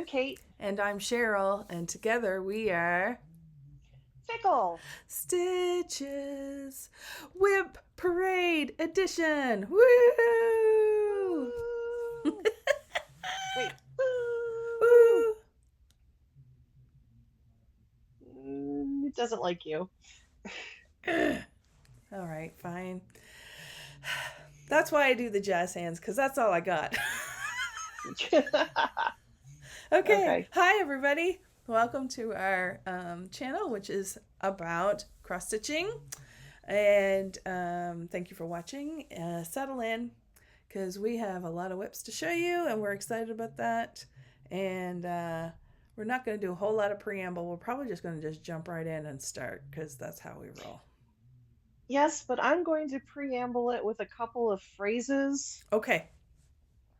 I'm Kate. And I'm Cheryl, and together we are Fickle. Stitches WIP Parade Edition. Woo! Woo! Wait. Woo! Woo! It doesn't like you. All right, fine. That's why I do the jazz hands, because that's all I got. Okay, Okay. hi everybody. Welcome to our channel, which is about cross stitching. And thank you for watching. Settle in, because we have a lot of whips to show you, and we're excited about that. And we're not going to do a whole lot of preamble. We're probably just going to just jump right in and start, because that's how we roll. Yes, but I'm going to preamble it with a couple of phrases. Okay.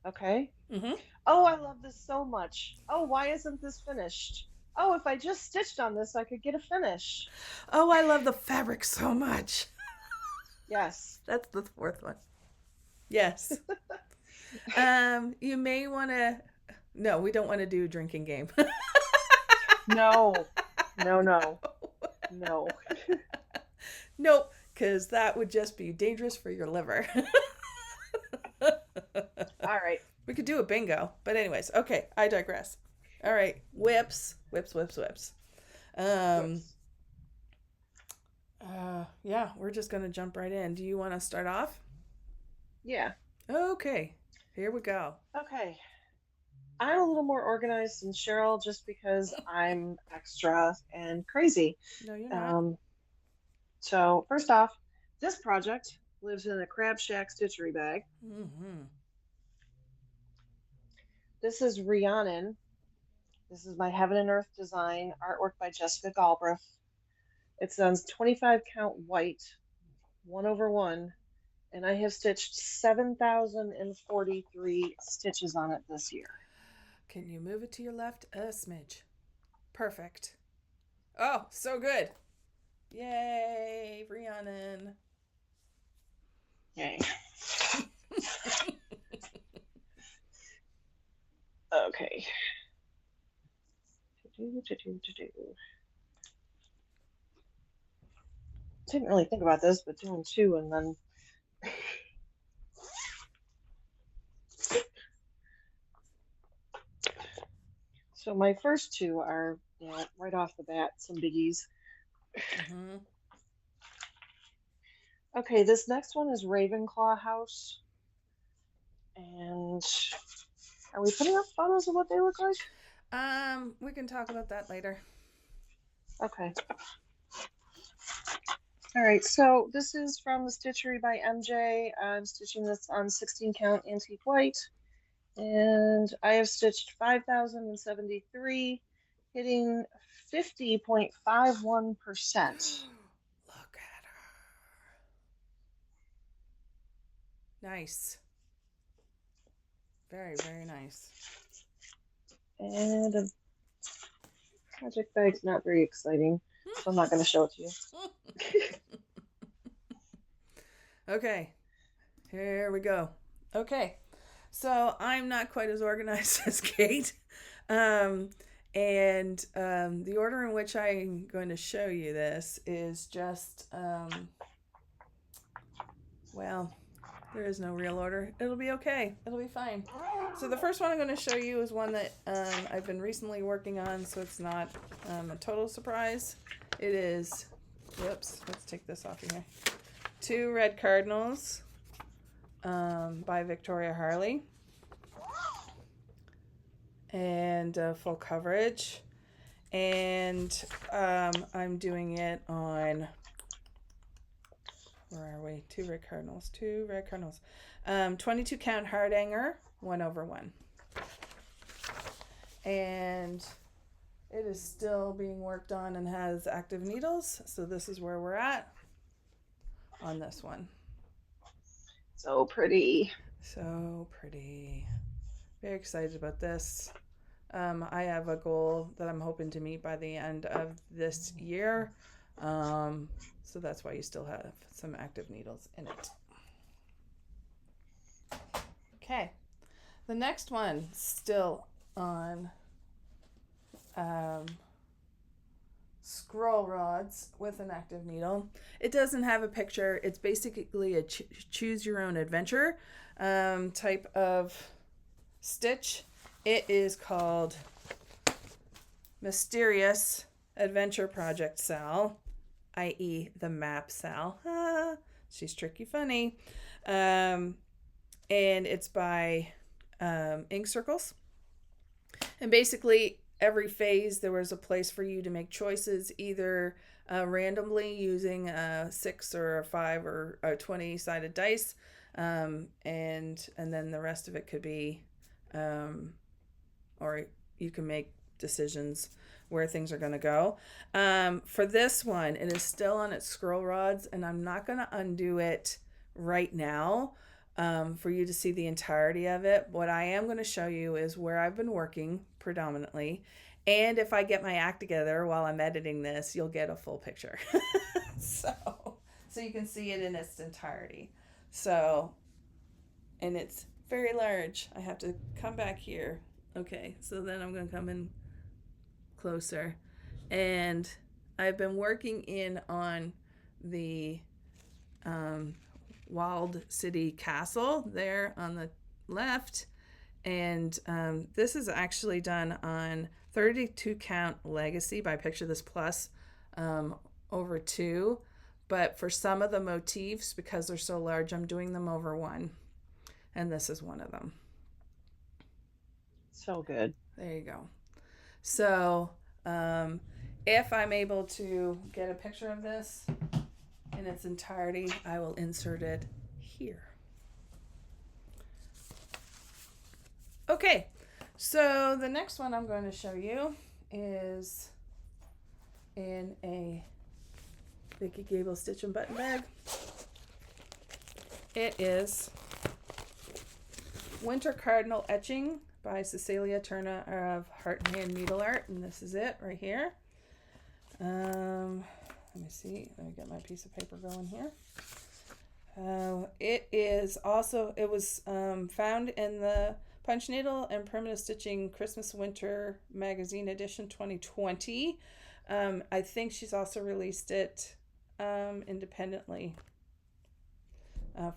Okay. Mm-hmm. Oh, I love this so much. Oh, why isn't this finished? Oh, if I just stitched on this, I could get a finish. Oh, I love the fabric so much. Yes. That's the fourth one. Yes. You may want to. No, we don't want to do a drinking game. No. No. Nope, because that would just be dangerous for your liver. All right. We could do a bingo. But anyways, okay, I digress. All right, whips. Yeah, we're just going to jump right in. Do you want to start off? Yeah. Okay, here we go. Okay. I'm a little more organized than Cheryl just because I'm extra and crazy. No, you're not. So first off, this project lives in a Crab Shack stitchery bag. Mm-hmm. This is Rhiannon. This is my Heaven and Earth design, artwork by Jessica Galbraith. It's on 25 count white, 1/1, and I have stitched 7,043 stitches on it this year. Can you move it to your left a smidge? Perfect. Oh, so good. Yay, Rhiannon. Yay. Okay. Didn't really think about this, but doing two and then so my first two are, right off the bat, some biggies. Mm-hmm. Okay, this next one is Ravenclaw House. And are we putting up photos of what they look like? We can talk about that later. Okay. All right, so this is from the Stitchery by MJ. I'm stitching this on 16 count antique white. And I have stitched 5,073, hitting 50.51%. Look at her. Nice. Very, very nice. And the project bag's not very exciting, so I'm not going to show it to you. Okay, here we go. Okay, so I'm not quite as organized as Kate. The order in which I'm going to show you this is just, well, there is no real order. It'll be okay. It'll be fine. So the first one I'm going to show you is one that I've been recently working on, so it's not a total surprise. It is, whoops, let's take this off of here. 2 Red Cardinals by Victoria Harley. And full coverage. And I'm doing it on, where are we? 2 Red Cardinals. 22 count Hardanger, 1/1. And it is still being worked on and has active needles. So this is where we're at on this one. So pretty. So pretty. Very excited about this. I have a goal that I'm hoping to meet by the end of this year. So that's why you still have some active needles in it. Okay. The next one, still on um, scroll rods with an active needle. It doesn't have a picture. It's basically a choose your own adventure type of stitch. It is called Mysterious Adventure Project Sal, i.e. the map Sal. She's tricky funny. And it's by Ink Circles. And basically, every phase there was a place for you to make choices, either randomly using a 6 or a 5 or a 20-sided dice, and then the rest of it could be, or you can make decisions where things are going to go. For this one, it is still on its scroll rods, and I'm not going to undo it right now for you to see the entirety of it. What I am going to show you is where I've been working predominantly, and if I get my act together while I'm editing this, you'll get a full picture. so you can see it in its entirety. So, and it's very large. I have to come back here. Okay, so then I'm going to come in closer, and I've been working in on the Walled City Castle there on the left, and this is actually done on 32 count Legacy by Picture This Plus over 2, but for some of the motifs, because they're so large, I'm doing them over 1, and this is one of them. So good. There you go. So if I'm able to get a picture of this in its entirety, I will insert it here. Okay, so the next one I'm going to show you is in a Vicky Gable stitch and button bag. It is Winter Cardinal Etching by Cecilia Turner of Heart and Hand Needle Art, and this is it right here. Let me see. Let me get my piece of paper going here. It was found in the Punch Needle and Primitive Stitching Christmas Winter Magazine Edition 2020. I think she's also released it independently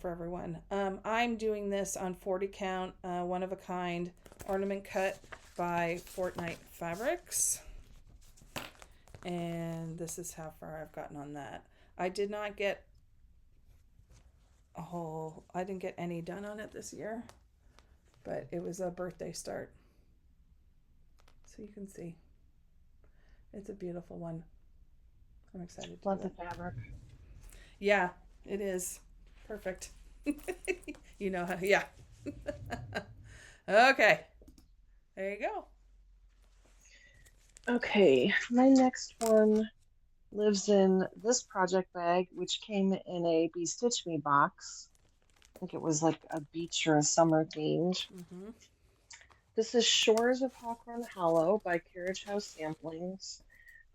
for everyone. I'm doing this on 40 count, one of a kind ornament cut by Fortnite Fabrics. And this is how far I've gotten on that. I did not get I didn't get any done on it this year, but it was a birthday start. So you can see. It's a beautiful one. I'm excited. Love the fabric. Yeah, it is. Perfect. You know how, yeah. Okay. There you go. Okay, my next one lives in this project bag, which came in a Be Stitch Me box. I think it was like a beach or a summer themed. Mm-hmm. This is Shores of Hawk Run Hollow by Carriage House Samplings.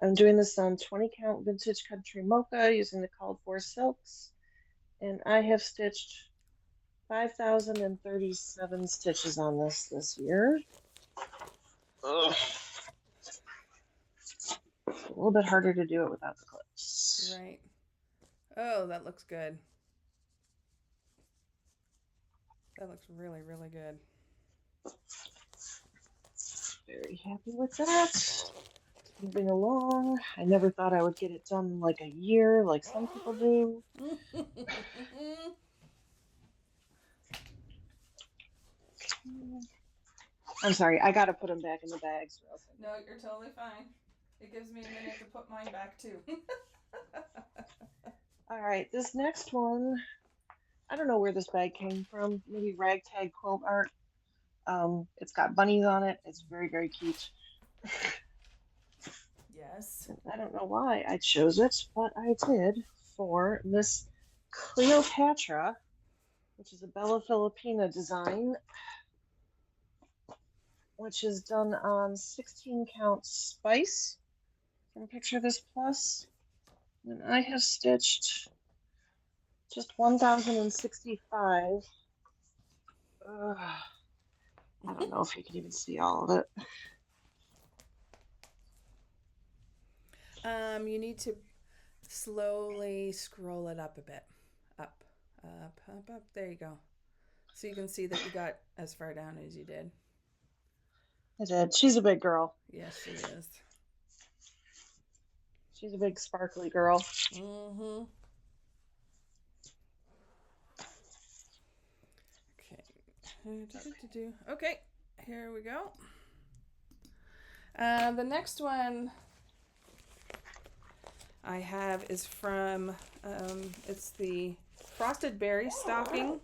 I'm doing this on 20 count vintage country mocha using the called for silks, and I have stitched 5,037 stitches on this year. Ugh. It's a little bit harder to do it without the clips. Right. Oh, that looks good. That looks really, really good. Very happy with that. Moving along. I never thought I would get it done in like a year, like some people do. I'm sorry, I gotta put them back in the bags. No, you're totally fine. It gives me a minute to put mine back too. All right, this next one, I don't know where this bag came from. Maybe Ragtag Quilt Art. It's got bunnies on it. It's very, very cute. Yes. I don't know why I chose it, but I did for Miss Cleopatra, which is a Bella Filipina design, which is done on 16 count spice from Picture This Plus. And I have stitched just 1,065. I don't know if you can even see all of it. You need to slowly scroll it up a bit. Up, up, up, up. There you go. So you can see that you got as far down as you did. I did. She's a big girl. Yes, she is. She's a big sparkly girl. Mm-hmm. Okay. Okay, here we go. The next one I have is from, it's the Frosted Berry Stocking.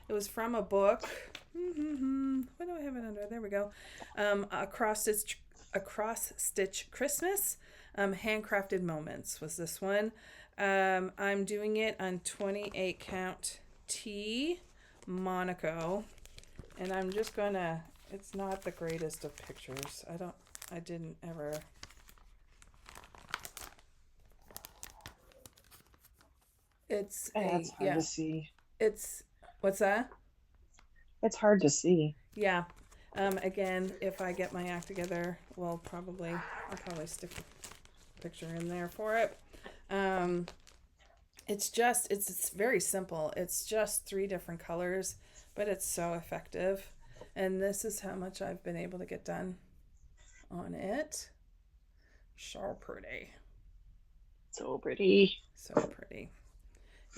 It was from a book. What do I have it under? There we go. A cross stitch Christmas. Handcrafted Moments was this one. I'm doing it on 28 count T Monaco. And I'm just gonna, it's not the greatest of pictures. I didn't ever. It's That's hard to see. It's, what's that? It's hard to see. Yeah. Again, if I get my act together, I'll probably stick a picture in there for it. It's very simple. It's just 3 different colors, but it's so effective. And this is how much I've been able to get done on it. So pretty. So pretty. So pretty.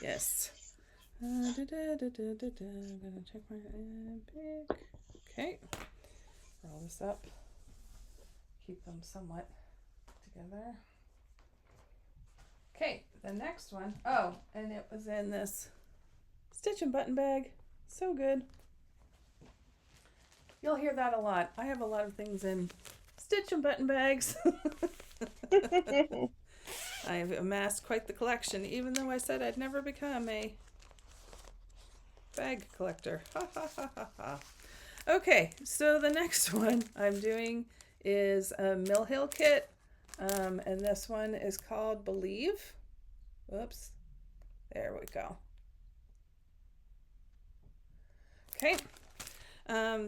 Yes. I'm gonna check my pick. Okay. Roll this up. Keep them somewhat together. Okay, the next one. Oh, and it was in this stitch and button bag. So good. You'll hear that a lot. I have a lot of things in stitch and button bags. I have amassed quite the collection, even though I said I'd never become a bag collector. Ha ha ha ha ha. Okay, so the next one I'm doing is a Mill Hill kit, and this one is called Believe. Whoops. There we go. Okay.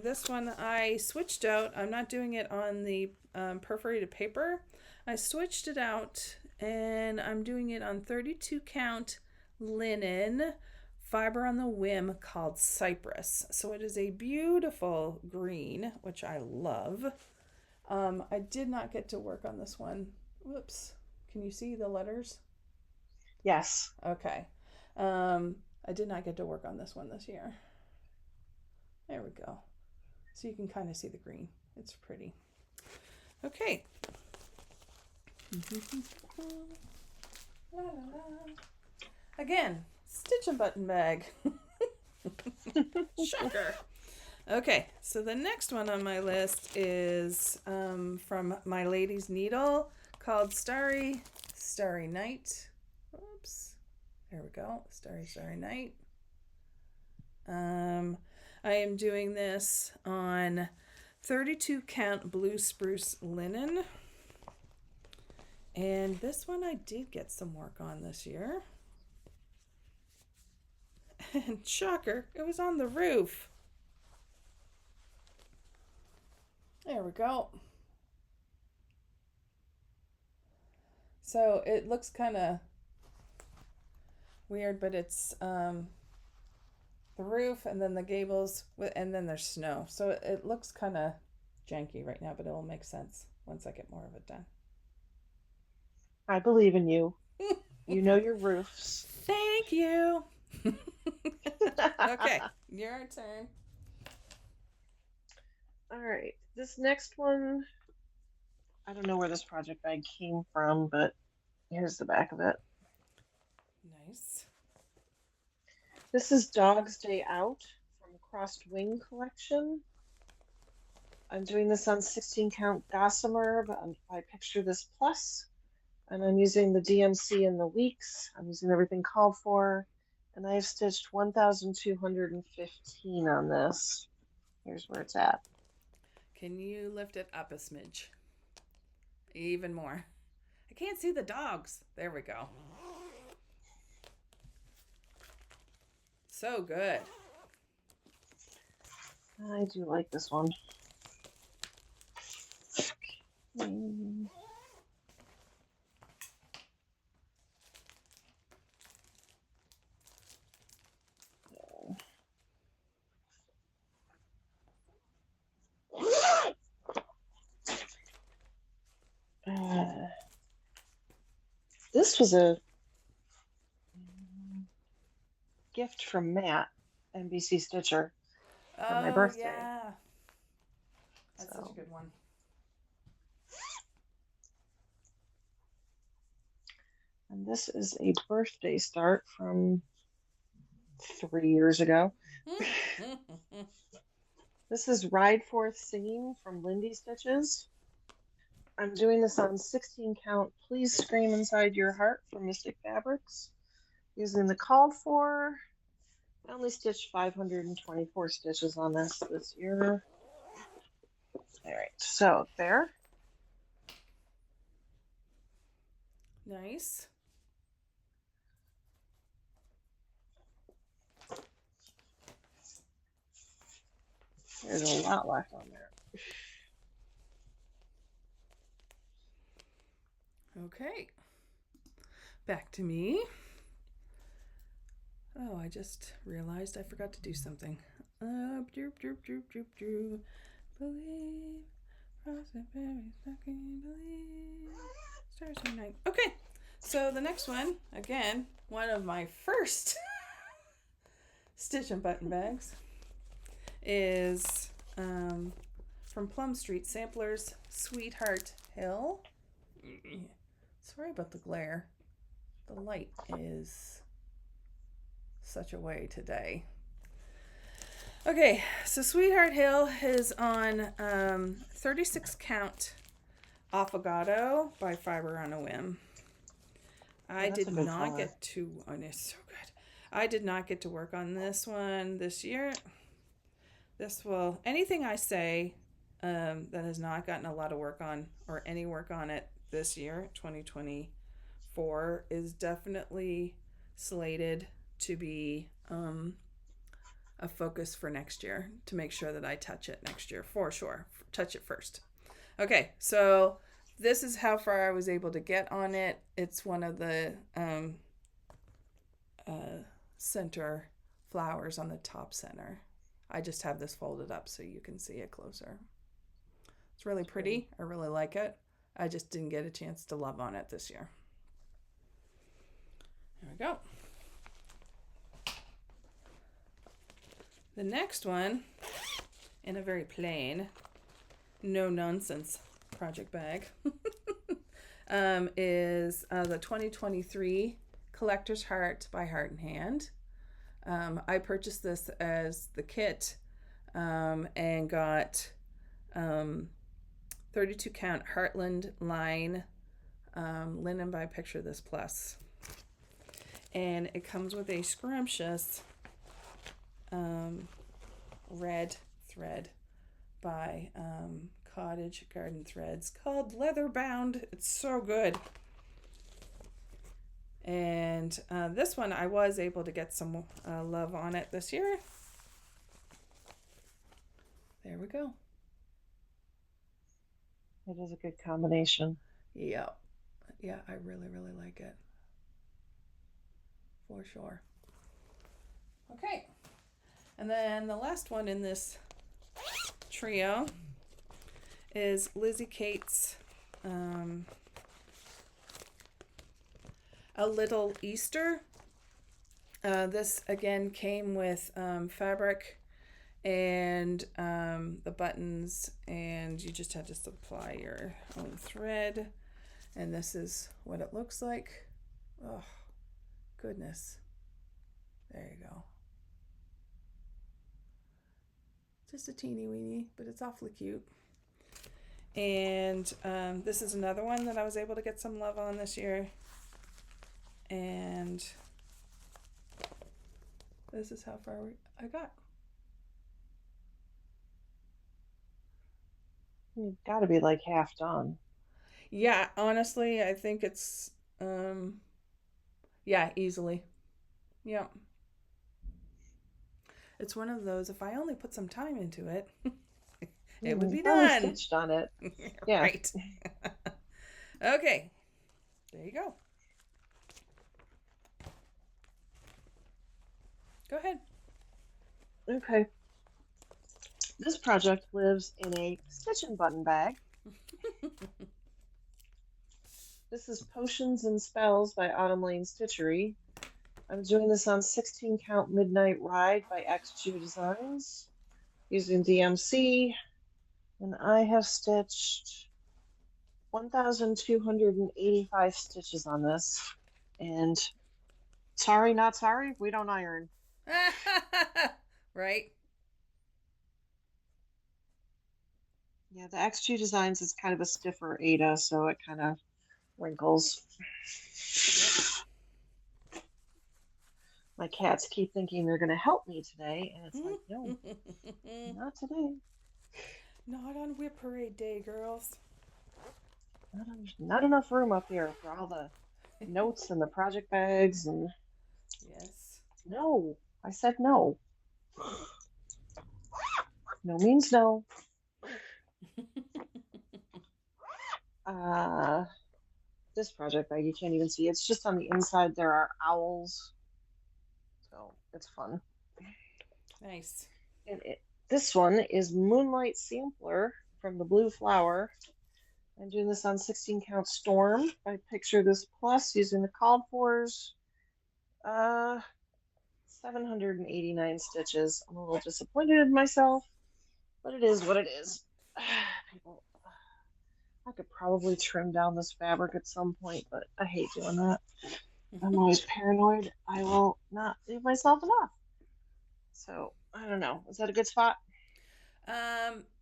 This one I switched out. I'm not doing it on the perforated paper. I switched it out and I'm doing it on 32 count linen fiber on the whim called Cypress. So it is a beautiful green, which I love. I did not get to work on this one. Whoops. Can you see the letters? Yes. Okay. I did not get to work on this one this year. There we go. So you can kind of see the green. It's pretty. Okay. La, la, la. Again, stitch and button bag. Shocker. Okay, so the next one on my list is from My Lady's Needle called Starry Night. Oops. There we go. Starry Night. I am doing this on 32 count blue spruce linen. And this one I did get some work on this year. And shocker, it was on the roof. There we go. So it looks kind of weird, but it's the roof and then the gables and then there's snow. So it looks kind of janky right now, but it will make sense once I get more of it done. I believe in you. You know your roofs. Thank you. Okay, your turn. All right. This next one, I don't know where this project bag came from, but here's the back of it. Nice. This is Dog's Day Out from Crossed Wing Collection. I'm doing this on 16 count Gossamer, but I picture this plus. And I'm using the DMC and the weeks. I'm using everything called for. And I've stitched 1,215 on this. Here's where it's at. Can you lift it up a smidge? Even more. I can't see the dogs. There we go. So good. I do like this one. This was a gift from Matt, NBC Stitcher, for my Oh, birthday. yeah. That's such a So, good one. and this is a birthday start from 3 years ago. This is Ride Forth Singing from Lindy Stitches. I'm doing this on 16 count Please Scream Inside Your Heart from Mystic Fabrics. Using the called for. I only stitched 524 stitches on this year. All right, so there. Nice. There's a lot left on there. Okay. Back to me. Oh, I just realized I forgot to do something. Believe, raspberries, believe, stars are night. Okay, so the next one, again, one of my first stitch and button bags, is from Plum Street Samplers, Sweetheart Hill. Sorry about the glare. The light is such a way today. Okay, so Sweetheart Hill is on 36 count Affogato by Fiber on a Whim. I did not get to, and it's so good. I did not get to work on this one this year. This will, anything I say that has not gotten a lot of work on or any work on it this year, 2024, is definitely slated to be a focus for next year, to make sure that I touch it next year for sure. Touch it first. Okay, so this is how far I was able to get on it. It's one of the center flowers on the top center. I just have this folded up so you can see it closer. It's really pretty. I really like it. I just didn't get a chance to love on it this year. There we go. The next one, in a very plain, no nonsense project bag, is the 2023 Collector's Heart by Heart and Hand. I purchased this as the kit and got 32 count Heartland line linen by Picture This Plus. And it comes with a scrumptious red thread by Cottage Garden Threads called Leather Bound. It's so good. And this one I was able to get some love on it this year. There we go. It is a good combination. Yeah, I really like it for sure. Okay, and then the last one in this trio is Lizzie Kate's A Little Easter. This again came with fabric and the buttons, and you just had to supply your own thread. And this is what it looks like. Oh, goodness. There you go. Just a teeny weeny, but it's awfully cute. And this is another one that I was able to get some love on this year. And this is how far I got. You've got to be like half done. Yeah, honestly, I think it's, yeah, easily. Yeah. It's one of those, if I only put some time into it, it would be done. Stitched on it. Yeah. Right. Okay. There you go. Go ahead. Okay. This project lives in a stitch and button bag. This is Potions and Spells by Autumn Lane Stitchery. I'm doing this on 16 count Midnight Ride by XG Designs using DMC, and I have stitched 1,285 stitches on this. And sorry, not sorry, we don't iron. Right? Yeah, the XG Designs is kind of a stiffer Ada, so it kind of wrinkles. My cats keep thinking they're going to help me today, and it's like, no, not today. Not on WIP Parade Day, girls. Not enough room up here for all the notes and the project bags and Yes. no. I said no. No means no. This project bag you can't even see. It's just on the inside there are owls. So it's fun. Nice. And this one is Moonlight Sampler from the Blue Flower. I'm doing this on 16 count Storm by Picture This Plus using the called fors. 789 stitches. I'm a little disappointed in myself, but it is what it is. People, I could probably trim down this fabric at some point, but I hate doing that. I'm always paranoid I will not leave myself enough. So I don't know. Is that a good spot?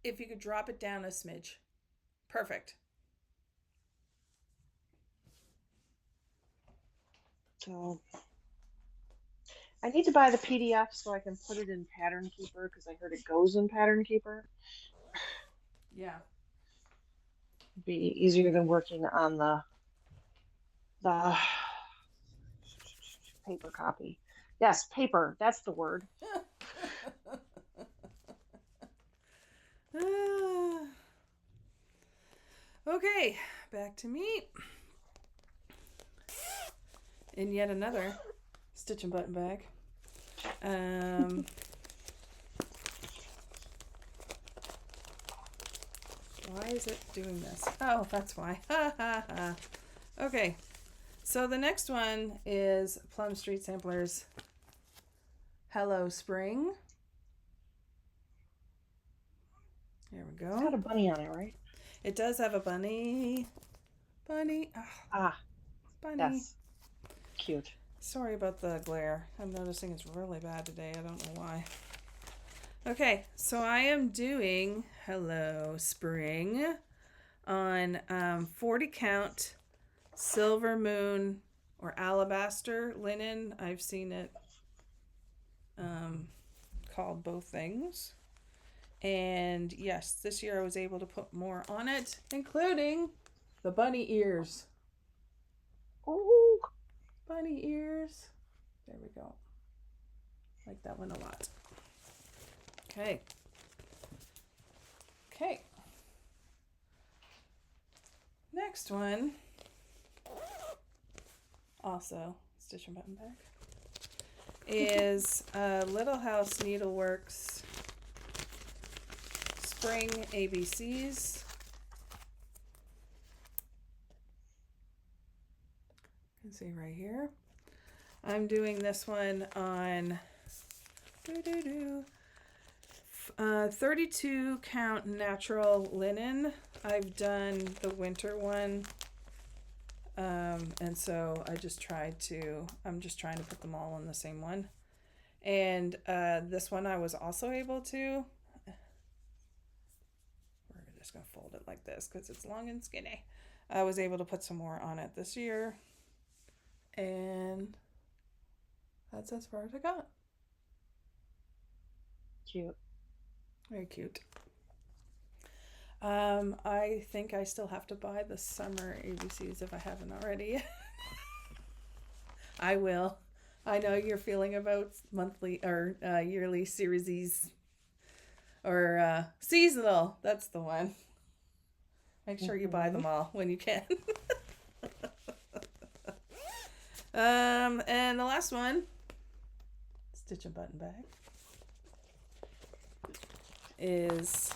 If you could drop it down a smidge. Perfect. So I need to buy the PDF so I can put it in Pattern Keeper because I heard it goes in Pattern Keeper. Yeah. It'd be easier than working on the paper copy. Yes, paper. That's the word. Okay, back to me. In yet another stitch and button bag. Why is it doing this? Oh, that's why. Okay, so the next one is Plum Street Samplers Hello Spring. There we go. It's got a bunny on it, right? It does have a bunny. Bunny. Oh, bunny. Yes. Cute. Sorry about the glare. I'm noticing it's really bad today. I don't know why. Okay, so I am doing Hello Spring on 40 count Silver Moon or Alabaster linen. I've seen it called both things. And yes, this year I was able to put more on it, including the bunny ears. Ooh. Bunny ears. There we go. Like that one a lot. Okay. Okay. Next one. Also, stitch and button bag. Is Little House Needleworks Spring ABCs. You can see right here. I'm doing this one on 32 count natural linen. I've done the winter one. And so I'm just trying to put them all on the same one. And this one I was also able to, we're just going to fold it like this because it's long and skinny. I was able to put some more on it this year. And that's as far as I got. Cute. Very cute. I think I still have to buy the summer ABCs if I haven't already. I will. I know you're feeling about monthly or yearly series or seasonal. That's the one. Make sure you buy them all when you can. And the last one, stitch and button bag, is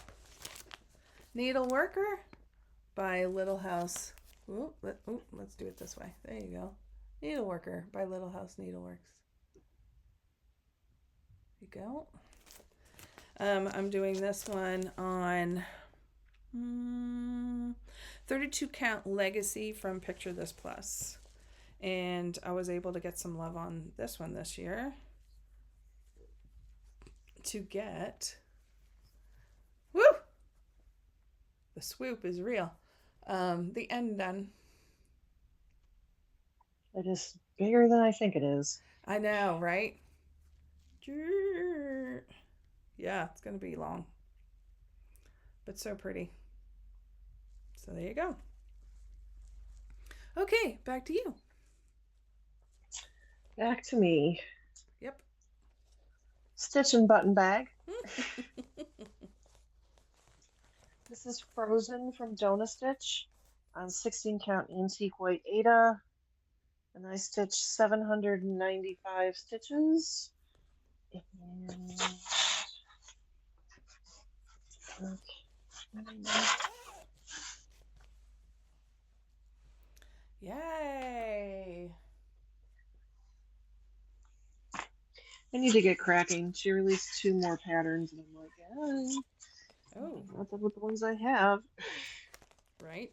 Needle Worker by Little House Let's do it this way. There you go. Needleworker by Little House Needleworks. There you go. I'm doing this one on 32 count Legacy from Picture This Plus. And I was able to get some love on this one this year to get, woo! The swoop is real. The end done. It is bigger than I think it is. I know, right? Yeah, it's going to be long. But so pretty. So there you go. Okay, back to you. Back to me. Yep. Stitch and button bag. This is Frozen from Donut Stitch on 16 count antique white Aida. And I stitched 795 stitches. And okay. Yay! I need to get cracking. She released 2 more patterns, and I'm like, oh, not done with the ones I have. Right.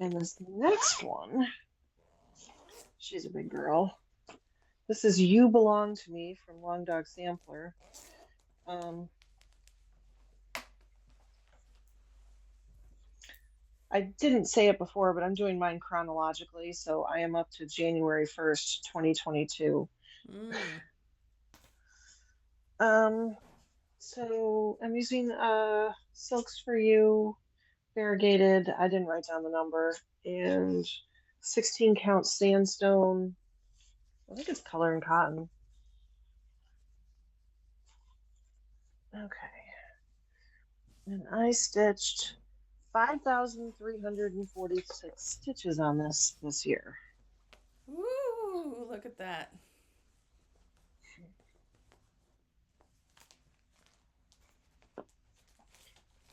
And this next one, she's a big girl. This is You Belong to Me from Long Dog Sampler. I didn't say it before, but I'm doing mine chronologically, so I am up to January 1st, 2022. So I'm using Silks for You, variegated, I didn't write down the number, and 16 count sandstone. I think it's color and cotton. Okay. And I stitched 5,346 stitches on this year. Ooh, look at that.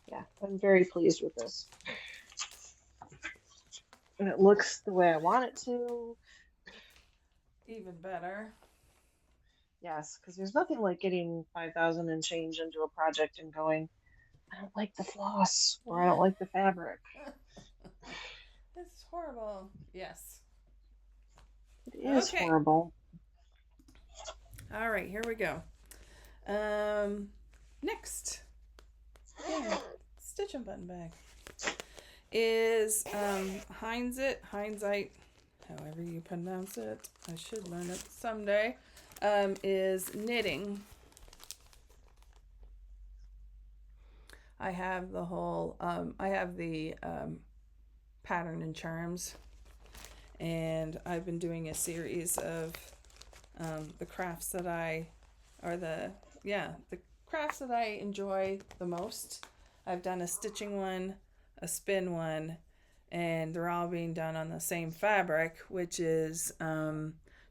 Yeah, I'm very pleased with this. And it looks the way I want it to. Even better. Yes, because there's nothing like getting 5,000 and change into a project and going, I don't like the floss, or I don't like the fabric. It's horrible. Yes. It is horrible. All right, here we go. Next. Yeah, stitch and button bag is hindsight, however you pronounce it. I should learn it someday. Is knitting. I have the whole. I have the pattern and charms, and I've been doing a series of the crafts that the crafts that I enjoy the most. I've done a stitching one, a spin one, and they're all being done on the same fabric, which is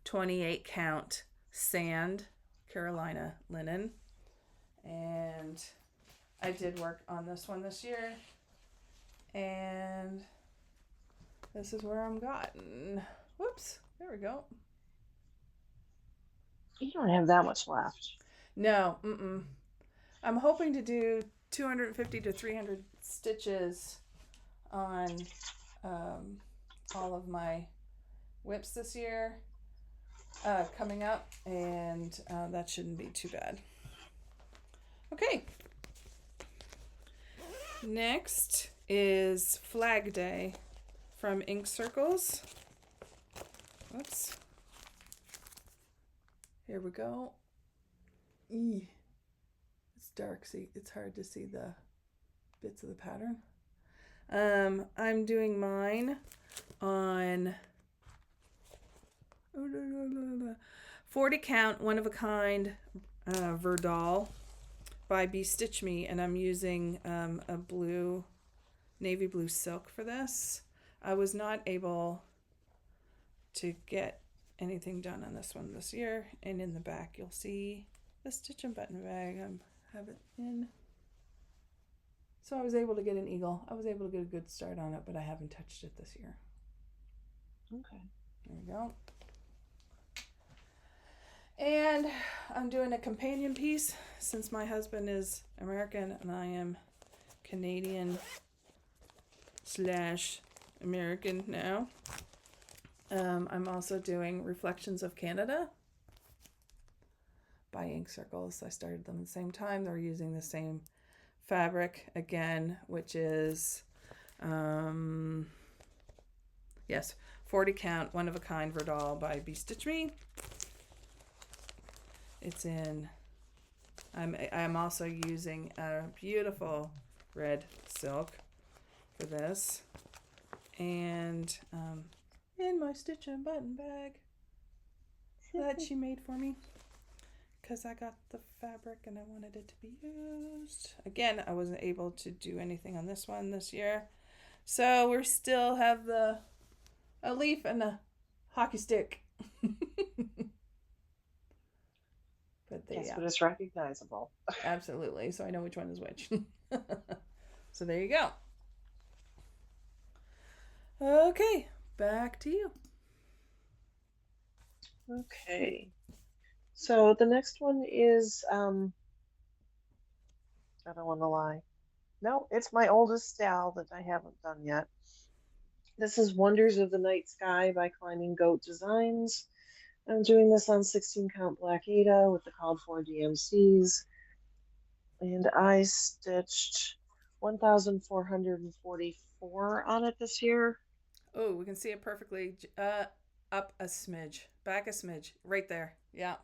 28 count sand Carolina linen. And I did work on this one this year, and this is where I'm gotten. Whoops, there we go. You don't have that much left. No, I'm hoping to do 250 to 300 stitches on all of my WIPs this year coming up, and that shouldn't be too bad. Okay. Next is Flag Day from Ink Circles. Whoops. Here we go. It's dark, see, it's hard to see the bits of the pattern. I'm doing mine on 40 count, one of a kind Verdal by Be Stitch Me, and I'm using a navy blue silk for this. I was not able to get anything done on this one this year. And in the back, you'll see the stitch and button bag. I have it in. So I was able to get an eagle. I was able to get a good start on it, but I haven't touched it this year. Okay. There we go. And I'm doing a companion piece since my husband is American and I am Canadian / American now. I'm also doing Reflections of Canada by Ink Circles. I started them at the same time. They're using the same fabric again, which is, yes, 40 count, one of a kind Verdal by Be Stitch Me. It's in, I'm also using a beautiful red silk for this. And in my stitch and button bag that she made for me, because I got the fabric and I wanted it to be used. Again, I wasn't able to do anything on this one this year. So we still have a leaf and a hockey stick. But but it's recognizable. Absolutely. So I know which one is which. So there you go. Okay, back to you. Okay. So the next one is, I don't want to lie. No, it's my oldest style that I haven't done yet. This is Wonders of the Night Sky by Climbing Goat Designs. I'm doing this on 16 count black Aida with the called for DMCs. And I stitched 1,444 on it this year. Oh, we can see it perfectly. Up a smidge, back a smidge, right there. Yeah.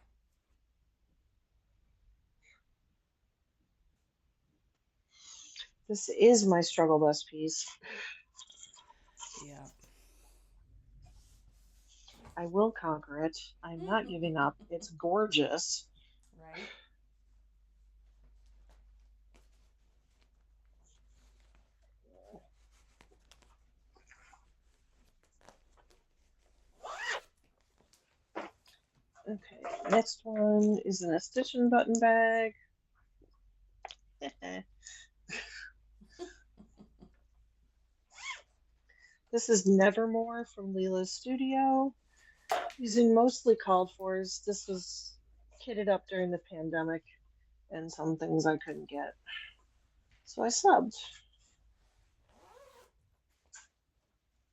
This is my struggle bus piece. Yeah. I will conquer it. I'm not giving up. It's gorgeous. Right. Okay, next one is in a stitch and button bag. This is Nevermore from Leela's Studio. Using mostly called fors. This was kitted up during the pandemic and some things I couldn't get. So I subbed.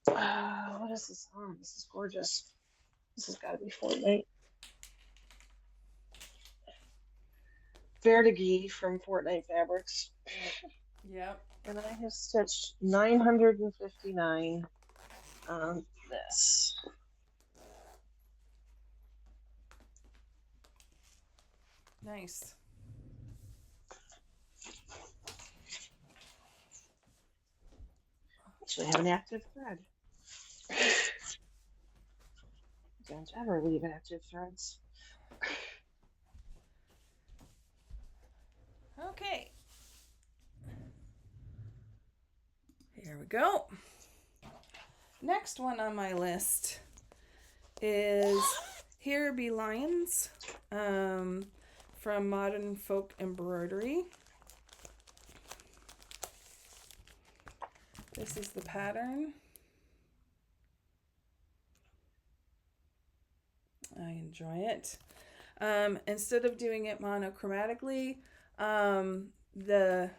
What is this on? This is gorgeous. This has got to be Fortnite. Verdigris from Fortnite Fabrics. Yep. And I have stitched 959 on this. Nice. Actually, I have an active thread. Don't ever leave active threads. Okay. Here we go. Next one on my list is Here Be Lions from Modern Folk Embroidery. This is the pattern. I enjoy it. Instead of doing it monochromatically, the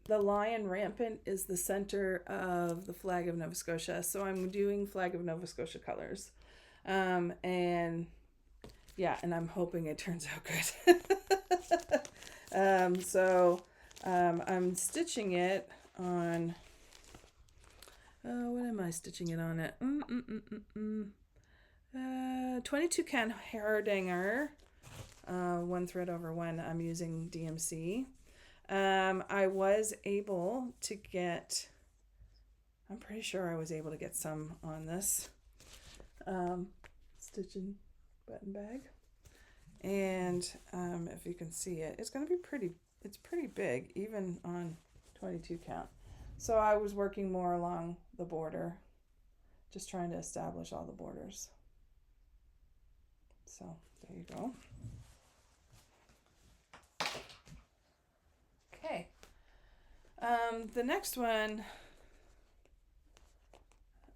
lion rampant is the center of the flag of Nova Scotia. So I'm doing flag of Nova Scotia colors. And yeah, and I'm hoping it turns out good. I'm stitching it on, what am I stitching it on at? 22 count Hardanger, one thread over one. I'm using DMC. I was able to get, I'm pretty sure I was able to get some on this stitching button bag. And if you can see it, it's going to be it's pretty big, even on 22 count. So I was working more along the border, Just trying to establish all the borders. So there you go. Okay. The next one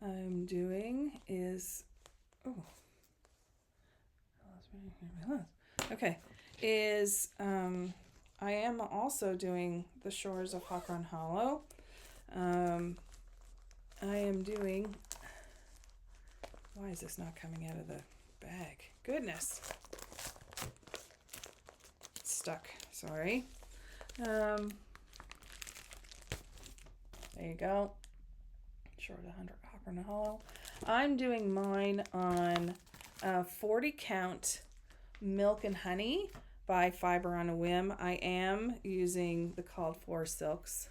I'm doing is, okay, is I am also doing the shores of Hawthorne Hollow. I am doing, why is this not coming out of the bag? Goodness. It's stuck, sorry. There you go. Short of 100 Hawthorne Hollow. I'm doing mine on 40 count Milk and Honey by Fiber on a Whim. I am using the called for silks.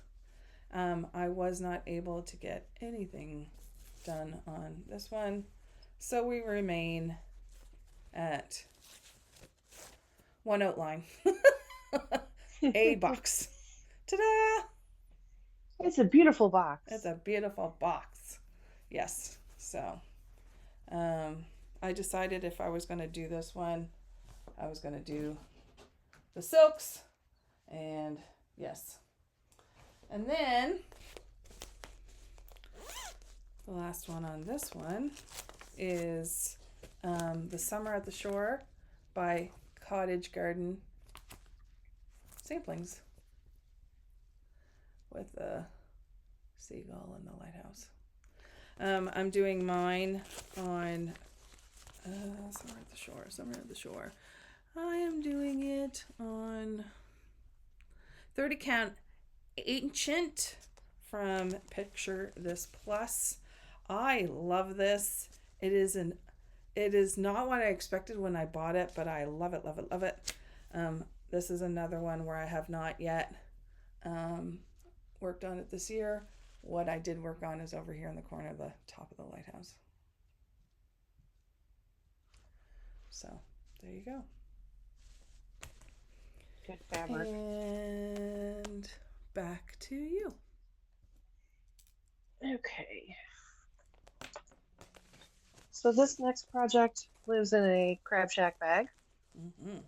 I was not able to get anything done on this one, so we remain at one outline. A box. Ta-da! It's a beautiful box. It's a beautiful box. Yes. So I decided if I was going to do this one, I was going to do the silks. And yes. And then the last one on this one is The Summer at the Shore by Cottage Garden Samplings with the seagull and the lighthouse. I'm doing mine on Summer at the Shore. Summer at the Shore. I am doing it on 30 count Ancient from Picture This Plus. I love this. It is not what I expected when I bought it, but I love it, love it, love it. This is another one where I have not yet worked on it this year. What I did work on is over here in the corner of the top of the lighthouse. So there you go. Good fabric. And back to you. Okay. So this next project lives in a Crab Shack bag. Mm-hmm.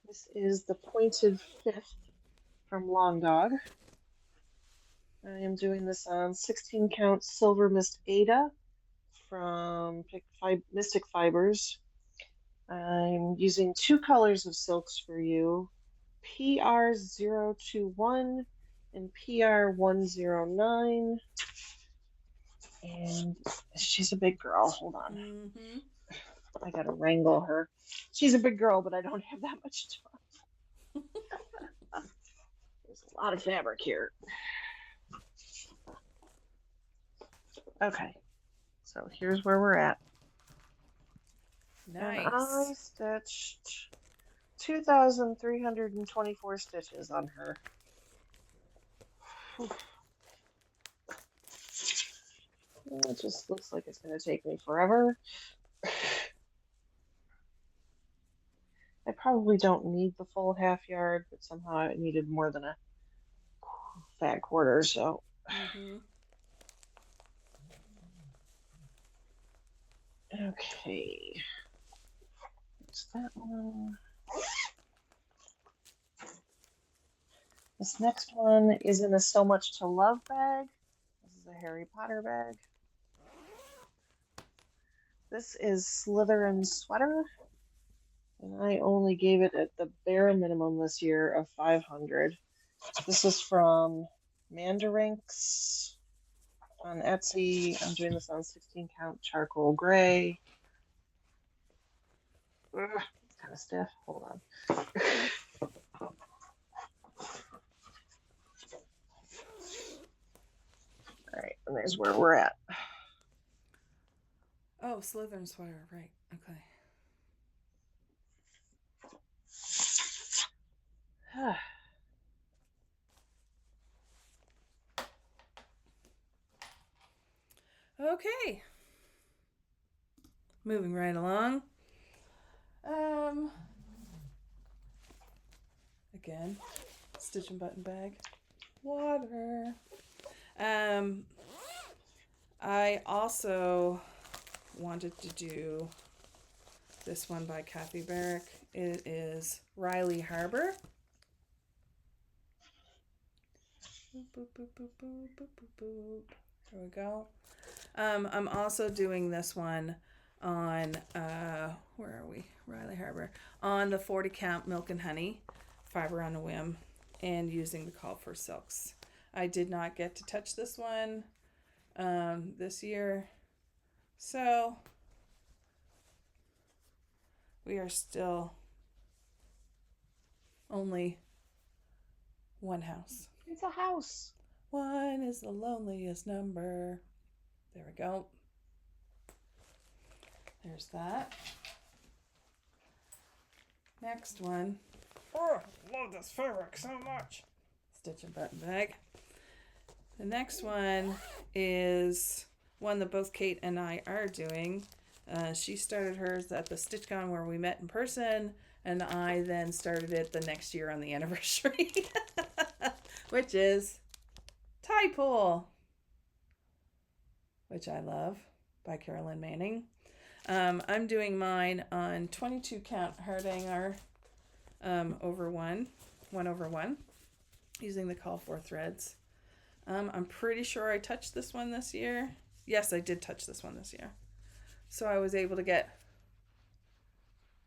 This is the Pointed Fifth from Long Dog. I am doing this on 16 count Silver Mist Ada from Mystic Fibers. I'm using two colors of silks for you, PR021 and PR109. And she's a big girl. Hold on. Mm-hmm. I gotta wrangle her. She's a big girl, but I don't have that much time. There's a lot of fabric here. Okay, so here's where we're at. Nice. And I stitched 2,324 stitches on her. It just looks like it's going to take me forever. I probably don't need the full half yard, but somehow I needed more than a fat quarter, so. Mm-hmm. Okay. There's that one. This next one is in a So Much to Love bag. This is a Harry Potter bag. This is Slytherin Sweater, and I only gave it at the bare minimum this year of 500. This is from Mandarinks on Etsy. I'm doing this on 16 count charcoal gray. Ugh, it's kind of stiff. Hold on. All right, and there's where we're at. Oh, Slytherin Sweater, right. Okay. Okay. Moving right along. Again, stitch and button bag. Water. I also wanted to do this one by Kathy Barrick. It is Riley Harbor. Boop, boop, boop, boop, boop, boop, boop, boop. There we go. I'm also doing this one on, where are we? Riley Harbor. On the 40 count Milk and Honey, fiber on a whim, and using the Call for Silks. I did not get to touch this one this year, so we are still only one house. It's a house. One is the loneliest number. There we go. There's that. Next one. Oh, I love this fabric so much. Stitch and button bag. The next one is one that both Kate and I are doing. She started hers at the StitchCon where we met in person, and I then started it the next year on the anniversary, which is Tide Pool, which I love, by Carolyn Manning. I'm doing mine on 22 count Hardanger over one over one, using the Call for threads. I'm pretty sure I touched this one this year. Yes, I did touch this one this year. So I was able to get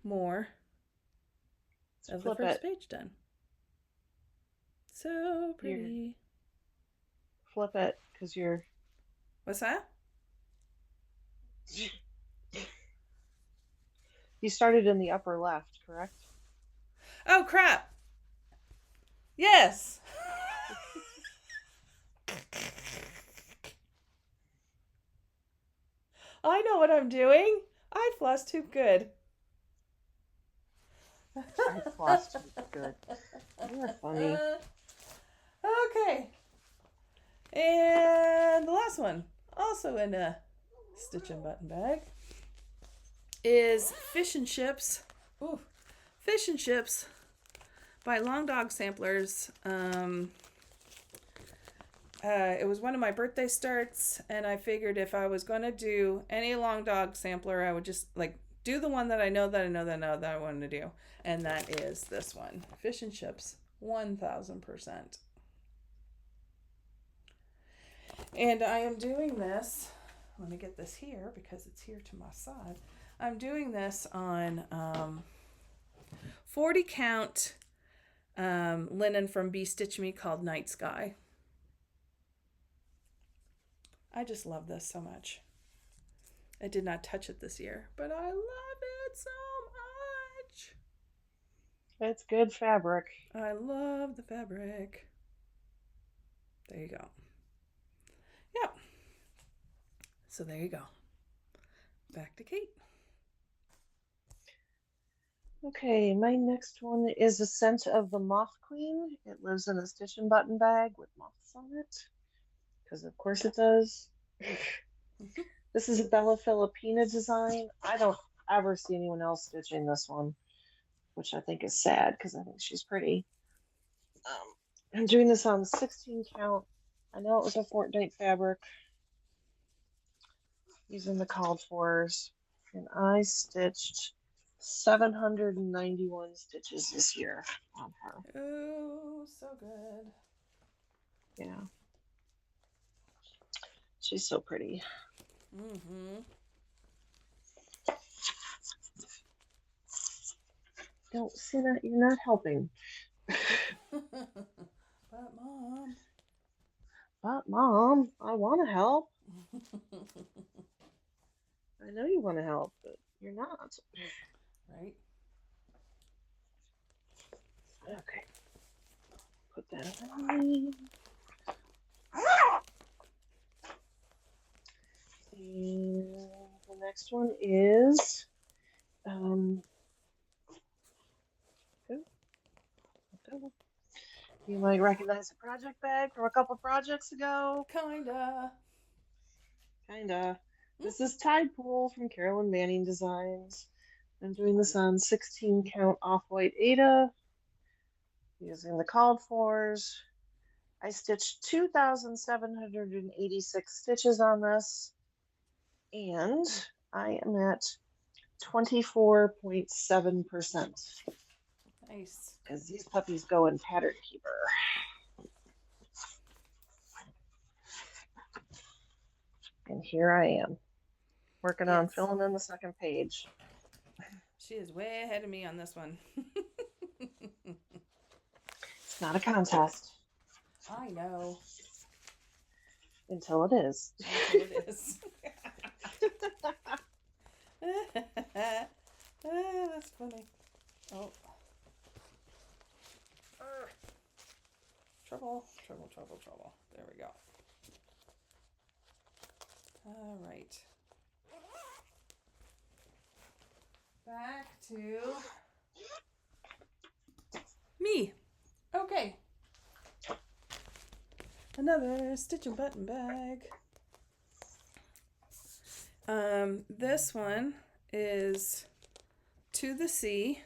more of the first page done. So pretty. Flip it, because you're... What's that? You started in the upper left, correct? Oh, crap. Yes. I know what I'm doing. I Flosstube good. I Flosstube good. You're funny. Okay. And the last one, also in a stitch and button bag, is Fish and Chips. Ooh, Fish and Chips by Long Dog Samplers. It was one of my birthday starts, and I figured if I was going to do any Long Dog sampler, I would just do the one that I know that I wanted to do, and that is this one, Fish and Chips, 1000%. And I am doing this. Let me get this here because it's here to my side. I'm doing this on 40 count linen from Bee Stitch Me called Night Sky. I just love this so much. I did not touch it this year, but I love it so much. It's good fabric. I love the fabric. There you go. Yep. So there you go. Back to Kate. Okay, my next one is Ascent of the Moth Queen. It lives in a stitch and button bag with moths on it, because of course it does. This is a Bella Filipina design. I don't ever see anyone else stitching this one, which I think is sad because I think she's pretty. I'm doing this on 16 count. I know it was a fortnight fabric, using the called fors, and I stitched 791 stitches this year on her. Oh, so good. Yeah. She's so pretty. Mm-hmm. Don't see that, you're not helping. But mom, I want to help. I know you want to help, but you're not. Right. Okay. Put that away. And the next one is you might recognize the project bag from a couple projects ago. Kinda. This is Tide Pool from Carolyn Manning Designs. I'm doing this on 16 count off-white Aida, using the called fors. I stitched 2,786 stitches on this, and I am at 24.7%. Nice. As these puppies go in pattern keeper. And here I am, working on filling in the second page. She is way ahead of me on this one. It's not a contest. I know. Until it is. Until it is. That's funny. Oh. Trouble. There we go. All right. Back to me. Okay. Another stitch and button bag. This one is To the Sea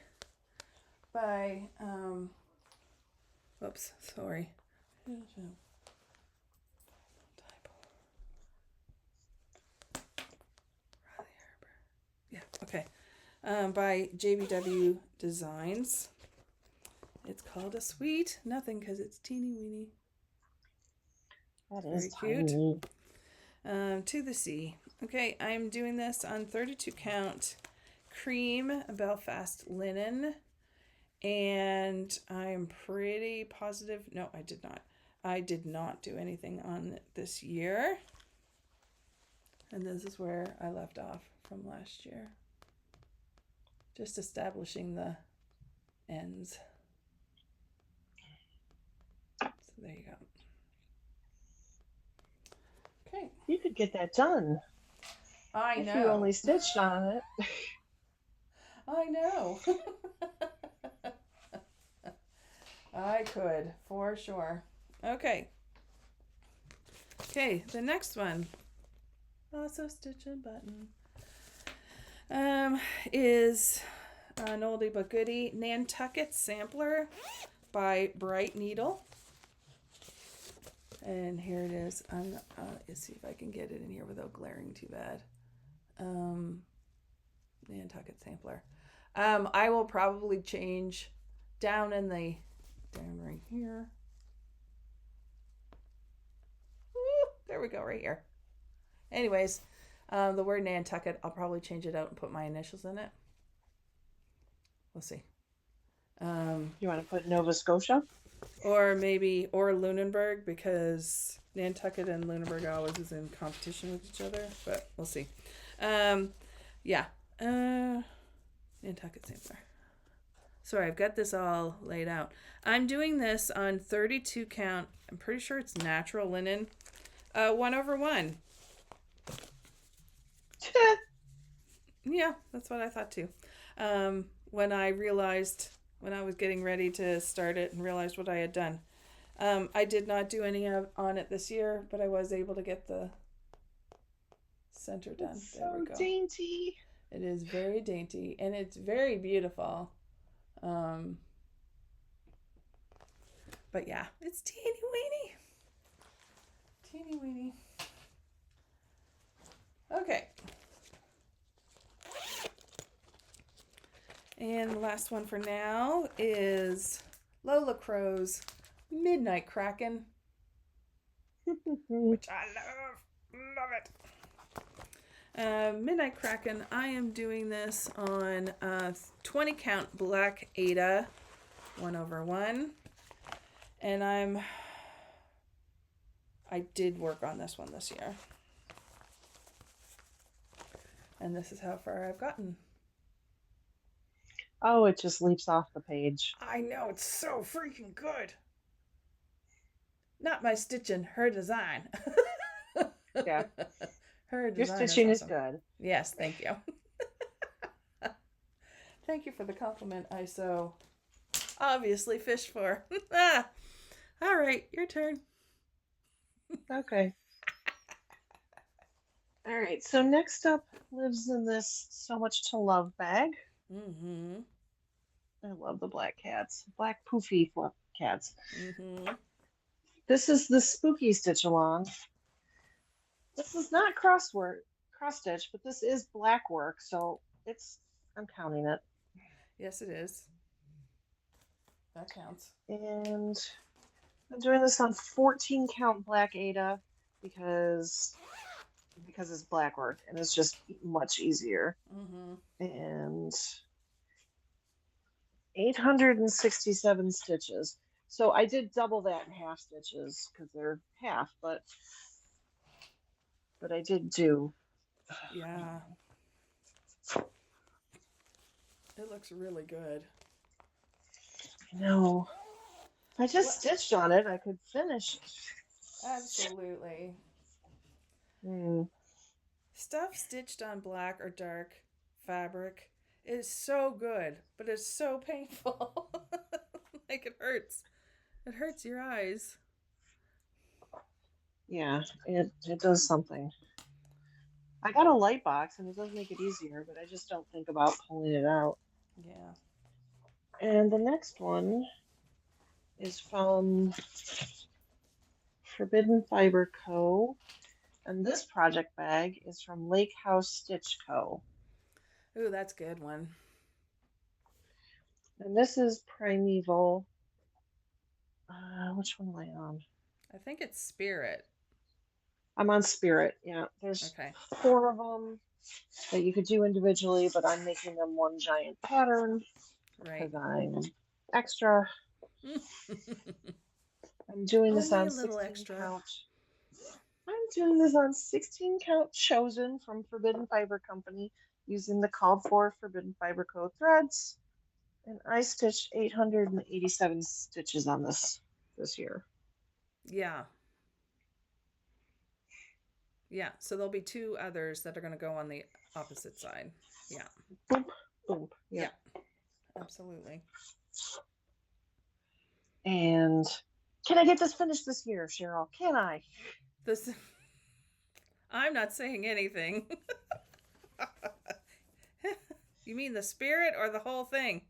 by whoops, sorry. Yeah, okay. By JBW Designs. It's called a Sweet Nothing because it's teeny weeny. That is very tiny. Cute. To the Sea. Okay, I'm doing this on 32 count cream Belfast linen, and I'm pretty positive. No, I did not. I did not do anything on it this year, and this is where I left off from last year. Just establishing the ends. So there you go. Okay. You could get that done. I know. If you only stitched on it. I know. I could, for sure. Okay. Okay, the next one. Also stitch and button. Is an oldie but goodie Nantucket Sampler by Bright Needle. And here it is. Let's see if I can get it in here without glaring too bad. Nantucket Sampler. I will probably change down right here. Woo, there we go, right here. Anyways, the word Nantucket, I'll probably change it out and put my initials in it. We'll see. You want to put Nova Scotia? Or Lunenburg, because Nantucket and Lunenburg always is in competition with each other, but we'll see. Yeah. Nantucket Sampler. Sorry, I've got this all laid out. I'm doing this on 32 count. I'm pretty sure it's natural linen. 1/1. Yeah, that's what I thought too. When I was getting ready to start it and realized what I had done. I did not do any on it this year, but I was able to get the center done. It's there we go. Dainty. It is very dainty, and it's very beautiful. But yeah, it's teeny weeny. Teeny weeny. Okay. And the last one for now is Lola Crow's Midnight Kraken, which I love it. Midnight Kraken, I am doing this on 20 count black Ada 1/1, and I did work on this one this year, and this is how far I've gotten. Oh, it just leaps off the page. I know, it's so freaking good. Not my stitching, her design. Yeah. Her Your design stitching is is awesome. good. Yes, thank you. Thank you for the compliment I so obviously fished for. All right, your turn. Okay. All right, so next up lives in this So Much to Love bag. Mm-hmm. I love the black cats. Black poofy fluff cats. Mm-hmm. This is the spooky stitch along. This is not cross stitch, but this is black work, so I'm counting it. Yes, it is. That counts. And I'm doing this on 14 count black Ada because it's black work and it's just much easier. Mm-hmm. And 867 stitches. So I did double that in half stitches because they're half, but I did do. Yeah. It looks really good. I know. If I just stitched on it, I could finish. Absolutely. Stuff stitched on black or dark fabric is so good, but it's so painful. Like it hurts. It hurts your eyes. Yeah, it does something. I got a light box and it does make it easier, but I just don't think about pulling it out. Yeah. And the next one is from Forbidden Fiber Co. And this project bag is from Lake House Stitch Co. Ooh, that's a good one. And this is Primeval. Which one am I on? I think it's Spirit. I'm on Spirit. Yeah, there's 4 of them that you could do individually, but I'm making them one giant pattern because I'm extra. I'm doing this on 16 count. I'm doing this on 16 count chosen from Forbidden Fiber Company using the called for Forbidden Fiber Co. threads. And I stitched 887 stitches on this year. Yeah. Yeah, so there'll be 2 others that are going to go on the opposite side. Yeah. Boom, boom. Yeah. Absolutely. And can I get this finished this year, Cheryl? Can I? I'm not saying anything. You mean the spirit or the whole thing?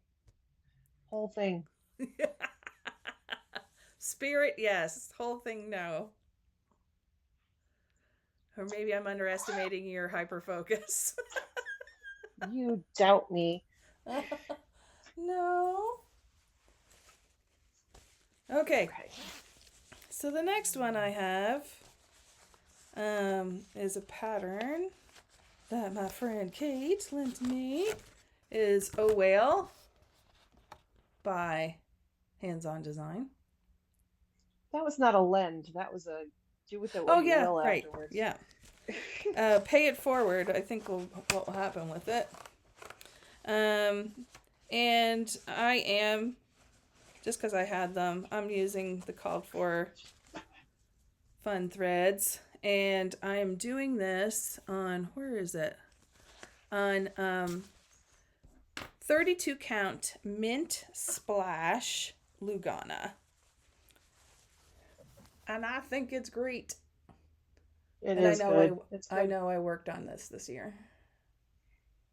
Whole thing. Spirit, yes. Whole thing, no. Or maybe I'm underestimating your hyperfocus. You doubt me. No. Okay. So the next one I have is a pattern that my friend Kate lent me. Is A Whale by Hands On Design. That was not a lend. That was a do with it what you will afterwards. Yeah. Pay it forward, I think what will happen with it. And I am, just because I had them, I'm using the called for fun threads. And I am doing this on, where is it? On 32 count Mint Splash Lugana. And I think it's great. It is good. I know I worked on this year.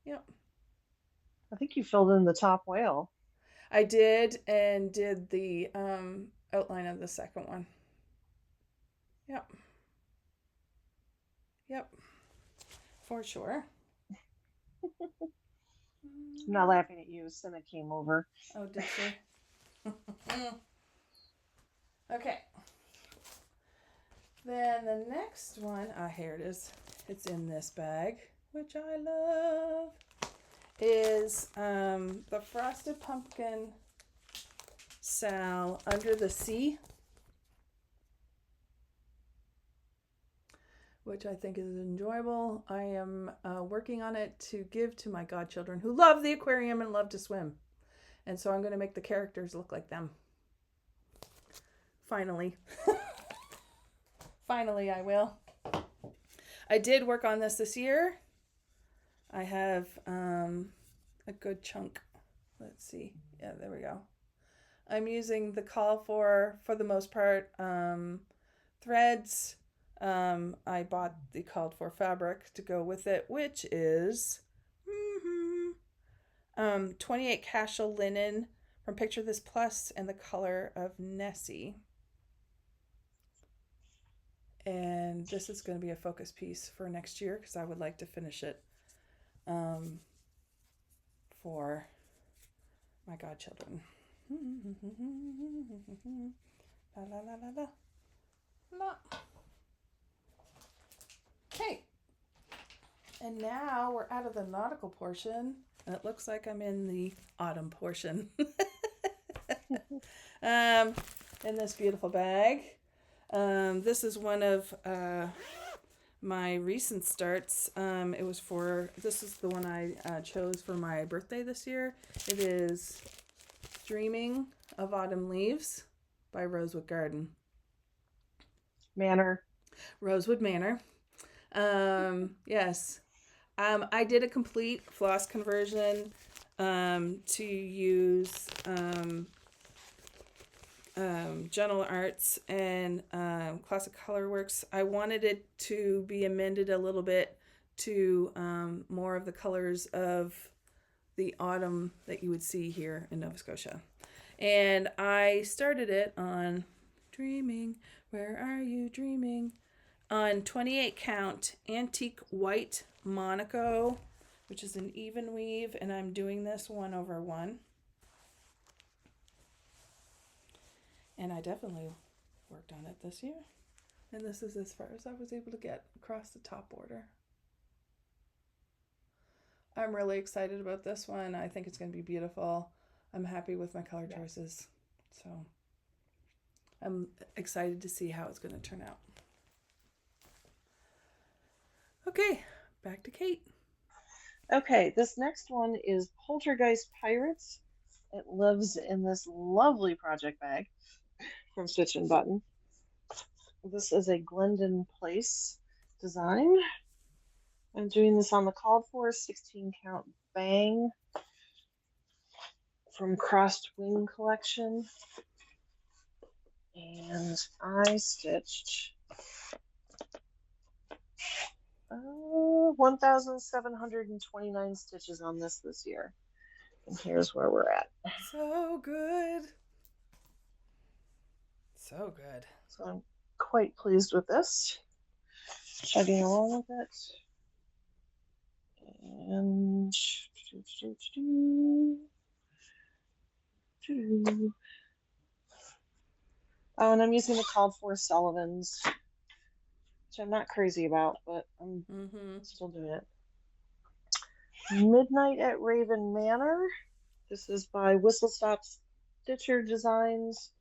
Yep. I think you filled in the top whale. I did, and did the outline of the second one. Yep. Yep. For sure. I'm not laughing at you. Senna came over. Oh, did she? Okay. Then the next one, here it is. It's in this bag, which I love, is the Frosted Pumpkin Sal Under the Sea, which I think is enjoyable. I am working on it to give to my godchildren who love the aquarium and love to swim. And so I'm going to make the characters look like them. Finally. Finally, I will. I did work on this year. I have a good chunk. Let's see. Yeah, there we go. I'm using the call for the most part, threads. I bought the called for fabric to go with it, which is 28 casual linen from Picture This Plus and the color of Nessie. And this is going to be a focus piece for next year because I would like to finish it for my godchildren. La la la la la. La. Okay. And now we're out of the nautical portion, and it looks like I'm in the autumn portion. In this beautiful bag. This is one of my recent starts. This is the one I chose for my birthday this year. It is Dreaming of Autumn Leaves by Rosewood Garden. Rosewood Manor. Yes. I did a complete floss conversion to use Gentle Arts and Classic Colorworks. I wanted it to be amended a little bit to more of the colors of the autumn that you would see here in Nova Scotia. And I started it on Dreaming, Where Are You Dreaming? On 28 count antique white Monaco, which is an even weave, and I'm doing this 1/1. And I definitely worked on it this year. And this is as far as I was able to get across the top border. I'm really excited about this one. I think it's going to be beautiful. I'm happy with my color choices. So I'm excited to see how it's going to turn out. Okay, back to Kate. Okay, this next one is Poltergeist Pirates. It lives in this lovely project bag from Stitch and Button. This is a Glendon Place design. I'm doing this on the called for 16 count bang from Crossed Wing collection. And I stitched 1,729 stitches on this year. And here's where we're at. So good. So good. So I'm quite pleased with this. Chugging along with it. And and I'm using the called for Sullivans, which I'm not crazy about, but I'm still doing it. Midnight at Raven Manor. This is by Whistle Stop Stitcher Designs.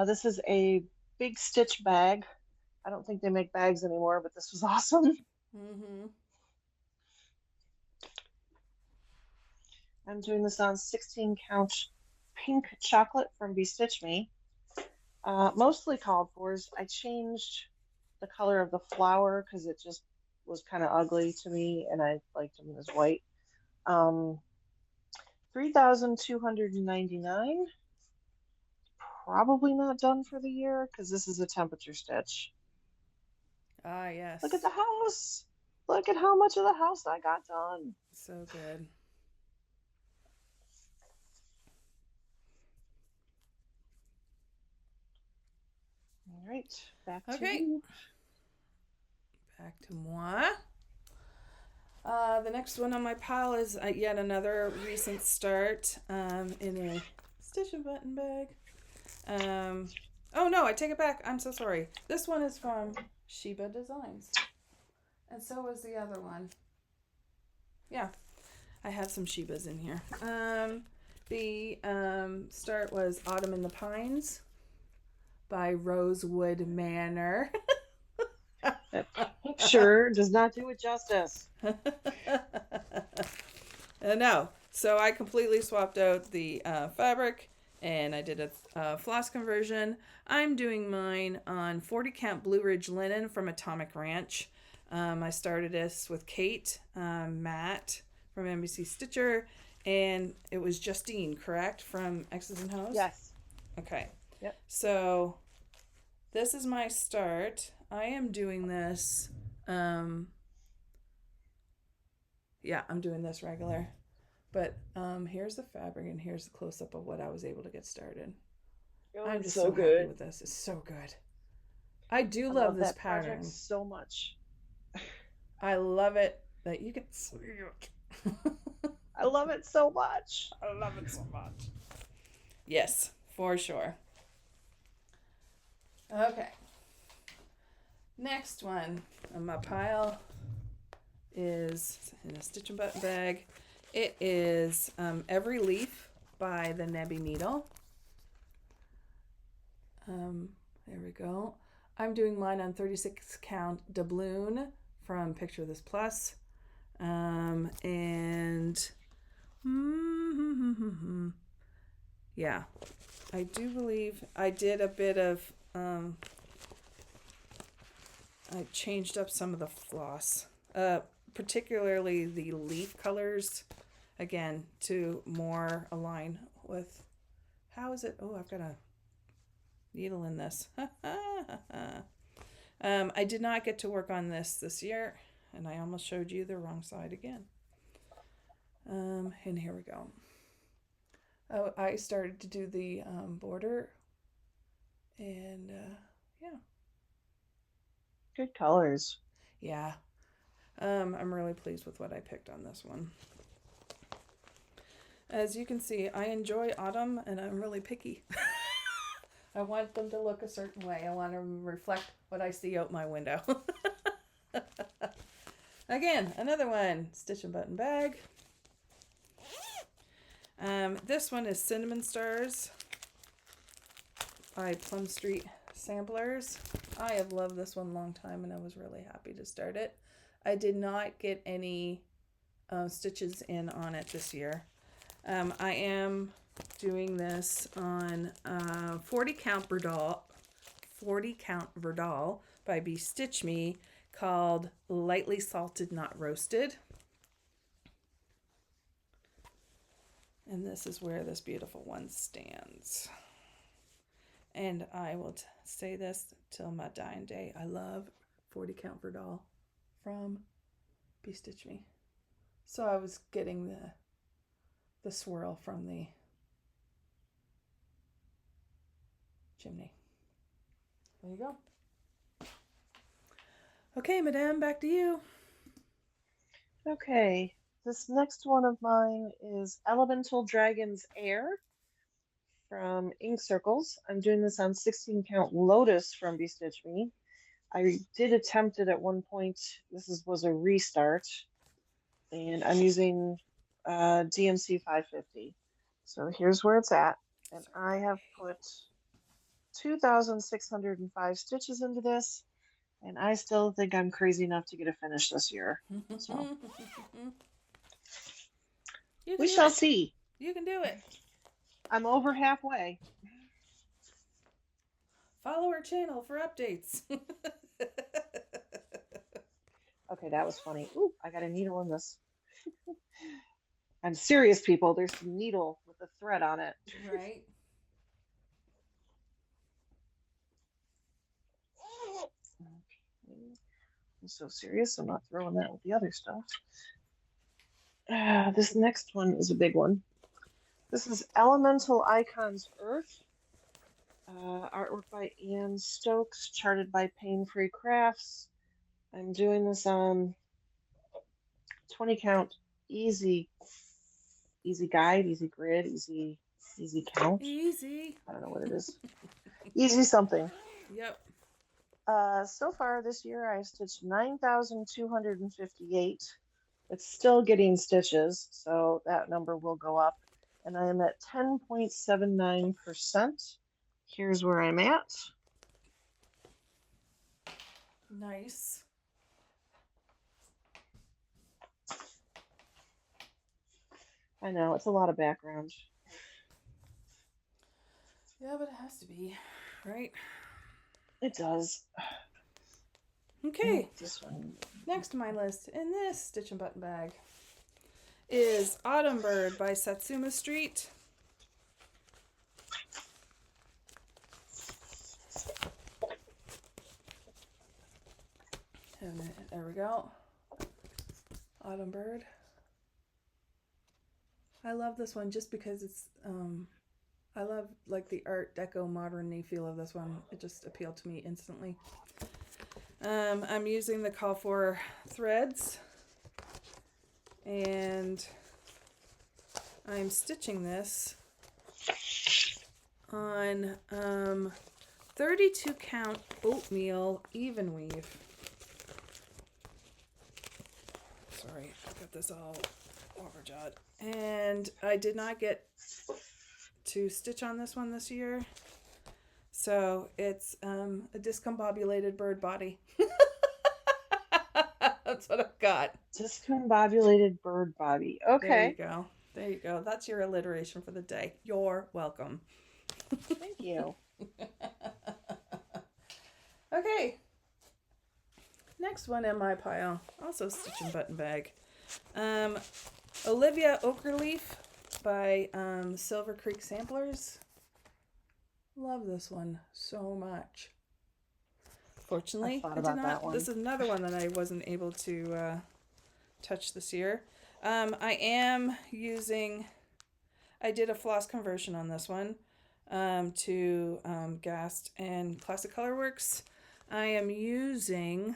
This is a big stitch bag. I don't think they make bags anymore, but this was awesome. I'm doing this on 16 count pink chocolate from Bestitch Me. Mostly called fors. I changed the color of the flower because it just was kind of ugly to me, and I liked them as white. 3,299. Probably not done for the year because this is a temperature stitch. Ah, yes. Look at the house. Look at how much of the house I got done. So good. All right, back to you. Back to moi. The next one on my pile is yet another recent start in a Stitch and Button bag. Oh no, I take it back. I'm so sorry. This one is from Sheba Designs. And so was the other one. Yeah, I have some Shebas in here. The start was Autumn in the Pines by Rosewood Manor. That picture does not do it justice. No. So I completely swapped out the fabric and I did a floss conversion. I'm doing mine on 40 count Blue Ridge linen from Atomic Ranch. I started this with Kate, Matt from NBC Stitcher, and it was Justine, correct, from X's and Ho's? Yes. Okay. Yep. So this is my start. I am doing this. I'm doing this regular. But here's the fabric and here's the close-up of what I was able to get started. Oh, I'm just so so good. happy with this. It's so good. I do I love love this that project pattern. so much. I love it that you can see it. I love it so much. I love it so much. Yes, for sure. Okay. Next one on my pile is in a stitch and button bag. It is Every Leaf by the Nebby Needle. There we go. I'm doing mine on 36 count doubloon from Picture This Plus. And yeah, I do believe I did a bit of I changed up some of the floss, particularly the leaf colors, again, to more align with, how is it? Oh, I've got a needle in this. I did not get to work on this year, and I almost showed you the wrong side again. And here we go. Oh, I started to do the border, and yeah. Good colors. Yeah. I'm really pleased with what I picked on this one. As you can see, I enjoy autumn, and I'm really picky. I want them to look a certain way. I want them to reflect what I see out my window. Again, another one, stitch and button bag. This one is Cinnamon Stars by Plum Street Samplers. I have loved this one a long time, and I was really happy to start it. I did not get any stitches in on it this year. I am doing this on 40 count Verdal by Be Stitch Me, called Lightly Salted Not Roasted. And this is where this beautiful one stands. And I will say this till my dying day. I love 40 count Verdal from Be Stitch Me. So I was getting the swirl from the chimney. There you go. Okay, Madame, back to you. Okay, this next one of mine is Elemental Dragon's Air from Ink Circles. I'm doing this on 16 count Lotus from Be Stitch Me. I did attempt it at one point. Was a restart, and I'm using DMC 550. So here's where it's at, and I have put 2,605 stitches into this, and I still think I'm crazy enough to get it finished this year. So we shall see. You can do it. I'm over halfway. Follow our channel for updates. Okay, that was funny. Ooh, I got a needle in this. I'm serious, people. There's some needle with a thread on it. Right. Okay. I'm so serious, I'm not throwing that with the other stuff. This next one is a big one. This is Elemental Icons Earth. Artwork by Ann Stokes, charted by Pain Free Crafts. I'm doing this on 20 count easy guide, easy grid, easy count. Easy. I don't know what it is. Easy something. Yep. So far this year, I've stitched 9,258. It's still getting stitches, so that number will go up. And I am at 10.79%. Here's where I'm at. Nice. I know, it's a lot of background. Yeah, but it has to be, right? It does. Okay. This one. Next on my list in this stitch and button bag is Autumn Bird by Satsuma Street. And there we go. Autumn Bird. I love this one just because it's I love like the Art Deco modern feel of this one. It just appealed to me instantly. I'm using the Call for threads, and I'm stitching this on 32 count oatmeal even weave. Sorry, I got this all overjawed. And I did not get to stitch on this one this year. So it's a discombobulated bird body. That's what I've got. Discombobulated bird body. There you Okay. go. There you go. That's your alliteration for the day. You're welcome. Thank you. Okay. Next one in my pile. Also stitch and button bag. Olivia Oakerleaf by Silver Creek Samplers. Love this one so much. Fortunately, I did not. This is another one that I wasn't able to touch this year. I am using. I did a floss conversion on this one to Gast and Classic Colorworks. I am using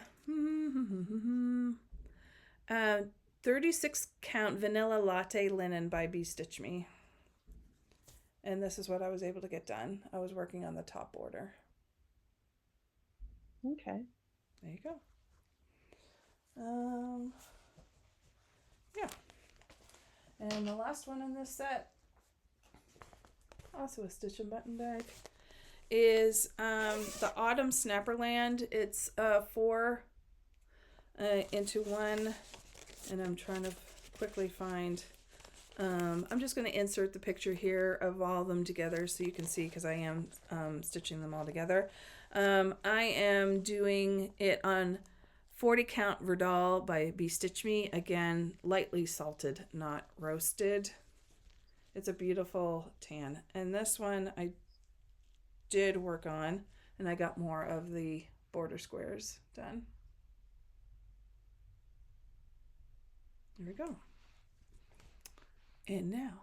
36 count vanilla latte linen by Bee Stitch Me. And this is what I was able to get done. I was working on the top border. Okay. There you go. Yeah. And the last one in this set, also a stitch and button bag, is the Autumn Snapperland. It's 4 into 1, and I'm trying to quickly find. I'm just going to insert the picture here of all of them together so you can see, because I am stitching them all together. I am doing it on 40 count Verdal by Bee Stitch Me. Again, lightly salted, not roasted. It's a beautiful tan. And this one I did work on, and I got more of the border squares done. There we go. And now,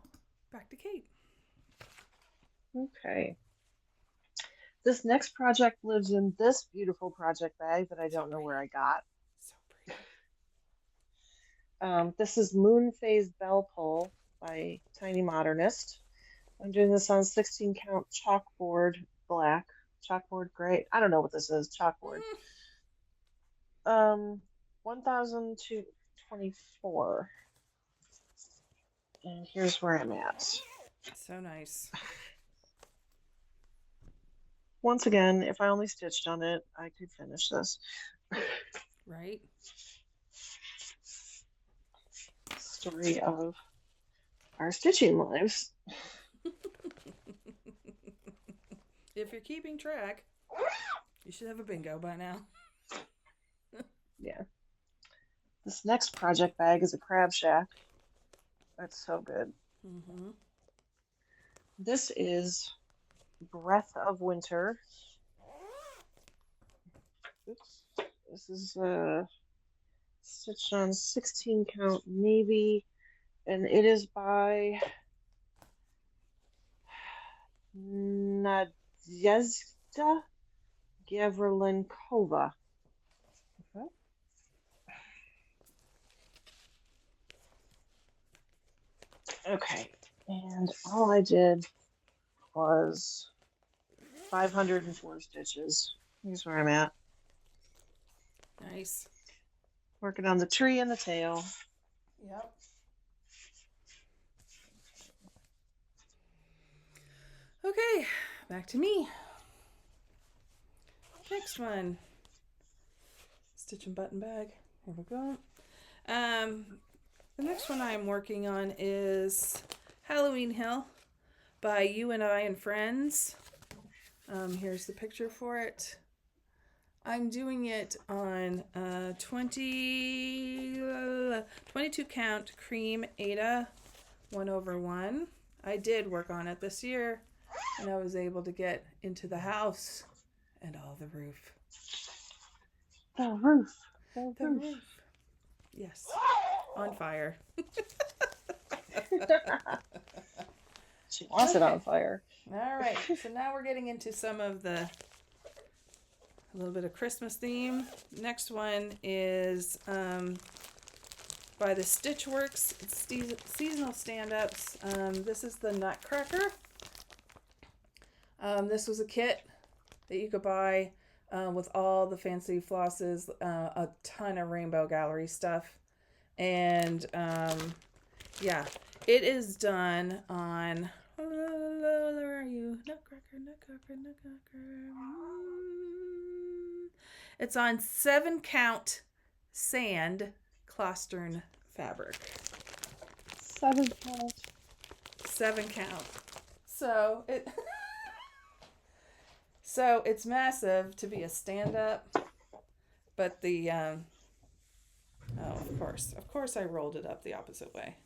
back to Kate. Okay. This next project lives in this beautiful project bag that I don't know where I got. So pretty. This is Moon Phase Bell Pull by Tiny Modernist. I'm doing this on 16 count chalkboard black, chalkboard gray. I don't know what this is, chalkboard. 1024. And here's where I'm at. So nice. Once again, if I only stitched on it, I could finish this. Right? Story of our stitching lives. If you're keeping track, you should have a bingo by now. Yeah. This next project bag is a crab shack. That's so good. Mm-hmm. This is Breath of Winter. Oops. This is stitched on 16 count navy, and it is by Nadezhda Gavrilenkova. Okay. Okay, and all I did was 504 stitches. Here's where I'm at. Nice. Working on the tree and the tail. Yep. Okay, back to me. Next one. Stitch and button bag. Here we go. The next one I'm working on is Halloween Hill by You and I and Friends. Here's the picture for it. I'm doing it on 22 count cream Ada 1/1. I did work on it this year, and I was able to get into the house and all the roof. The roof. The roof. Yes. On fire. She wants it Okay. on fire. All right. So now we're getting into some of a little bit of Christmas theme. Next one is by the Stitchworks seasonal stand-ups. This is the Nutcracker. This was a kit that you could buy with all the fancy flosses, a ton of Rainbow Gallery stuff. And yeah, it is done on, where are you? Nutcracker, Nutcracker, Nutcracker. It's on 7-count sand Clostern fabric. 7-count. 7-count. So it so it's massive to be a stand-up, but the oh, of course I rolled it up the opposite way.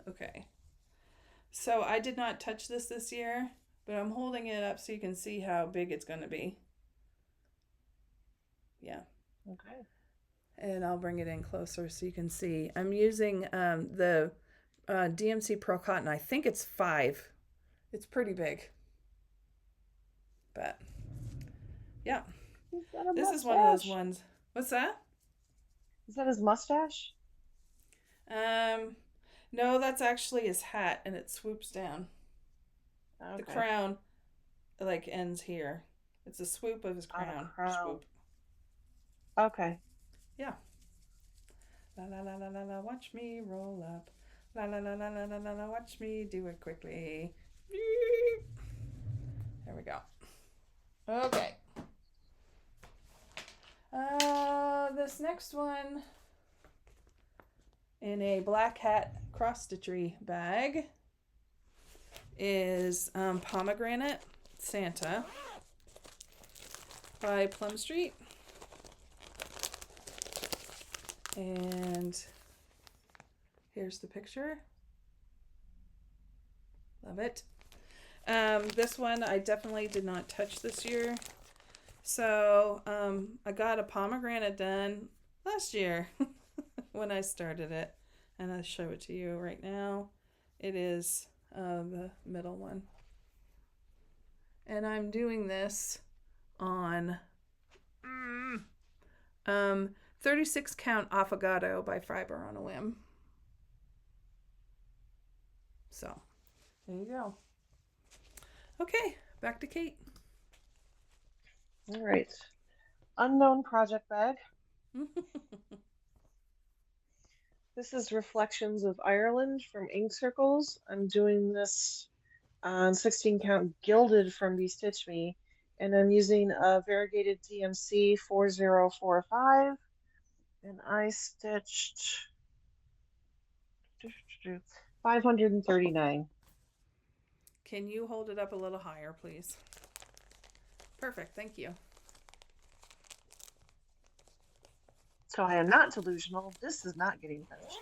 Okay, so I did not touch this year, but I'm holding it up so you can see how big it's going to be. Yeah. Okay. And I'll bring it in closer so you can see. I'm using the DMC Pro Cotton. I think it's 5. It's pretty big. But yeah, this is one of those ones. What's that? Is that his mustache? No, that's actually his hat, and it swoops down. Okay. The crown, like, ends here. It's a swoop of his crown. Swoop. Okay. Yeah. La la la la la la. Watch me roll up. La la la la la la la la. Watch me do it quickly. There we go. Okay. This next one in a black hat cross stitchery bag is Pomegranate Santa by Plum Street. And here's the picture. Love it. This one I definitely did not touch this year. So I got a pomegranate done last year when I started it. And I'll show it to you right now. It is the middle one. And I'm doing this on 36-count Affogato by Fiber on a Whim. So, there you go. Okay, back to Kate. All right. Unknown project bag. This is Reflections of Ireland from Ink Circles. I'm doing this on 16-count gilded from Stitch Me, and I'm using a variegated DMC 4045, and I stitched 539. Can you hold it up a little higher, please? Perfect, thank you. So I am not delusional. This is not getting finished.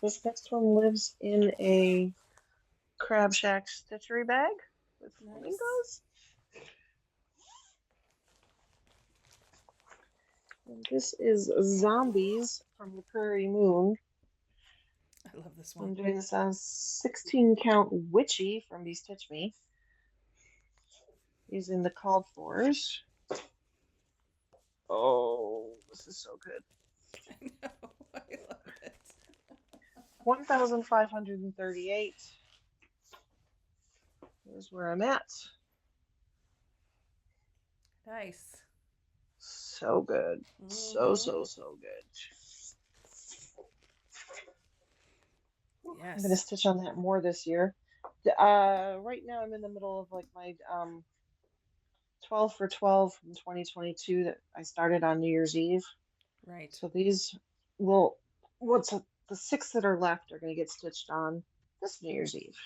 This next one lives in a Crab Shack stitchery bag with flamingos. And this is Zombies from the Prairie Moon. I love this one. I'm doing this on 16-count Witchy from Stitch Me, using the called fors. Oh, this is so good. I know, I love it. 1,538. Here's where I'm at. Nice. So good. So good. Yes. I'm going to stitch on that more this year. Right now I'm in the middle of like my 12 for 12 from 2022 that I started on New Year's Eve. Right. So these the 6 that are left are going to get stitched on this New Year's Eve.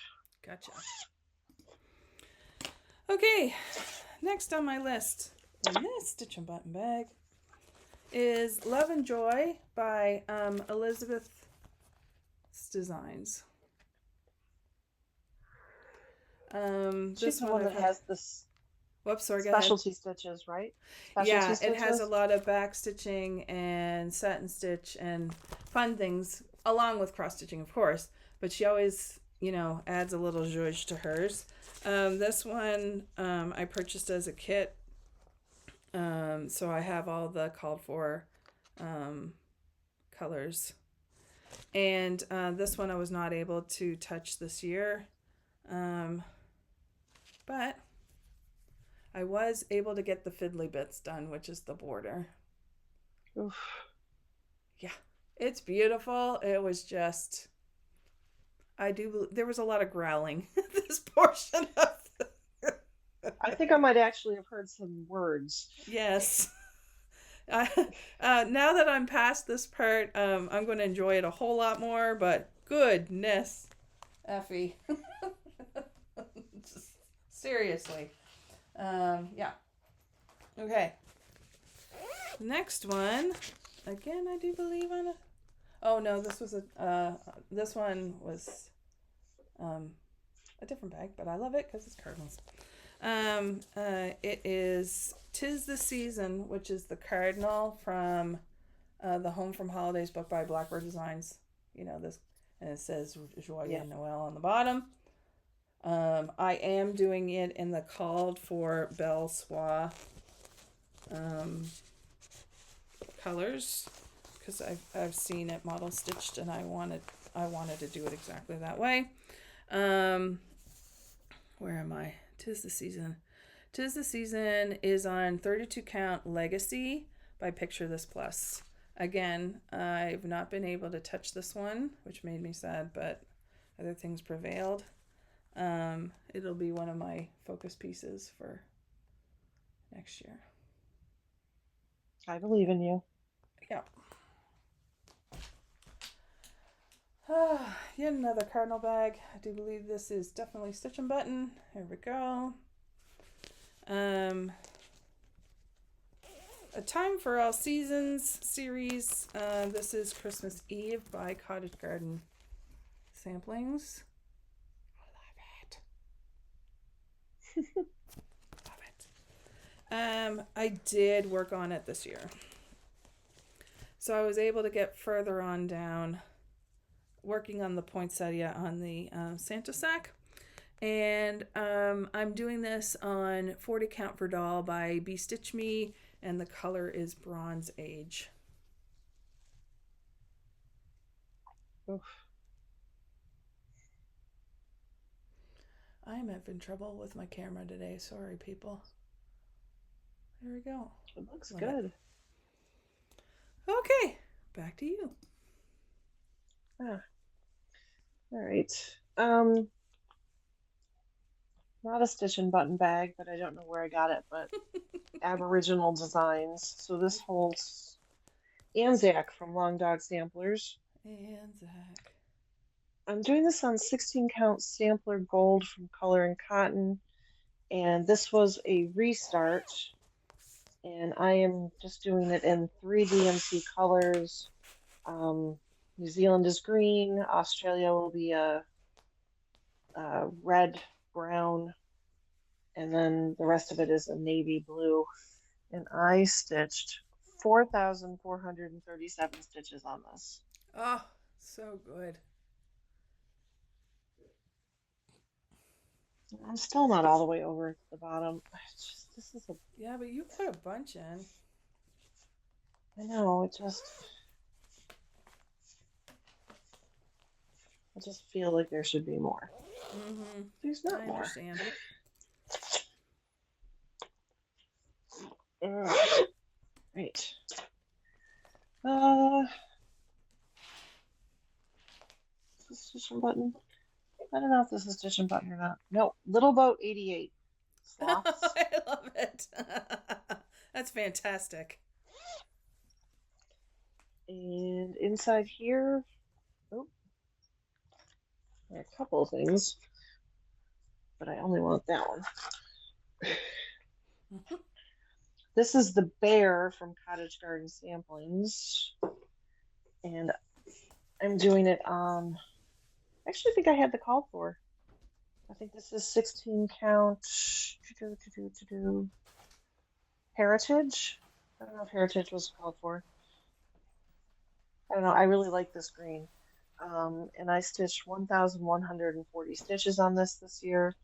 Gotcha. Okay, next on my list in this Stitch and Button bag is Love and Joy by Elizabeth's Designs. She's This the one one I've that had. has this Whoops, sorry, go ahead. specialty stitches, right? Specialty Yeah, it has a stitches. lot of back stitching and satin stitch and fun things, along with cross stitching, of course. But she always, adds a little zhuzh to hers. This one I purchased as a kit, so I have all the called for um, colors. And this one I was not able to touch this year, um, but I was able to get the fiddly bits done, which is the border. Oof. Yeah, it's beautiful. It was just, there was a lot of growling this portion of I think I might actually have heard some words. Yes. Now that I'm past this part, I'm going to enjoy it a whole lot more, but goodness, Effie. Just, seriously. Yeah. Okay. Next one. Again, I do believe on it. Oh no, this one was a different bag, but I love it because it's cardinals. It is "'Tis the Season," which is the cardinal from the Home from Holidays book by Blackbird Designs. This, and it says Joyeux Noel on the bottom. I am doing it in the called for Belle Soie colors because I've seen it model stitched and I wanted to do it exactly that way. Where am I? "'Tis the Season." "'Tis the Season" is on 32 count Legacy by Picture This Plus. Again, I've not been able to touch this one, which made me sad, but other things prevailed. It'll be one of my focus pieces for next year. I believe in you. Yeah. Yet another cardinal bag. I do believe this is definitely Stitch and Button. Here we go. A Time for All Seasons series. This is Christmas Eve by Cottage Garden Samplings. I love it. Love it. I did work on it this year. So I was able to get further on down working on the poinsettia on the Santa sack. And I'm doing this on 40 Count for Doll by Be Stitch Me, and the color is Bronze Age. Oof. I'm having trouble with my camera today. Sorry, people. There we go. It looks good. Okay, back to you. Ah. All right. Not a Stitch and Button bag, but I don't know where I got it, but Aboriginal Designs. So this holds Anzac from Long Dog Samplers. Anzac. I'm doing this on 16 count sampler gold from Color and Cotton, and this was a restart, and I am just doing it in 3 DMC colors. New Zealand is green, Australia will be a red, brown, and then the rest of it is a navy blue. And I stitched 4,437 stitches on this. Oh, so good. I'm still not all the way over at the bottom. This is a... Yeah, but you put a bunch in. I know, I just feel like there should be more. Mm-hmm. There's not I more. understand. Right. Is this Stitch and Button? I don't know if this is Stitch and Button or not. No, Little Boat 88. Sloths. I love it. That's fantastic. And inside here, oh, there are a couple of things, but I only want that one. This is the bear from Cottage Garden Samplings, and I'm doing it on, actually I think I had the call for. I think this is 16 count heritage. I don't know if heritage was called for. I don't know. I really like this green. And I stitched 1,140 stitches on this year.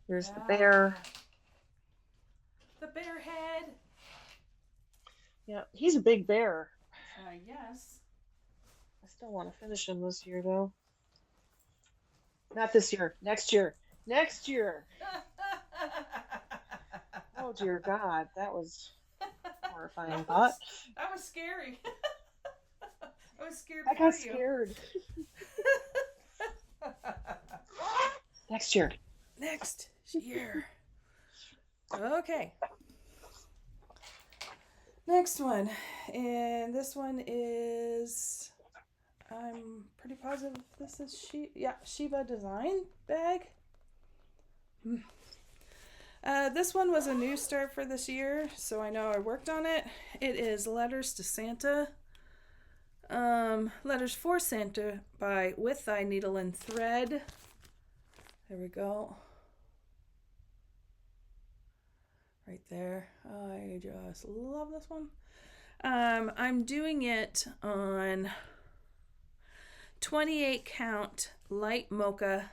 Here's the bear. Yeah. The bear head. Yeah, he's a big bear. Yes. I still want to finish him this year, though. Not this year. Next year. Next year. Oh dear God, that was horrifying thought. That was scary. I was scared I for got you. scared. Next year. Next year. Okay. Next one. And this one is, I'm pretty positive this is Shiba Design bag. This one was a new start for this year, so I know I worked on it. It is Letters to Santa. Letters for Santa by With Thy Needle and Thread. There we go. Right there. I just love this one. I'm doing it on 28 count light mocha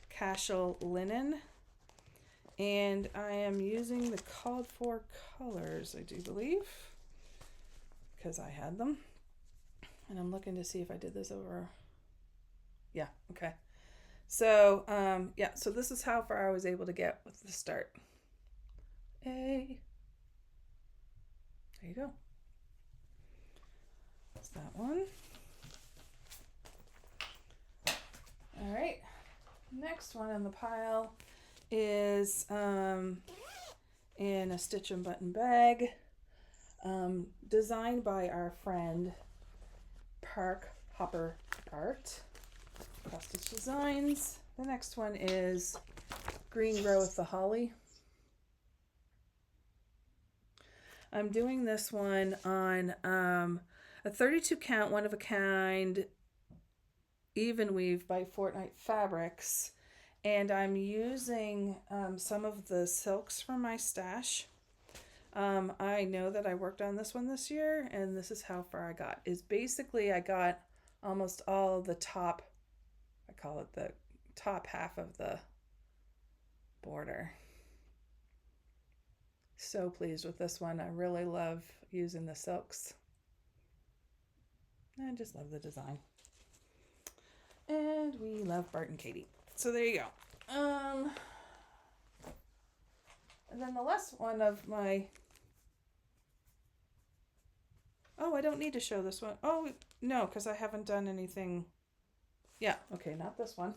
casual linen. And I am using the called for colors, I do believe, because I had them. And I'm looking to see if I did this over. Yeah, okay. So, so this is how far I was able to get with the start. Hey. There you go. That's that one. All right. Next one in the pile is in a stitch and button bag, designed by our friend Park Hopper Art, Cross Stitch Designs. The next one is Green Grow with the Holly. I'm doing this one on a 32 count, one of a kind, even weave by Fortnite Fabrics. And I'm using some of the silks from my stash. I know that I worked on this one this year, and this is how far I got. Is basically I got almost all the top, I call it the top half of the border. So pleased with this one. I really love using the silks. I just love the design. And we love Bart and Katie. So there you go. And then the last one of my, I don't need to show this one. Oh, no, because I haven't done anything. Yeah, okay, not this one.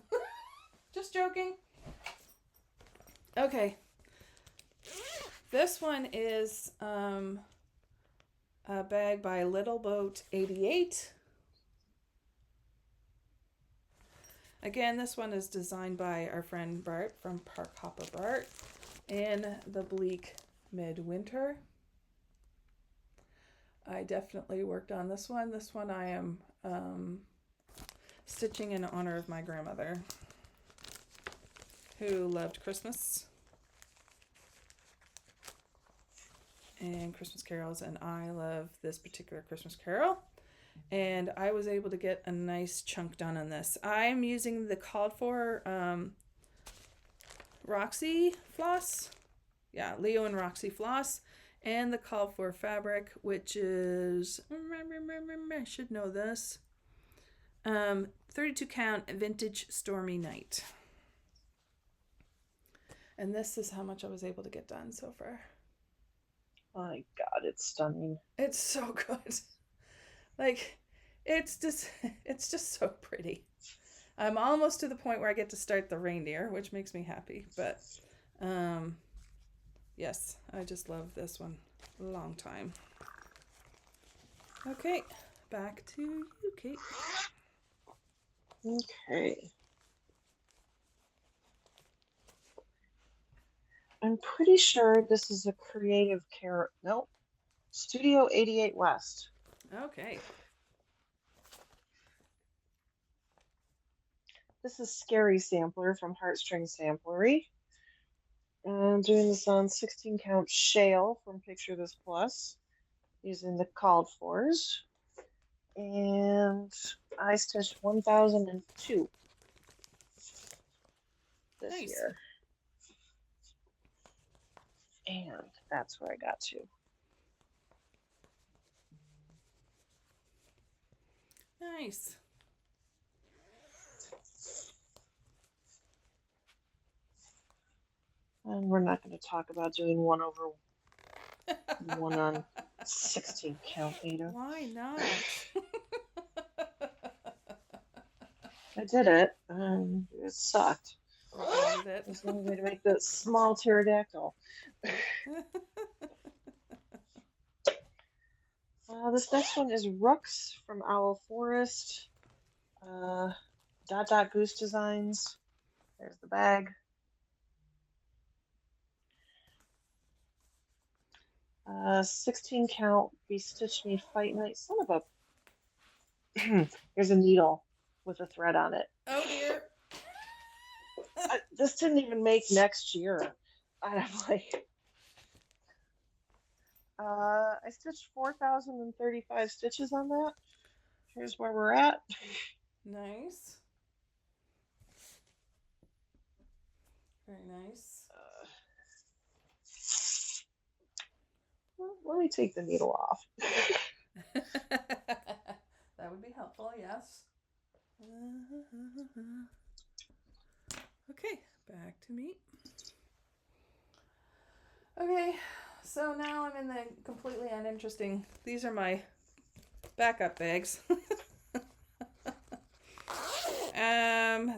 Just joking. Okay. This one is a bag by Little Boat 88. Again, this one is designed by our friend Bart from Park Hopper Bart in the bleak midwinter. I definitely worked on this one. This one I am stitching in honor of my grandmother, who loved Christmas and Christmas carols, and I love this particular Christmas carol. And I was able to get a nice chunk done on this. I'm using the called for Roxy floss. Yeah, Leo and Roxy floss. And the called for fabric, which is, I should know this, 32 count vintage stormy night. And this is how much I was able to get done so far. My God, it's stunning. It's so good. Like, it's just so pretty. I'm almost to the point where I get to start the reindeer, which makes me happy. But, yes, I just love this one. Long time. Okay, back to you, Kate. Okay. I'm pretty sure this is a creative care. Nope. Studio 88 West. Okay. This is Scary Sampler from Heartstring Samplery. I'm doing this on 16 count shale from Picture This Plus using the called fors. And I stitched 1002 this Nice. year. And that's where I got to. Nice. And we're not going to talk about doing 1/1 on 16 count either. Why not? I did it. It sucked. Regretted it. There's no way to make this small pterodactyl. This next one is Rooks from Owl Forest. Dot Goose Designs. There's the bag. 16 count Be Stitch Me Fight Night. Son of a. There's a needle with a thread on it. Oh dear. This didn't even make next year. I'm like. I stitched 4,035 stitches on that. Here's where we're at. Nice. Very nice. Well, let me take the needle off. That would be helpful, yes. Okay, back to me. Okay, so now I'm in the completely uninteresting. These are my backup bags.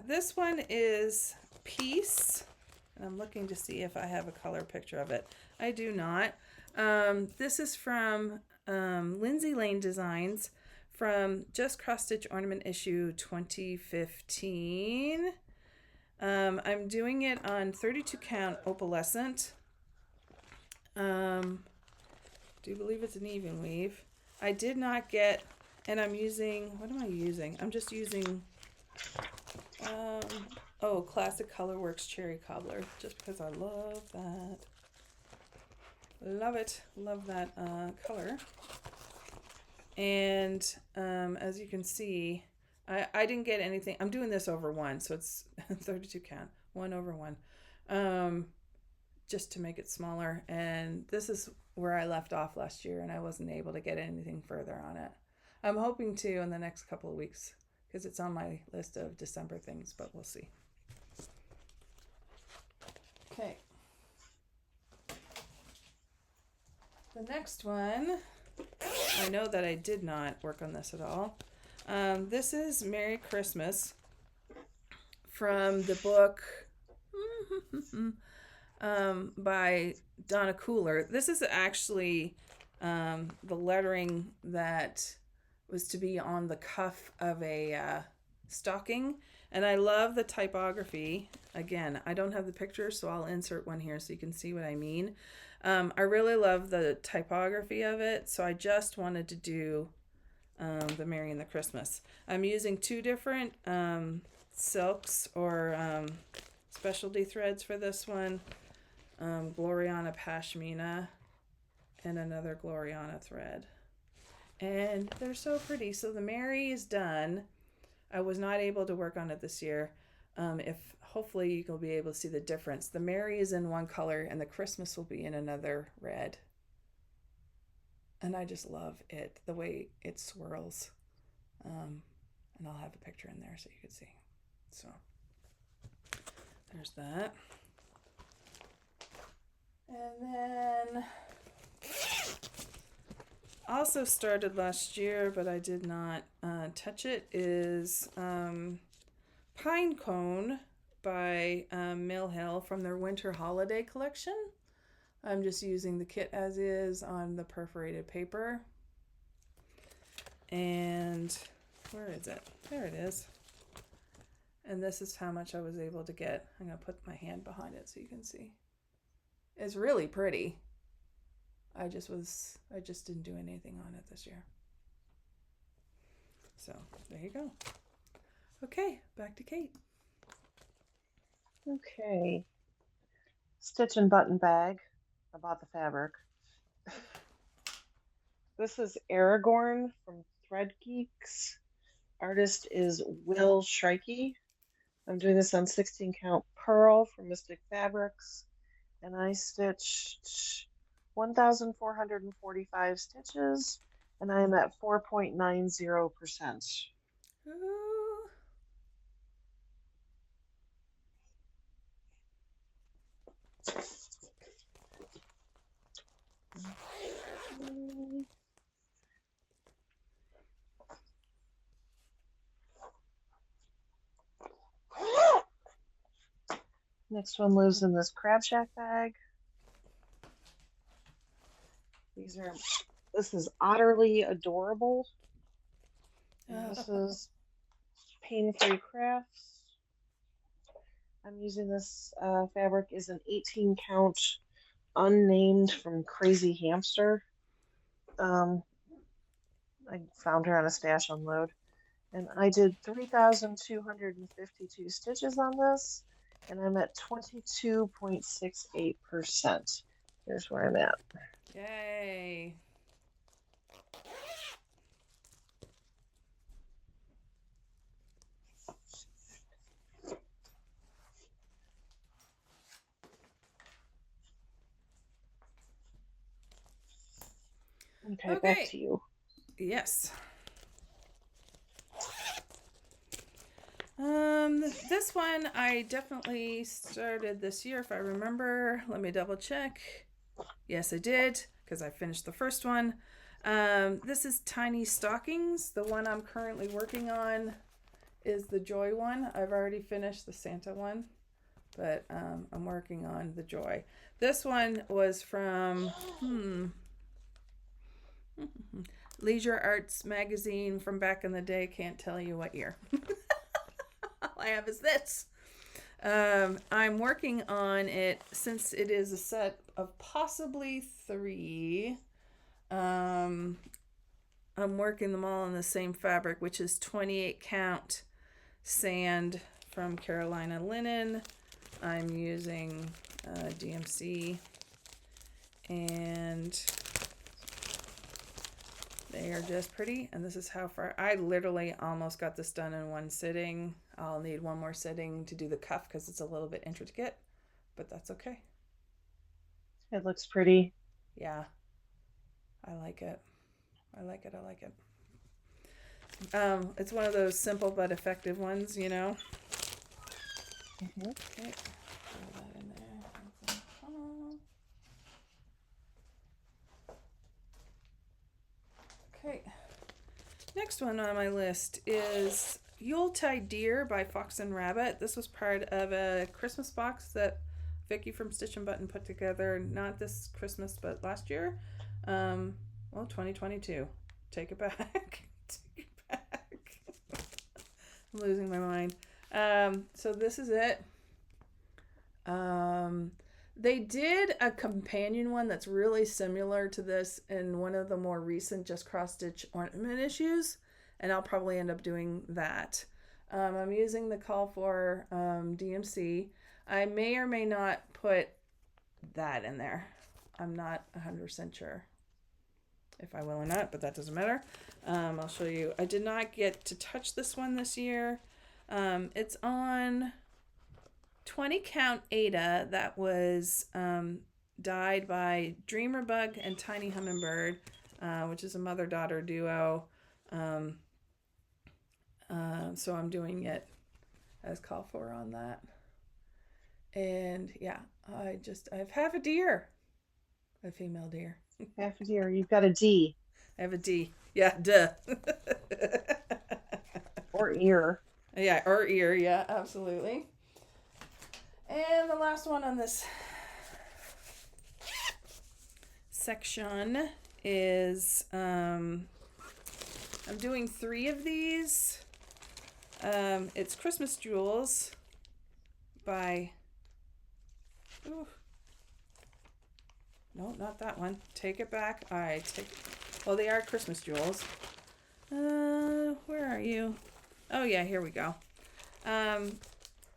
This one is Peace, and I'm looking to see if I have a color picture of it. I do not. This is from Lindsay Lane Designs from Just Cross Stitch Ornament issue 2015. I'm doing it on 32 count opalescent. Do believe it's an even weave. I did not get, and I'm using, what am I using? I'm just using, Classic Colorworks Cherry Cobbler, just because I love that. Love it. Love that color. And as you can see, I didn't get anything. I'm doing this over 1, so it's 32 count, 1/1. Just to make it smaller. And this is where I left off last year, and I wasn't able to get anything further on it. I'm hoping to in the next couple of weeks, because it's on my list of December things, but we'll see. Okay. The next one, I know that I did not work on this at all. This is Merry Christmas from the book by Donna Cooler. This is actually the lettering that was to be on the cuff of a stocking, and I love the typography. Again, I don't have the picture, so I'll insert one here so you can see what I mean. I really love the typography of it, so I just wanted to do the Merry and the Christmas. I'm using 2 different silks or specialty threads for this one. Gloriana Pashmina and another Gloriana thread. And they're so pretty. So the Merry is done. I was not able to work on it this year. If hopefully you will be able to see the difference. The Merry is in one color and the Christmas will be in another red. And I just love it, the way it swirls. And I'll have a picture in there so you can see. So there's that. And then also started last year, but I did not touch it, is Pine Cone by Mill Hill from their Winter Holiday Collection. I'm just using the kit as is on the perforated paper. And where is it? There it is. And this is how much I was able to get. I'm going to put my hand behind it so you can see. It's really pretty. I just didn't do anything on it this year. So there you go. Okay, back to Kate. Okay, stitch and button bag. I bought the fabric. This is Aragorn from Thread Geeks. Artist is Will Shrikey. I'm doing this on 16 count pearl from Mystic Fabrics, and I stitched 1,445 stitches, and I am at 4.90%. Ooh. Next one lives in this Crab Shack bag. This is Otterly Adorable. And this is Pain-Free Crafts. I'm using this fabric is an 18 count unnamed from Crazy Hamster. I found her on a stash unload. And I did 3,252 stitches on this, and I'm at 22.68%. Here's where I'm at. Yay. Okay, back to you. Yes. This one I definitely started this year, if I remember. Let me double check. Yes, I did, because I finished the first one. This is Tiny Stockings. The one I'm currently working on is the Joy one. I've already finished the Santa one, but I'm working on the Joy. This one was from Leisure Arts magazine from back in the day. Can't tell you what year. All I have is this. I'm working on it since it is a set of possibly 3. I'm working them all on the same fabric, which is 28 count sand from Carolina Linen. I'm using DMC, and they are just pretty. And this is how far I literally almost got this done in one sitting. I'll need one more sitting to do the cuff because it's a little bit intricate, but that's okay. It looks pretty. Yeah, I like it. I like it. It's one of those simple but effective ones, you know. Mm-hmm. Okay, throw that in there. Okay, next one on my list is Yuletide Deer by Fox and Rabbit. This was part of a Christmas box that Vicky from Stitch and Button put together, not this Christmas, but last year. 2022. Take it back. Take it back. I'm losing my mind. So this is it. They did a companion one that's really similar to this in one of the more recent Just Cross Stitch ornament issues, and I'll probably end up doing that. I'm using the Call for DMC. I may or may not put that in there. I'm not 100% sure if I will or not, but that doesn't matter. I'll show you. I did not get to touch this one this year. It's on 20 count Ada that was dyed by Dreamer Bug and Tiny Hummingbird, which is a mother-daughter duo. So I'm doing it as called for on that. And yeah, I have half a deer. A female deer. Half a deer. You've got a D. I have a D. Yeah, duh. Or ear. Yeah, or ear. Yeah, absolutely. And the last one on this section is I'm doing 3 of these. It's Christmas Jewels by... Ooh. No, not that one. Take it back. Well, they are Christmas Jewels. Where are you? Oh, yeah, here we go.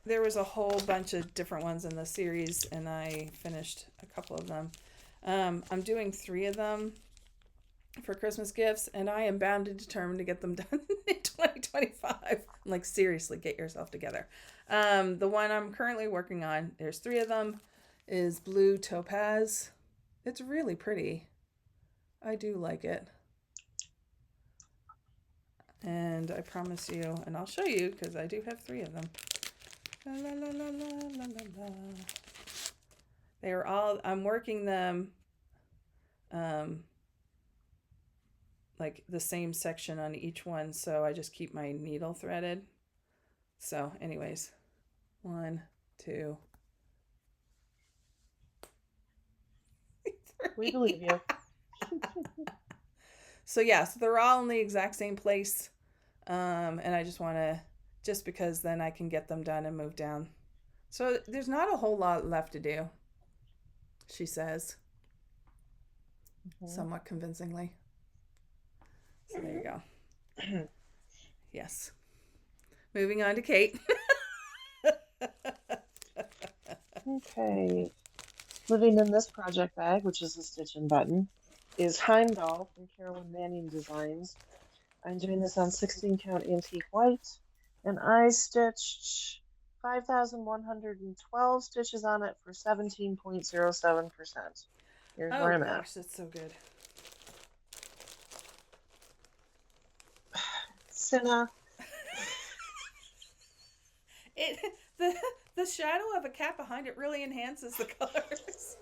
there was a whole bunch of different ones in the series, and I finished a couple of them. I'm doing 3 of them for Christmas gifts, and I am bound and determined to get them done in 2025. I'm like, seriously, get yourself together. The one I'm currently working on, there's 3 of them, is blue topaz. It's really pretty. I do like it. And I promise you, and I'll show you because I do have 3 of them. La, la, la, la, la, la, la. They are all, I'm working them like the same section on each one, so I just keep my needle threaded. So anyways, 1, 2, 3. We believe you. So yeah, so they're all in the exact same place. And I just want to, just because then I can get them done and move down. So there's not a whole lot left to do, she says, somewhat convincingly. So there you go. Yes. Moving on to Kate. Okay. Living in this project bag, which is a stitch and button, is Heimdall from Carolyn Manning Designs. I'm doing this on 16 count antique white, and I stitched 5,112 stitches on it for 17.07%. Here's where I'm at. Gosh, that's so good. Cinna. The shadow of a cat behind it really enhances the colors.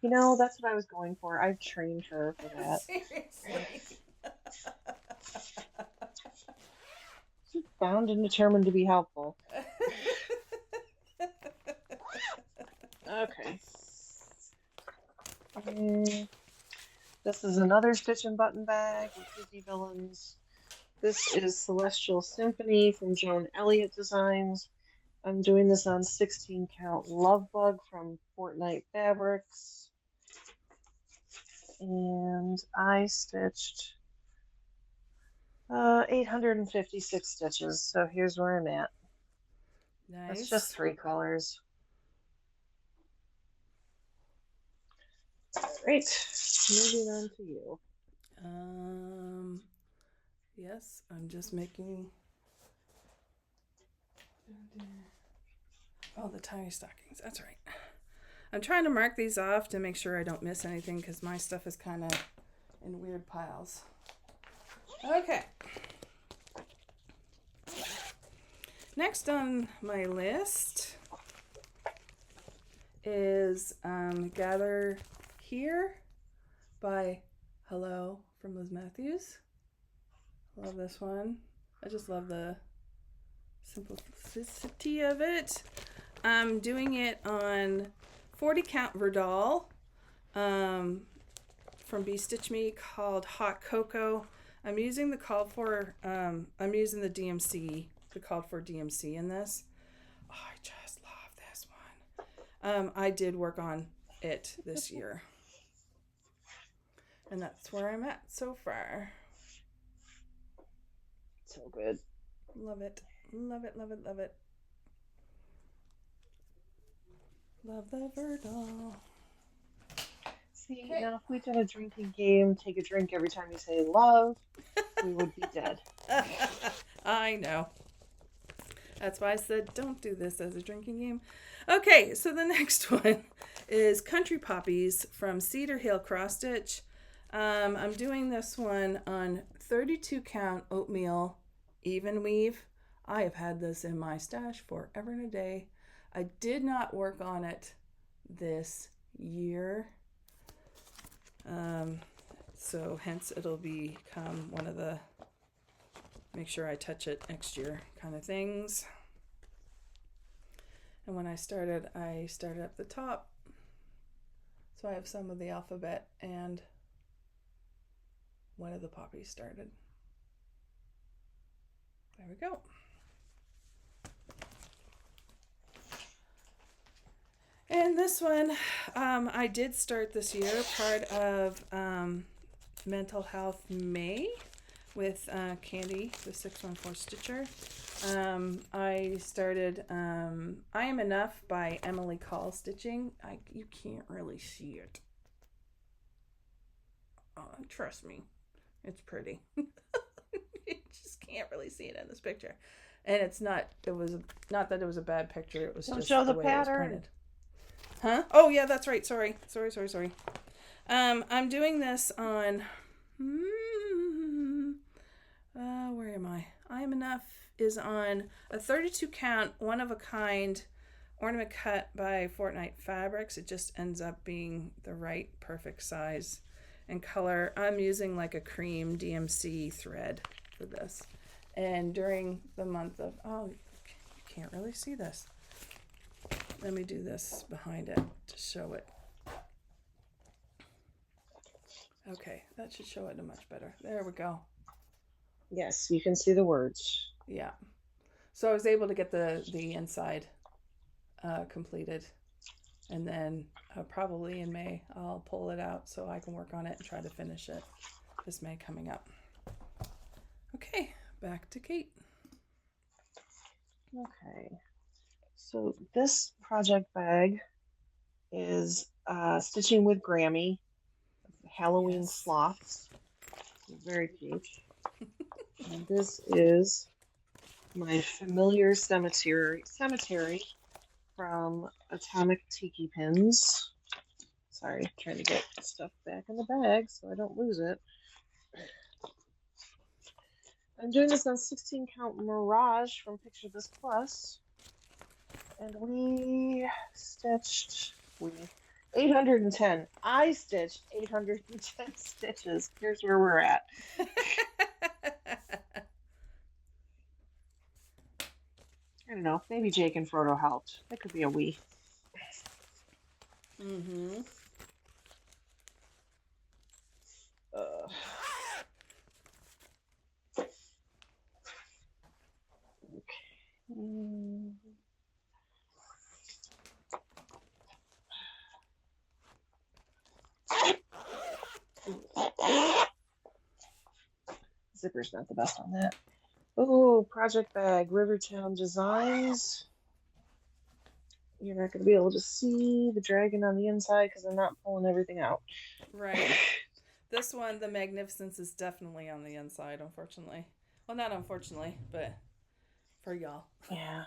You know, that's what I was going for. I've trained her for that. Seriously. She's bound and determined to be helpful. Okay. This is another stitch and button bag with Disney villains. This is Celestial Symphony from Joan Elliott Designs. I'm doing this on 16 count Love Bug from Fortnite Fabrics. And I stitched 856 stitches. So here's where I'm at. Nice. That's just 3 colors. All right, moving on to you. Yes, I'm just making. Oh, the tiny stockings. That's right. I'm trying to mark these off to make sure I don't miss anything because my stuff is kind of in weird piles. Okay. Next on my list is Gather Here by Hello from Liz Matthews. Love this one. I just love the simplicity of it. I'm doing it on 40 count Verdal from Bee Stitch Me called Hot Cocoa. I'm using the I'm using the DMC, the called for DMC in this. Oh, I just love this one. I did work on it this year. And that's where I'm at so far. So good. Love it. Love it, love it, love it. Love the Verdal. See, now if we did a drinking game, take a drink every time you say love, we would be dead. I know. That's why I said don't do this as a drinking game. Okay, so the next one is Country Poppies from Cedar Hill Cross Stitch. I'm doing this one on 32 count oatmeal even weave. I have had this in my stash forever and a day. I did not work on it this year. So hence it'll become one of the make sure I touch it next year kind of things. And when I started at the top. So I have some of the alphabet and one of the poppies started. There we go. And this one, I did start this year, part of Mental Health May with Candy, the 614 Stitcher. I started I Am Enough by Emily Call Stitching. You can't really see it. Trust me, it's pretty. You just can't really see it in this picture. And it was not that it was a bad picture, it was Don't just show the the way it was pattern. printed. Huh? Oh yeah, that's right. Sorry. I'm doing this on where am I Am Enough is on a 32 count, one of a kind ornament cut by Fortnite Fabrics. It just ends up being the right perfect size and color. I'm using like a cream DMC thread for this. And during the month of, you can't really see this. Let me do this behind it to show it. Okay, that should show it much better. There we go. Yes, you can see the words. Yeah. So I was able to get the inside completed. And then probably in May, I'll pull it out so I can work on it and try to finish it this May coming up. Okay, back to Kate. Okay. So this project bag is Stitching with Grammy, Halloween sloths. Very cute. And this is my familiar cemetery from Atomic Tiki Pins. Sorry, trying to get stuff back in the bag so I don't lose it. I'm doing this on 16 count Mirage from Picture This Plus. And we stitched 810. I stitched 810 stitches. Here's where we're at. I don't know. Maybe Jake and Frodo helped. That could be a we. Mm-hmm. Okay. Zipper's not the best on that. Oh, project bag, Rivertown Designs. You're not going to be able to see the dragon on the inside because I'm not pulling everything out. Right. This one, the Magnificence, is definitely on the inside, unfortunately. Well, not unfortunately, but for y'all. Yeah.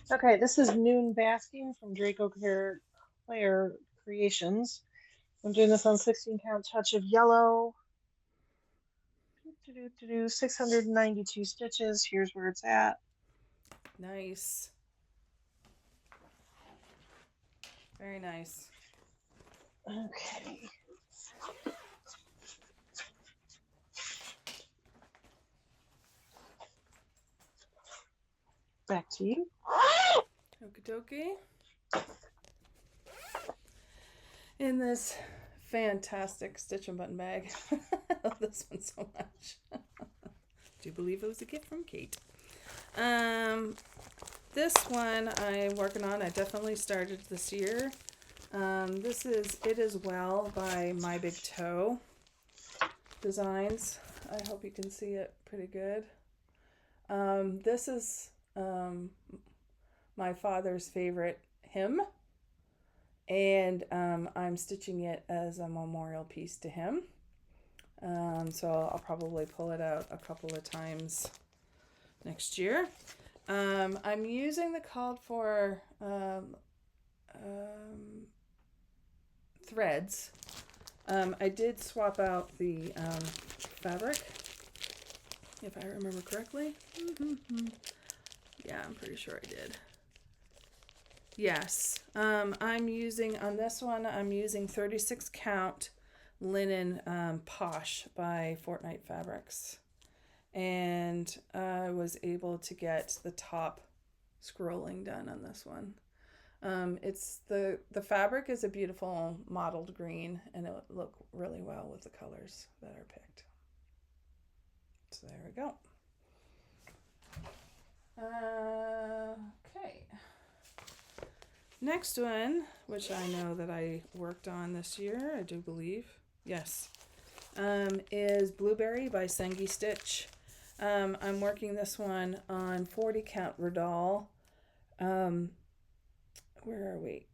Okay, this is Noon Basking from Draco Claire Creations. I'm doing this on 16 count touch of yellow. 692 stitches. Here's where it's at. Nice. Very nice. Okay. Back to you. Okie dokie. In this fantastic stitch and button bag. I love this one so much. Do believe it was a gift from Kate. This one I'm working on. I definitely started this year. This is It Is Well by My Big Toe Designs. I hope you can see it pretty good. This is my father's favorite hymn, and I'm stitching it as a memorial piece to him. So I'll probably pull it out a couple of times next year. I'm using the called for threads. I did swap out the fabric, if I remember correctly. Yeah, I'm pretty sure I did. Yes. I'm using, on this one, I'm using 36 count linen Posh by Fortnite Fabrics. And I was able to get the top scrolling done on this one. It's the fabric is a beautiful mottled green, and it will look really well with the colors that are picked. So there we go. Okay. Next one, which I know that I worked on this year, I do believe. Yes. Is Blueberry by Sengi Stitch. I'm working this one on 40 count Verdal. Where are we?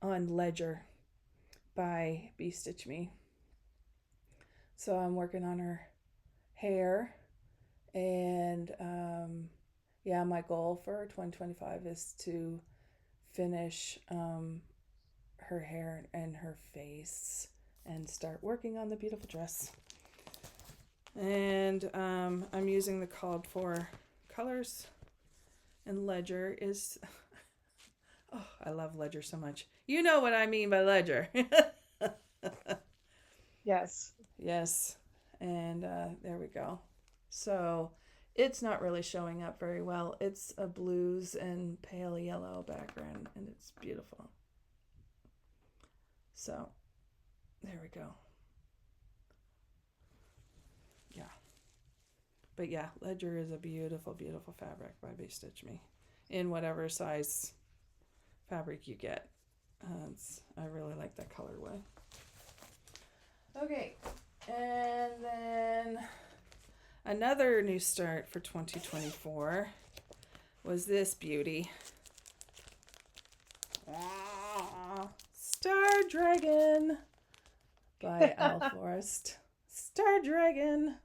On Ledger by Bee Stitch Me. So I'm working on her hair, and yeah, my goal for 2025 is to finish her hair and her face and start working on the beautiful dress. And I'm using the called for colors, and Ledger is oh, I love Ledger so much. You know what I mean by Ledger. Yes. Yes. And there we go. So it's not really showing up very well. It's a blues and pale yellow background, and it's beautiful. So there we go. Yeah. But yeah, Ledger is a beautiful, beautiful fabric by Bee Stitch Me in whatever size fabric you get. I really like that colorway. Okay, and then another new start for 2024 was this beauty. Star Dragon by Owl Forest. Star Dragon.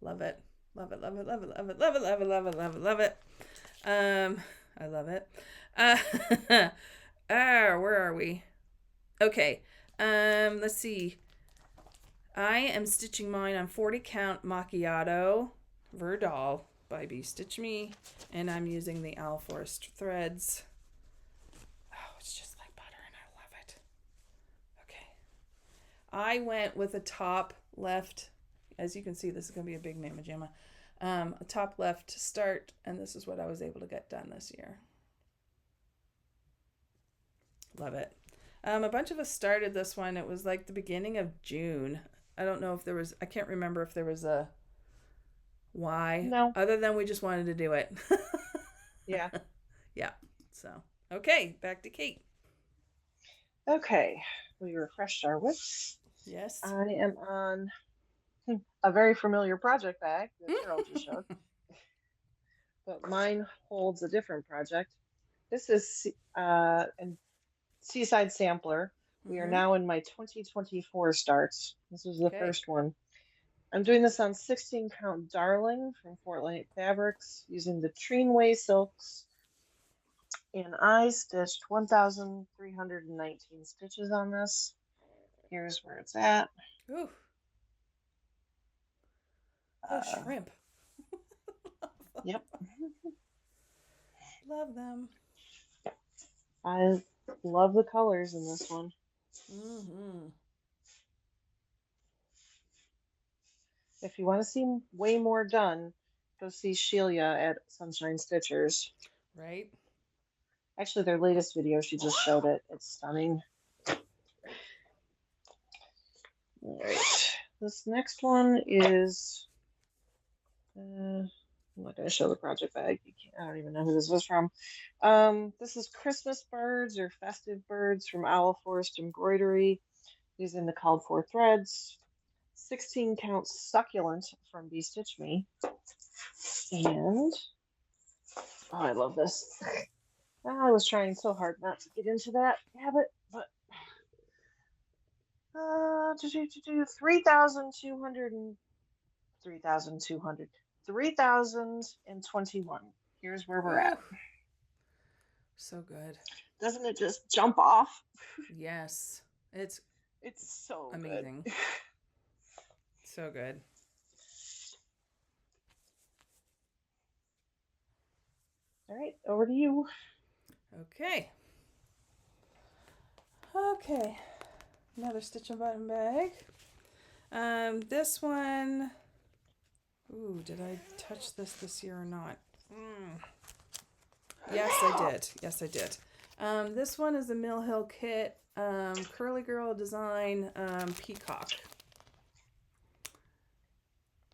Love it. Love it, love it, love it, love it, love it, love it, love it, love it, love it. I love it. Where are we? Okay. Let's see. I am stitching mine on 40 count Macchiato Verdal by Bee Stitch Me, and I'm using the Owl Forest threads. Oh, it's just like butter, and I love it. Okay. I went with a top left. As you can see, this is going to be a big mamma jamma. A top left start, and this is what I was able to get done this year. Love it. A bunch of us started this one. It was like the beginning of June. I don't know if there was, I can't remember if there was a why. No. Other than we just wanted to do it. Yeah. Yeah. So, okay, back to Kate. Okay. We refreshed our WIP. Yes. I am on a very familiar project bag that Cheryl just showed. But mine holds a different project. This is an Seaside Sampler. We are now in my 2024 starts. This was the first one. I'm doing this on 16 count Darling from Fort Light Fabrics using the Treenway silks. And I stitched 1,319 stitches on this. Here's where it's at. Ooh. Oh, shrimp. Yep. Love them. I love the colors in this one. Mm-hmm. If you want to see way more done, go see Shelia at Sunshine Stitchers. Right. Actually, their latest video, she just showed it. It's stunning. All right. This next one is... I'm not going to show the project bag. I don't even know who this was from. This is Christmas birds or festive birds from Owl Forest Embroidery using the called for threads. 16 count succulent from Bee Stitch Me. And oh, I love this. I was trying so hard not to get into that habit, but 3,021. Here's where we're at. So good. Doesn't it just jump off? Yes. It's so amazing. Good. So good. All right, over to you. Okay. Okay. Another stitch and button bag. This one. Ooh, did I touch this year or not? Yes, I did. Yes, I did. This one is the Mill Hill Kit Curly Girl Design Peacock,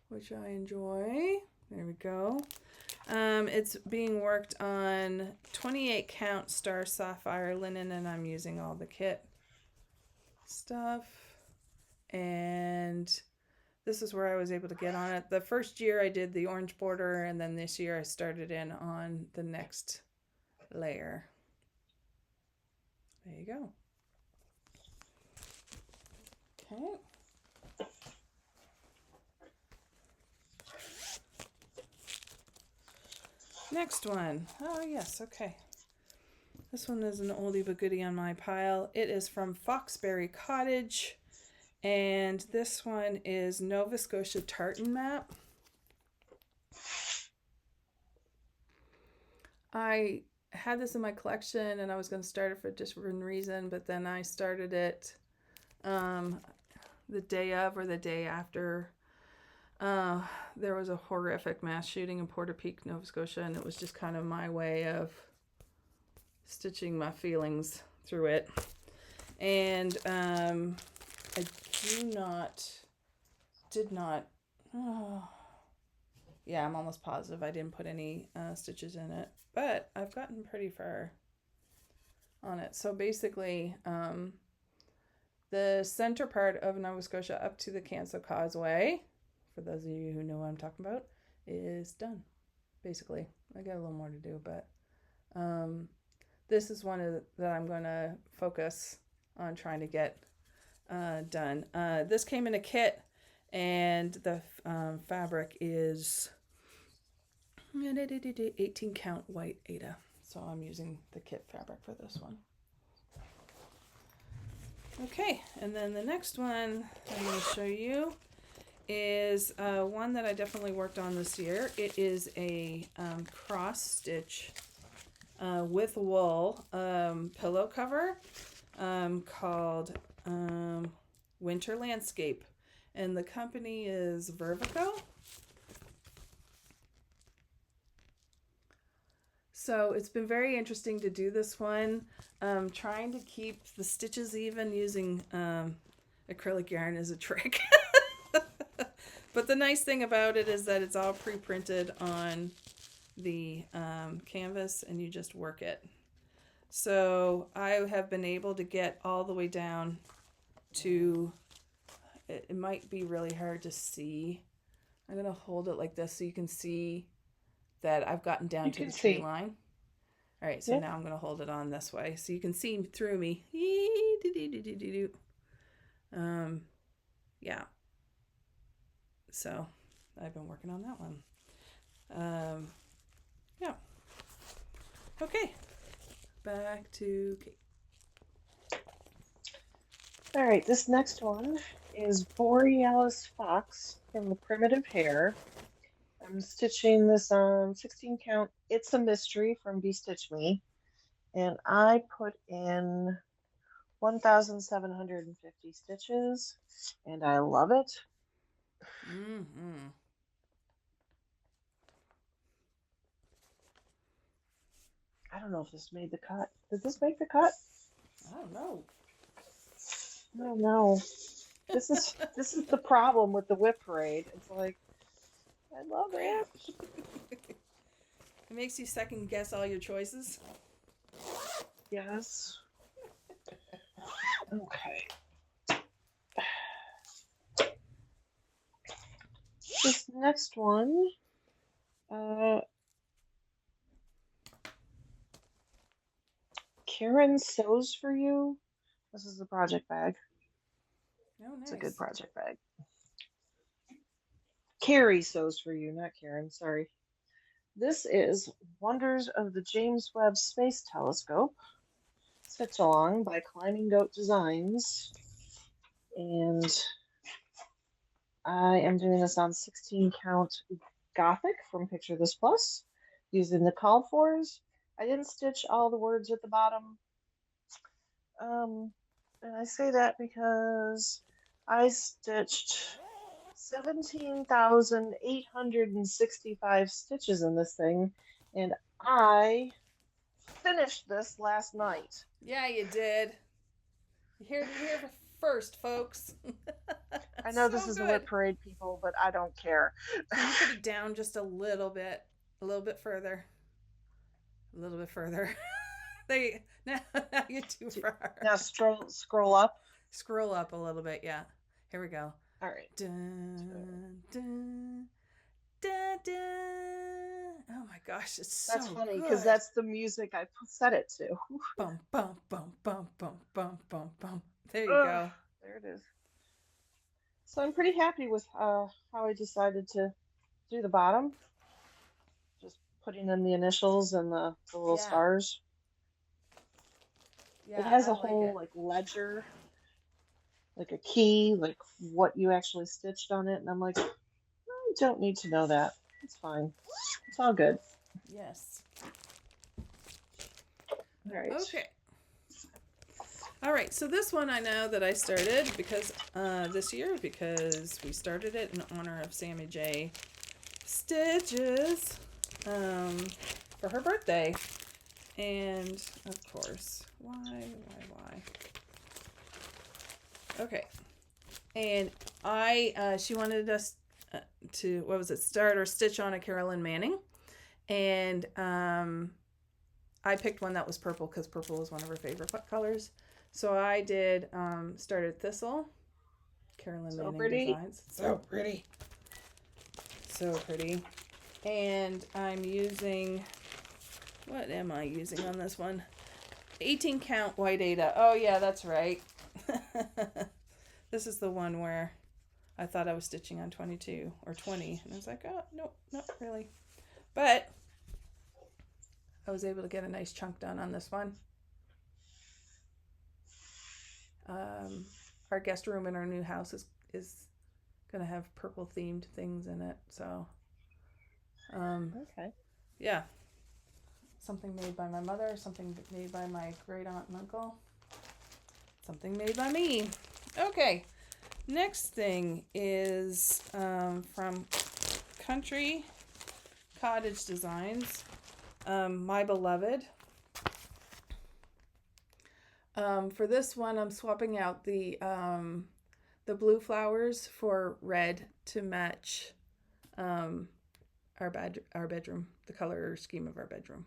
which I enjoy. There we go. It's being worked on 28 count Star Sapphire linen, and I'm using all the kit stuff. And this is where I was able to get on it. The first year I did the orange border, and then this year I started in on the next layer. There you go. Okay. Next one. Oh, yes. Okay. This one is an oldie but goodie on my pile. It is from Foxbury Cottage. And this one is Nova Scotia Tartan Map. I had this in my collection and I was going to start it for a different reason, but then I started it the day of or the day after there was a horrific mass shooting in Porter Peak, Nova Scotia, and it was just kind of my way of stitching my feelings through it. And I did not, yeah, I'm almost positive I didn't put any stitches in it, but I've gotten pretty far on it. So basically, the center part of Nova Scotia up to the Canso Causeway, for those of you who know what I'm talking about, is done. Basically, I got a little more to do, but this is one that I'm going to focus on trying to get done. This came in a kit, and the fabric is 18 count white Aida. So I'm using the kit fabric for this one. Okay, and then the next one I'm going to show you is one that I definitely worked on this year. It is a cross stitch with wool pillow cover called Winter Landscape, and the company is Vervico. So it's been very interesting to do this one. Trying to keep the stitches even using acrylic yarn is a trick. But the nice thing about it is that it's all pre-printed on the canvas and you just work it. So I have been able to get all the way down to, it might be really hard to see. I'm going to hold it like this so you can see that I've gotten down to the tree line. All right, so now I'm going to hold it on this way so you can see through me. Yeah. So I've been working on that one. Yeah. Okay. Back to Kate. All right, this next one is Borealis Fox from the Primitive Hare. I'm stitching this on 16 count It's a Mystery from Be Stitch Me, and I put in 1,750 stitches, and I love it. Mm-hmm. I don't know if this made the cut. Did this make the cut? I don't know. I don't know. This is the problem with the WIP Parade. It's like, I love it. It makes you second guess all your choices. Yes. Okay. This next one, Karen Sews for You. This is the project bag. Oh, nice. It's a good project bag. Carrie Sews for You, not Karen, sorry. This is Wonders of the James Webb Space Telescope, Stitch Along by Climbing Goat Designs. And I am doing this on 16 count Gothic from Picture This Plus, using the call fors. I didn't stitch all the words at the bottom. And I say that because I stitched 17,865 stitches in this thing, and I finished this last night. Yeah, you did. You heard it here first, folks. I know this is a WIP Parade, people, but I don't care. Can you put it down just a little bit further? A little bit further. Now you're too far. Now scroll up. Scroll up a little bit, yeah. Here we go. All right. Dun, dun, dun, dun. Oh my gosh, it's That's so funny because good. that's the music I set it to. Bum, bum, bum, bum, bum, bum, bum, bum. There you Ugh, go. there it is. So I'm pretty happy with how I decided to do the bottom. Just putting in the initials and the little Yeah, stars. It yeah, has I a like whole it. like ledger, like a key, like what you actually stitched on it. And I'm like, I don't need to know that. It's fine. It's all good. Yes. All right. Okay. All right, so this one I know that I started because this year because we started it in honor of Sammy J. Stitches for her birthday. And of course, why? Okay. And she wanted us to, what was it, start or stitch on a Carolyn Manning. And I picked one that was purple because purple is one of her favorite colors. So I did started Thistle, Carolyn So Manning pretty. Designs. So pretty. So pretty. And I'm using, what am I using on this one? 18 count white Ada. Oh yeah, that's right. This is the one where I thought I was stitching on 22 or 20. And I was like, oh, no, not really. But I was able to get a nice chunk done on this one. Our guest room in our new house is going to have purple themed things in it. So, Okay. yeah. Something made by my mother, something made by my great aunt and uncle, something made by me. Okay. Next thing is from Country Cottage Designs, My Beloved. For this one, I'm swapping out the blue flowers for red to match our bedroom, the color scheme of our bedroom.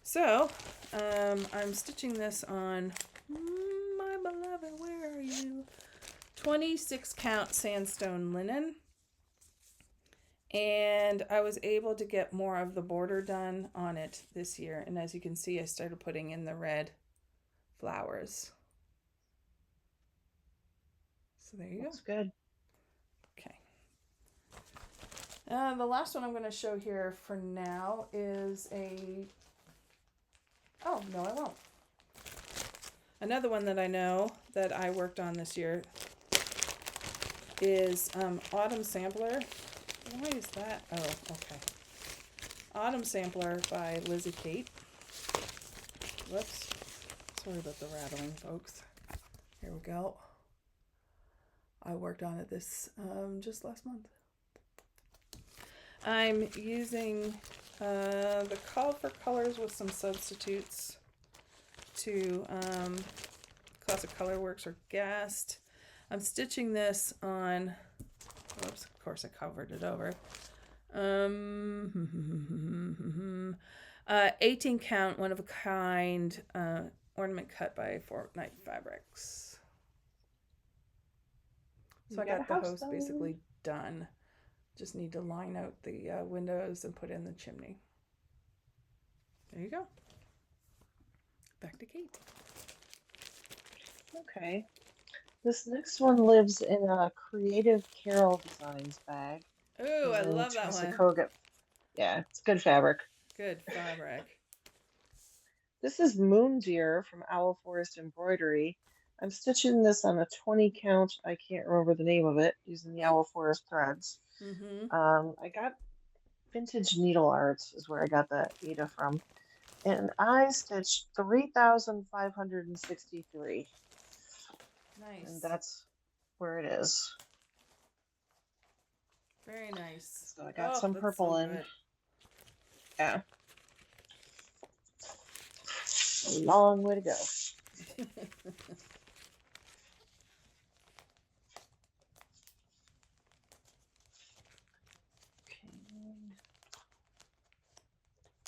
So I'm stitching this on My Beloved. Where are you? 26 count sandstone linen. And I was able to get more of the border done on it this year. And as you can see, I started putting in the red flowers. So there you That's go. good. Okay. The last one I'm going to show here for now is oh, no, I won't. Another one that I know that I worked on this year is Autumn Sampler. Why is that? Oh, okay. Autumn Sampler by Lizzie Kate. Whoops. Sorry about the rattling, folks. Here we go. I worked on it this just last month. I'm using the Call for Colors with some substitutes to Classic Colorworks or Gast. I'm stitching this on, whoops, of course I covered it over. 18 count, one of a kind, ornament cut by Fortnite Fabrics. So I got the house basically done. Just need to line out the windows and put in the chimney. There you go. Back to Kate. Okay. This next one lives in a Creative Carol Designs bag. Oh, I love that Teresa one. Kogut. Yeah, it's good fabric. Good fabric. This is Moon Deer from Owl Forest Embroidery. I'm stitching this on a 20 count. I can't remember the name of it, using the Owl Forest threads. Mm-hmm. I got Vintage Needle Arts is where I got that Ada from. And I stitched 3,563. Nice. And that's where it is. Very nice. So I got some purple in. Good. Yeah. A long way to go.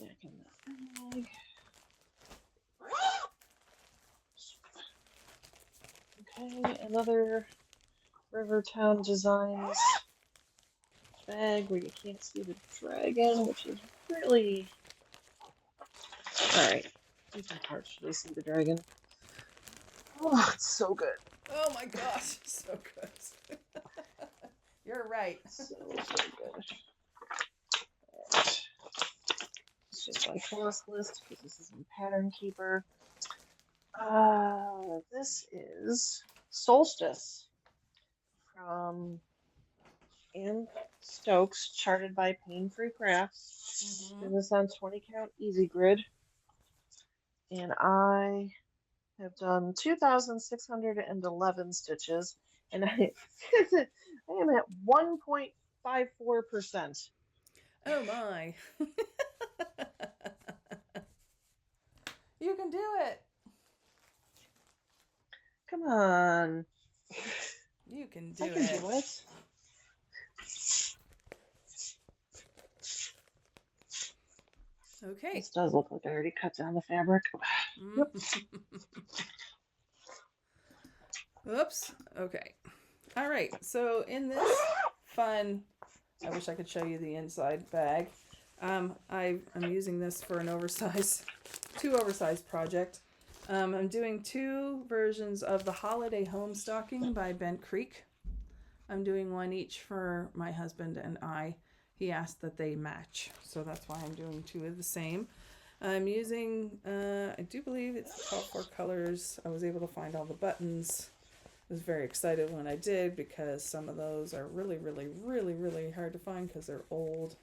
Back in the bag. Okay, another Rivertown Designs bag where you can't see the dragon, which is really... Alright, you can partially see the dragon. Oh, it's so good. Oh my gosh, so good. You're right. So good. Right. It's just my floss list because this is in Pattern Keeper. This is Solstice from Ann Stokes, charted by Pain Free Crafts. Mm-hmm. Doing this on 20 count easy grid. And I have done 2,611 stitches, and I am at 1.54%. Oh my. You can do it. Come on. You can do I it. can do it. Okay. This does look like I already cut down the fabric. Yep. Oops. Okay. All right. So in this fun, I wish I could show you the inside bag. I'm using this for an two oversized project. I'm doing two versions of the Holiday Home Stocking by Bent Creek. I'm doing one each for my husband and I. He asked that they match, so that's why I'm doing two of the same. I'm using, I do believe it's 4 colors. I was able to find all the buttons. I was very excited when I did because some of those are really, really, really, really hard to find because they're old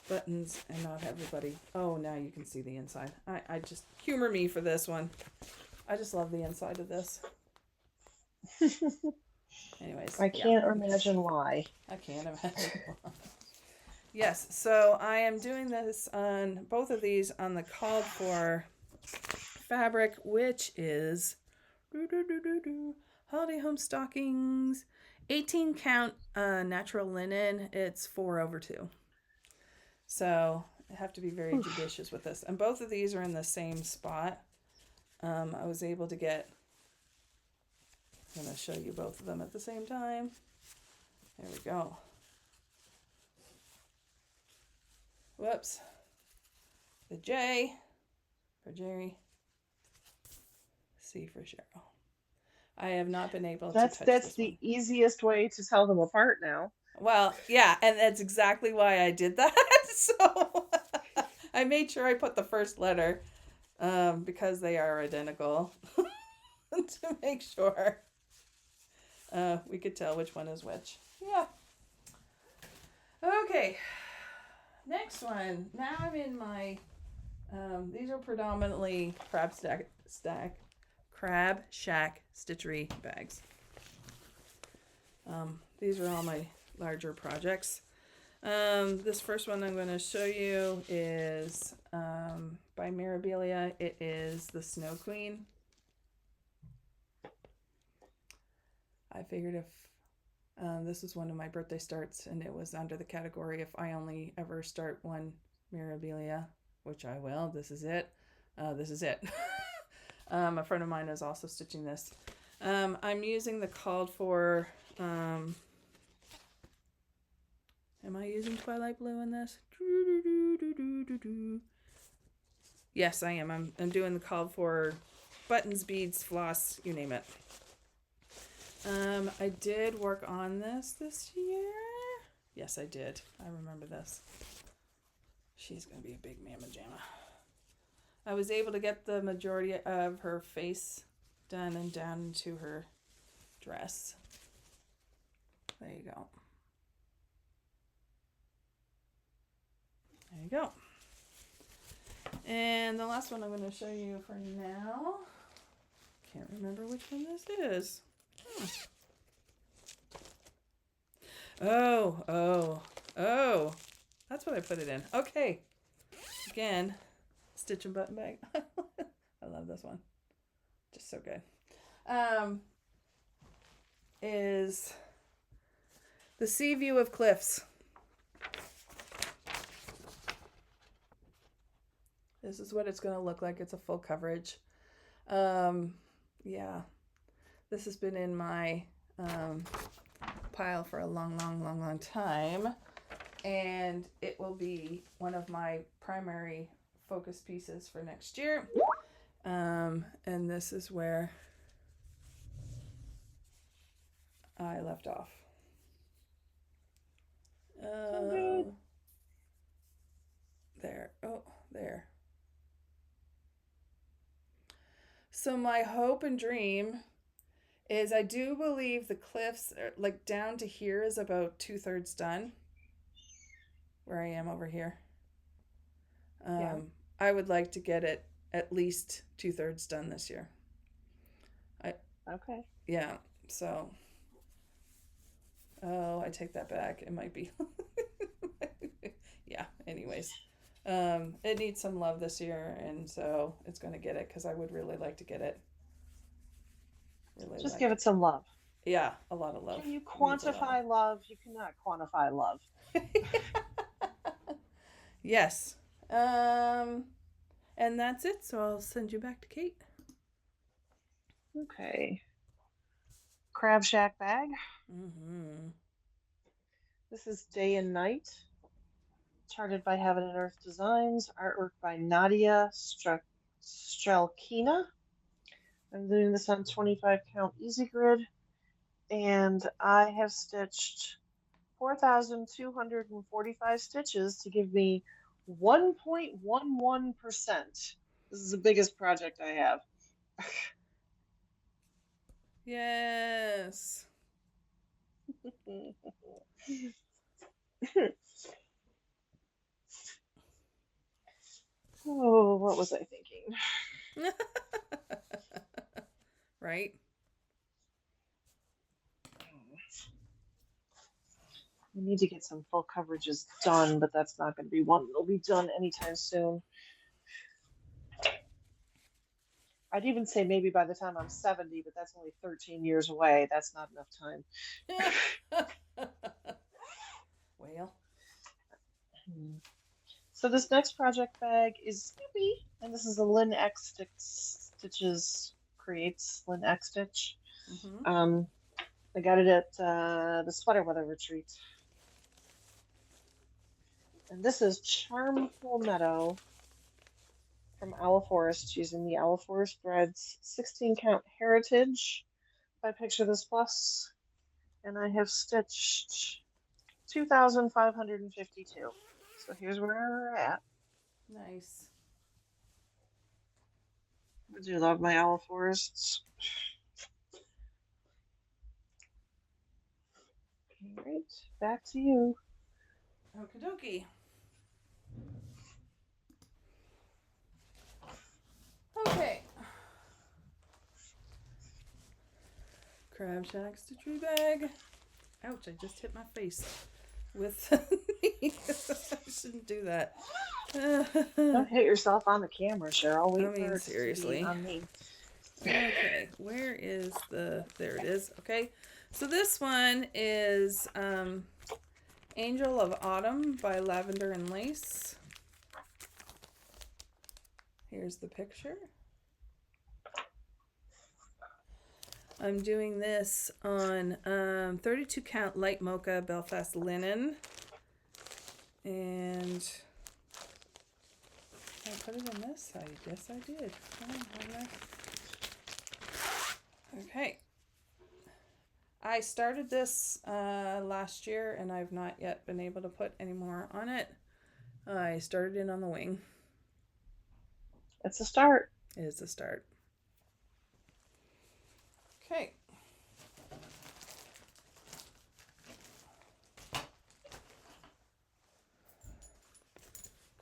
buttons and not everybody. Oh, now you can see the inside. I just humor me for this one. I just love the inside of this. Anyways, I can't imagine why. I can't imagine why. Yes, so I am doing this on both of these on the called for fabric, which is Holiday Home Stockings, 18 count natural linen. It's 4/2. So I have to be very judicious with this. And both of these are in the same spot. I was able to get, I'm going to show you both of them at the same time. There we go. Whoops. The J for Jerry. C for Cheryl. I have not been able to touch That's this the one. easiest way to tell them apart now. Well, yeah, and that's exactly why I did that. So I made sure I put the first letter because they are identical to make sure we could tell which one is which. Yeah. Okay. Next one. Now I'm in my, these are predominantly Crab Shack stitchery bags. These are all my larger projects. This first one I'm going to show you is by Mirabilia. It is the Snow Queen. I figured if this was one of my birthday starts and it was under the category if I only ever start one Mirabilia, which I will, this is it. This is it. A friend of mine is also stitching this. I'm using the called for, am I using Twilight Blue in this? Yes, I am. I'm doing the called for buttons, beads, floss, you name it. I did work on this year. Yes, I did. I remember this. She's going to be a big mamma jamma. I was able to get the majority of her face done and down into her dress. There you go. There you go. And the last one I'm going to show you for now. Can't remember which one this is. Oh. That's what I put it in. Okay. Again, stitch and button bag. I love this one. Just so good. Is the Sea View of Cliffs. This is what it's going to look like. It's a full coverage. Yeah. This has been in my pile for a long time, and it will be one of my primary focus pieces for next year. And this is where I left off. So good. There. Oh, there. So my hope and dream is I do believe the cliffs, like down to here, is about 2/3 done. Where I am over here. Yeah. I would like to get it at least 2/3 done this year. Okay. Yeah. So. Oh, I take that back. It might be. Yeah. Anyways, it needs some love this year, and so it's going to get it because I would really like to get it. Really Just like give it some love. Yeah, a lot of love. Can you Needs a lot quantify love? You cannot quantify love. Yes. And that's it. So I'll send you back to Kate. Okay. Crab Shack bag. Mm-hmm. This is Day and Night. Charted by Heaven and Earth Designs. Artwork by Nadia Strelkina. I'm doing this on 25 count easy grid. And I have stitched 4,245 stitches to give me 1.11%. This is the biggest project I have. Yes. Oh, what was I thinking? Right? We need to get some full coverages done, but that's not going to be one that'll be done anytime soon. I'd even say maybe by the time I'm 70, but that's only 13 years away. That's not enough time. Well. So this next project bag is Snoopy, and this is a Lynn X Stitches Creates Lynn X Stitch. Mm-hmm. I got it at the Sweater Weather Retreat. And this is Charmful Meadow from Owl Forest using the Owl Forest Threads 16 count Heritage by Picture This Plus. And I have stitched 2,552. So here's where we're at. Nice. I do love my Owl Forests. All right, back to you. Okie dokie. Okay. Crab Shack stitchery bag. Ouch, I just hit my face with I shouldn't do that. Don't hit yourself on the camera, Cheryl. Wait for it seriously. to be on me. Okay, where is the... There it is. Okay, so this one is Angel of Autumn by Lavender and Lace. Here's the picture. I'm doing this on 32 count light mocha Belfast linen. And I put it in this? I guess I did. Okay. I started this last year and I've not yet been able to put any more on it. I started in on the wing. It's a start. It is a start. Okay.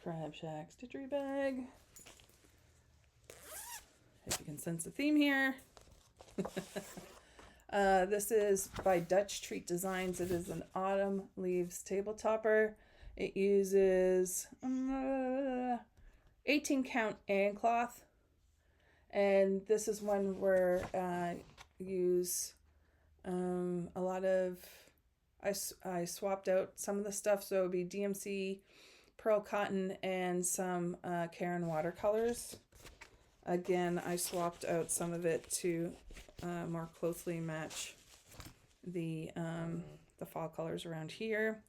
Crab Shack stitchery bag. If you can sense the theme here. This is by Dutch Treat Designs. It is an autumn leaves table topper. It uses 18 count AND cloth. And this is one where I use a lot of, I swapped out some of the stuff. So it would be DMC, pearl cotton, and some Caron watercolors. Again, I swapped out some of it to more closely match the fall colors around here.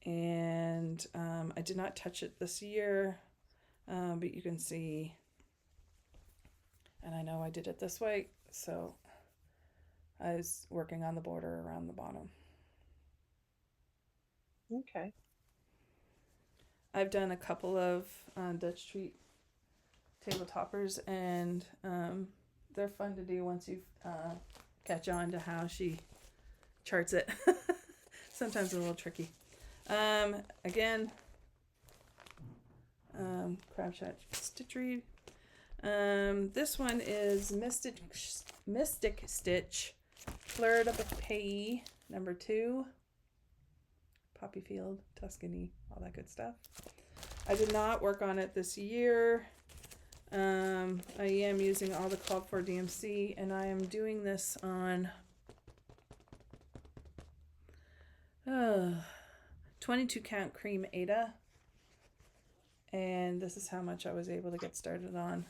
And I did not touch it this year, but you can see, and I know I did it this way, so I was working on the border around the bottom. Okay. I've done a couple of Dutch treat table toppers, and they're fun to do once you catch on to how she charts it. Sometimes a little tricky. Again, crab shot stitchery. This one is Mystic Stitch Fleur de Pays number 2. Poppy Field, Tuscany, all that good stuff. I did not work on it this year. I am using all the called for DMC, and I am doing this on 22 count cream Aida, and this is how much I was able to get started on,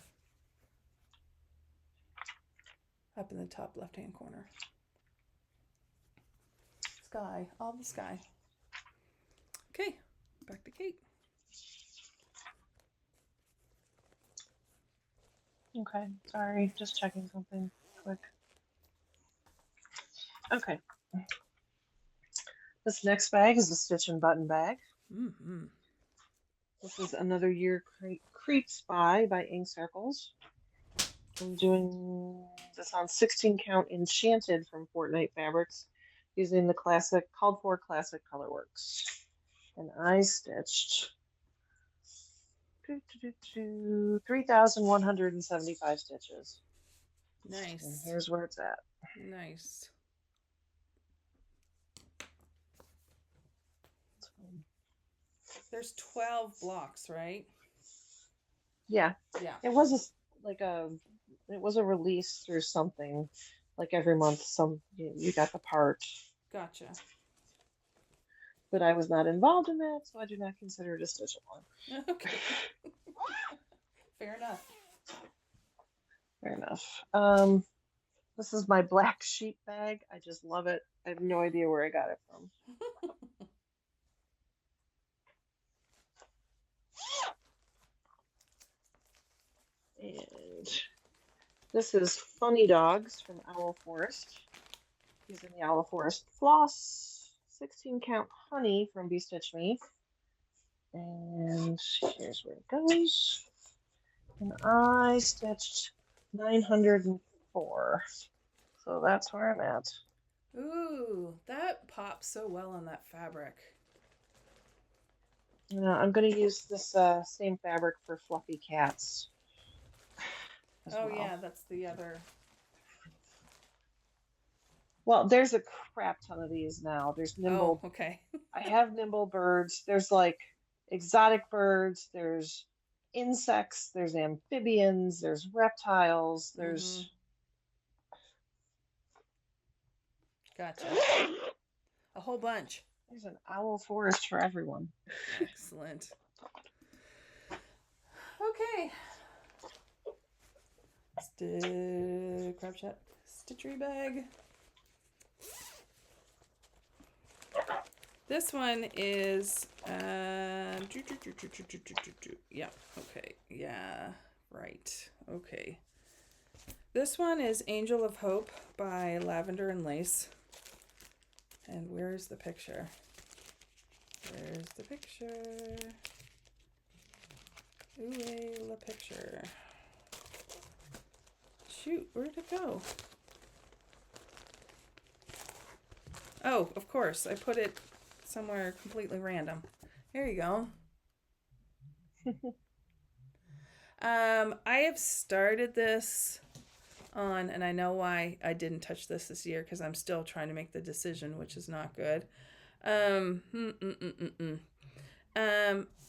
up in the top left hand corner. Sky, all the sky. Okay, back to Kate. Okay, sorry, just checking something quick. Okay. This next bag is a stitch and button bag. Mm-hmm. This is Another Year Creep Spy by Ink Circles. I'm doing this on 16 count Enchanted from Fortnite Fabrics using the called for classic colorworks. And I stitched 3,175 stitches. Nice. And here's where it's at. Nice. There's 12 blocks, right? Yeah. Yeah. It was a release through something, like every month you got the part. Gotcha. But I was not involved in that, so I do not consider it a stitch along. Okay. Fair enough. Fair enough. This is my black sheep bag. I just love it. I have no idea where I got it from. And this is Funny Dogs from Owl Forest, using the Owl Forest floss, 16 count honey from Be Stitch Me. And here's where it goes. And I stitched 904. So that's where I'm at. Ooh, that pops so well on that fabric. I'm going to use this same fabric for Fluffy Cats. Oh, well. Yeah, that's the other. Well, there's a crap ton of these now. There's nimble. Oh, okay. I have nimble birds. There's like exotic birds. There's insects. There's amphibians. There's reptiles. There's. Gotcha. A whole bunch. There's an owl forest for everyone. Excellent. Okay. Crab shot stitchery bag. This one is yeah, okay, yeah, right, okay. This one is Angel of Hope by Lavender and Lace. And where's the picture? Where's the picture? Ooh, la picture. Shoot, where'd it go? Oh, of course, I put it somewhere completely random. There you go. I have started this on, and I know why I didn't touch this year, because I'm still trying to make the decision, which is not good.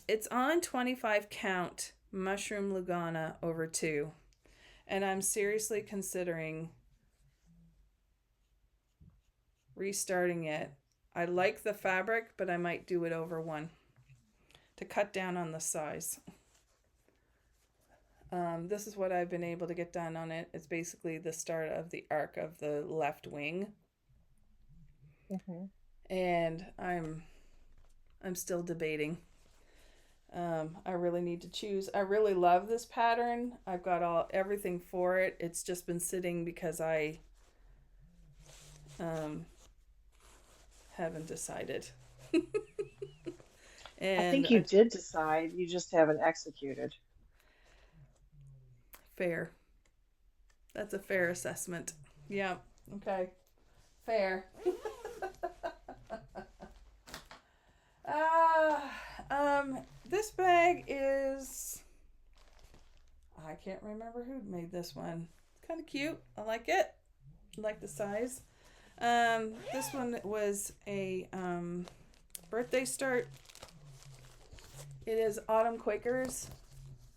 It's on 25 count Mushroom Lugana over 2, and I'm seriously considering restarting it. I like the fabric, but I might do it over 1 to cut down on the size. This is what I've been able to get done on it. It's basically the start of the arc of the left wing. Mm-hmm. and I'm still debating. I really need to choose. I really love this pattern. I've got everything for it. It's just been sitting because I haven't decided. I And think you did decide, you just haven't executed. fair. That's a fair assessment. Yeah. Okay. Fair. uh, this bag is. I can't remember who made this one. It's kind of cute. I like it. I like the size. This one was a birthday start. It is Autumn Quakers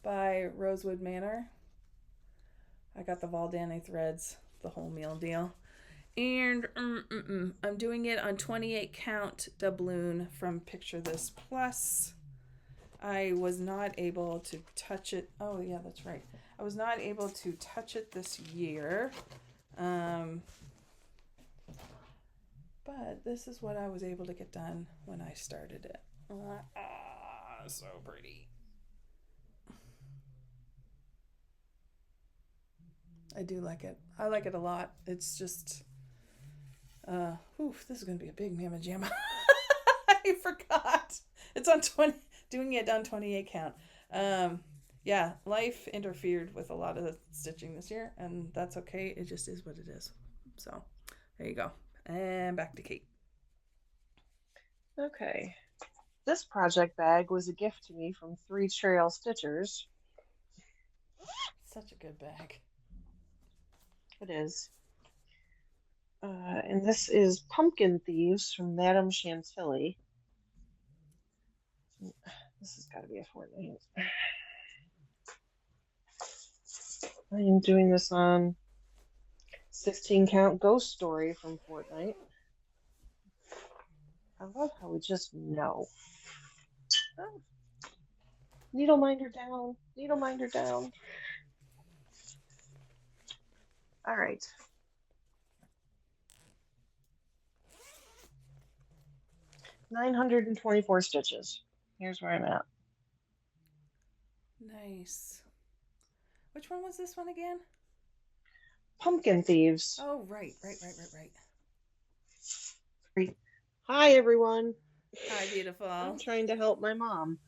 by Rosewood Manor. I got the Valdani threads, the whole meal deal. And I'm doing it on 28 count doubloon from Picture This Plus. I was not able to touch it. Oh, yeah, that's right. I was not able to touch it this year. But this is what I was able to get done when I started it. So pretty. I do like it. I like it a lot. It's just, this is going to be a big mamma jamma. I forgot. It's on 20, doing it on 28 count. Yeah, life interfered with a lot of the stitching this year, and that's okay. It just is what it is. So, there you go. And back to Kate. Okay. This project bag was a gift to me from 3 Cheryl Stitchers. Such a good bag. It is. And this is Pumpkin Thieves from Madame Chantilly. This has got to be a fortnight. I am doing this on 16 count Ghost Story from Fortnite. I love how we just know. Oh. Needle minder down. Needle minder down. All right. $924 stitches. Here's where I'm at. Nice. Which one was this one again? Pumpkin Thieves. Oh, right. Hi, everyone. Hi, beautiful. I'm trying to help my mom.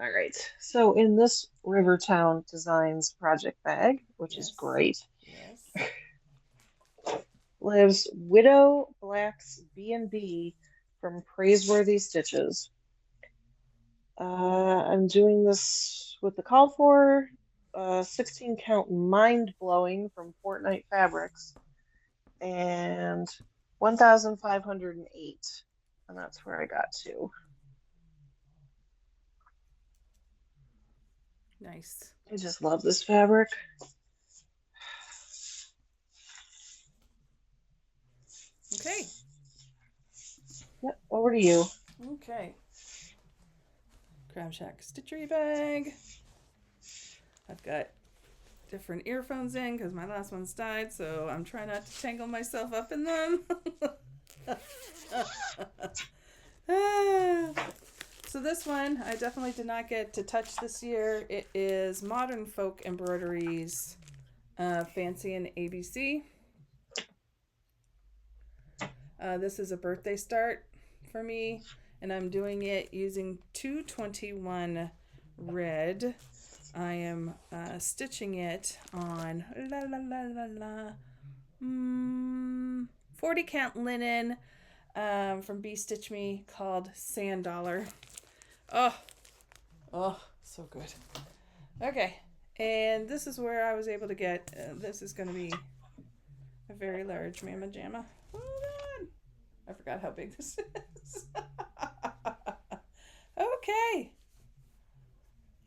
All right. So in this Rivertown Designs project bag, which is great, lives Widow Black's B&B from Praiseworthy Stitches. I'm doing this with the call for 16 count Mind Blowing from Fortnite Fabrics and 1,508, and that's where I got to. Nice. I just love this fabric. Okay. Yep, over to you. Okay. Crab Shack stitchery bag. I've got different earphones in because my last one's died, so I'm trying not to tangle myself up in them. So this one I definitely did not get to touch this year. It is Modern Folk Embroideries Fancy and ABC. This is a birthday start for me, and I'm doing it using 221 red. I am stitching it on 40 count linen from Bee Stitch Me called Sand Dollar. Oh, so good. Okay, and this is where I was able to get, this is going to be a very large Mamma Jamma. Hold on. I forgot how big this is. Okay.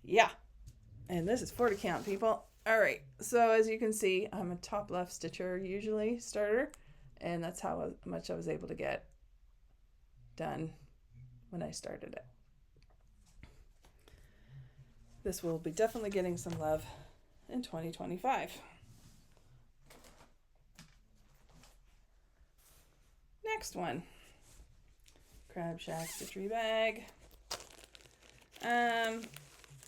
Yeah. And this is 40 count, people. All right. So as you can see, I'm a top left stitcher usually, starter. And that's how much I was able to get done when I started it. This will be definitely getting some love in 2025. next one. Crab Shack Stitchery bag.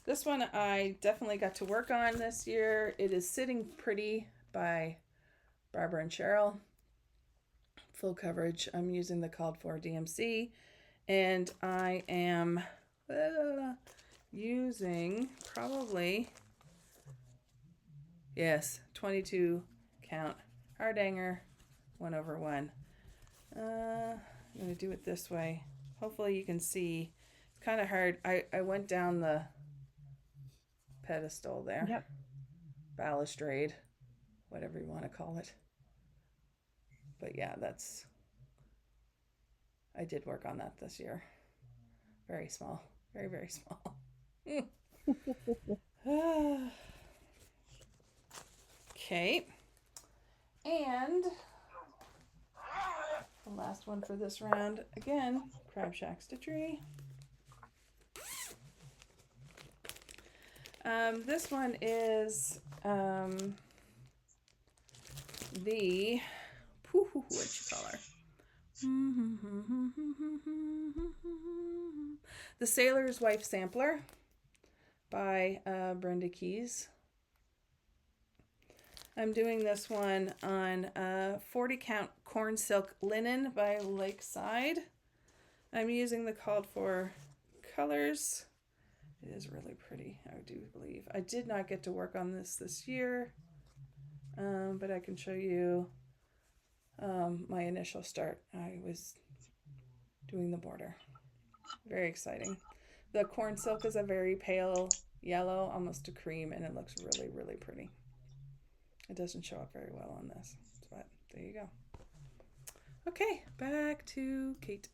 This one I definitely got to work on this year. It is Sitting Pretty by Barbara and Cheryl. Full coverage. I'm using the called for DMC, and I am using probably, yes, 22 count hard hanger 1/1. I'm going to do it this way. Hopefully you can see. It's kind of hard. I went down the pedestal there. Yep. Balustrade, whatever you want to call it. But yeah, I did work on that this year. Very small. Very, very small. Okay. And the last one for this round, again, Crab Shack Stitchery. This one is the what'd you call her? The Sailor's Wife Sampler by Brenda Keys. I'm doing this one on 40 count corn silk linen by Lakeside. I'm using the called for colors. It is really pretty, I do believe. I did not get to work on this year, but I can show you my initial start. I was doing the border. Very exciting. The corn silk is a very pale yellow, almost a cream, and it looks really, really pretty. It doesn't show up very well on this, but there you go. Okay, back to Kate.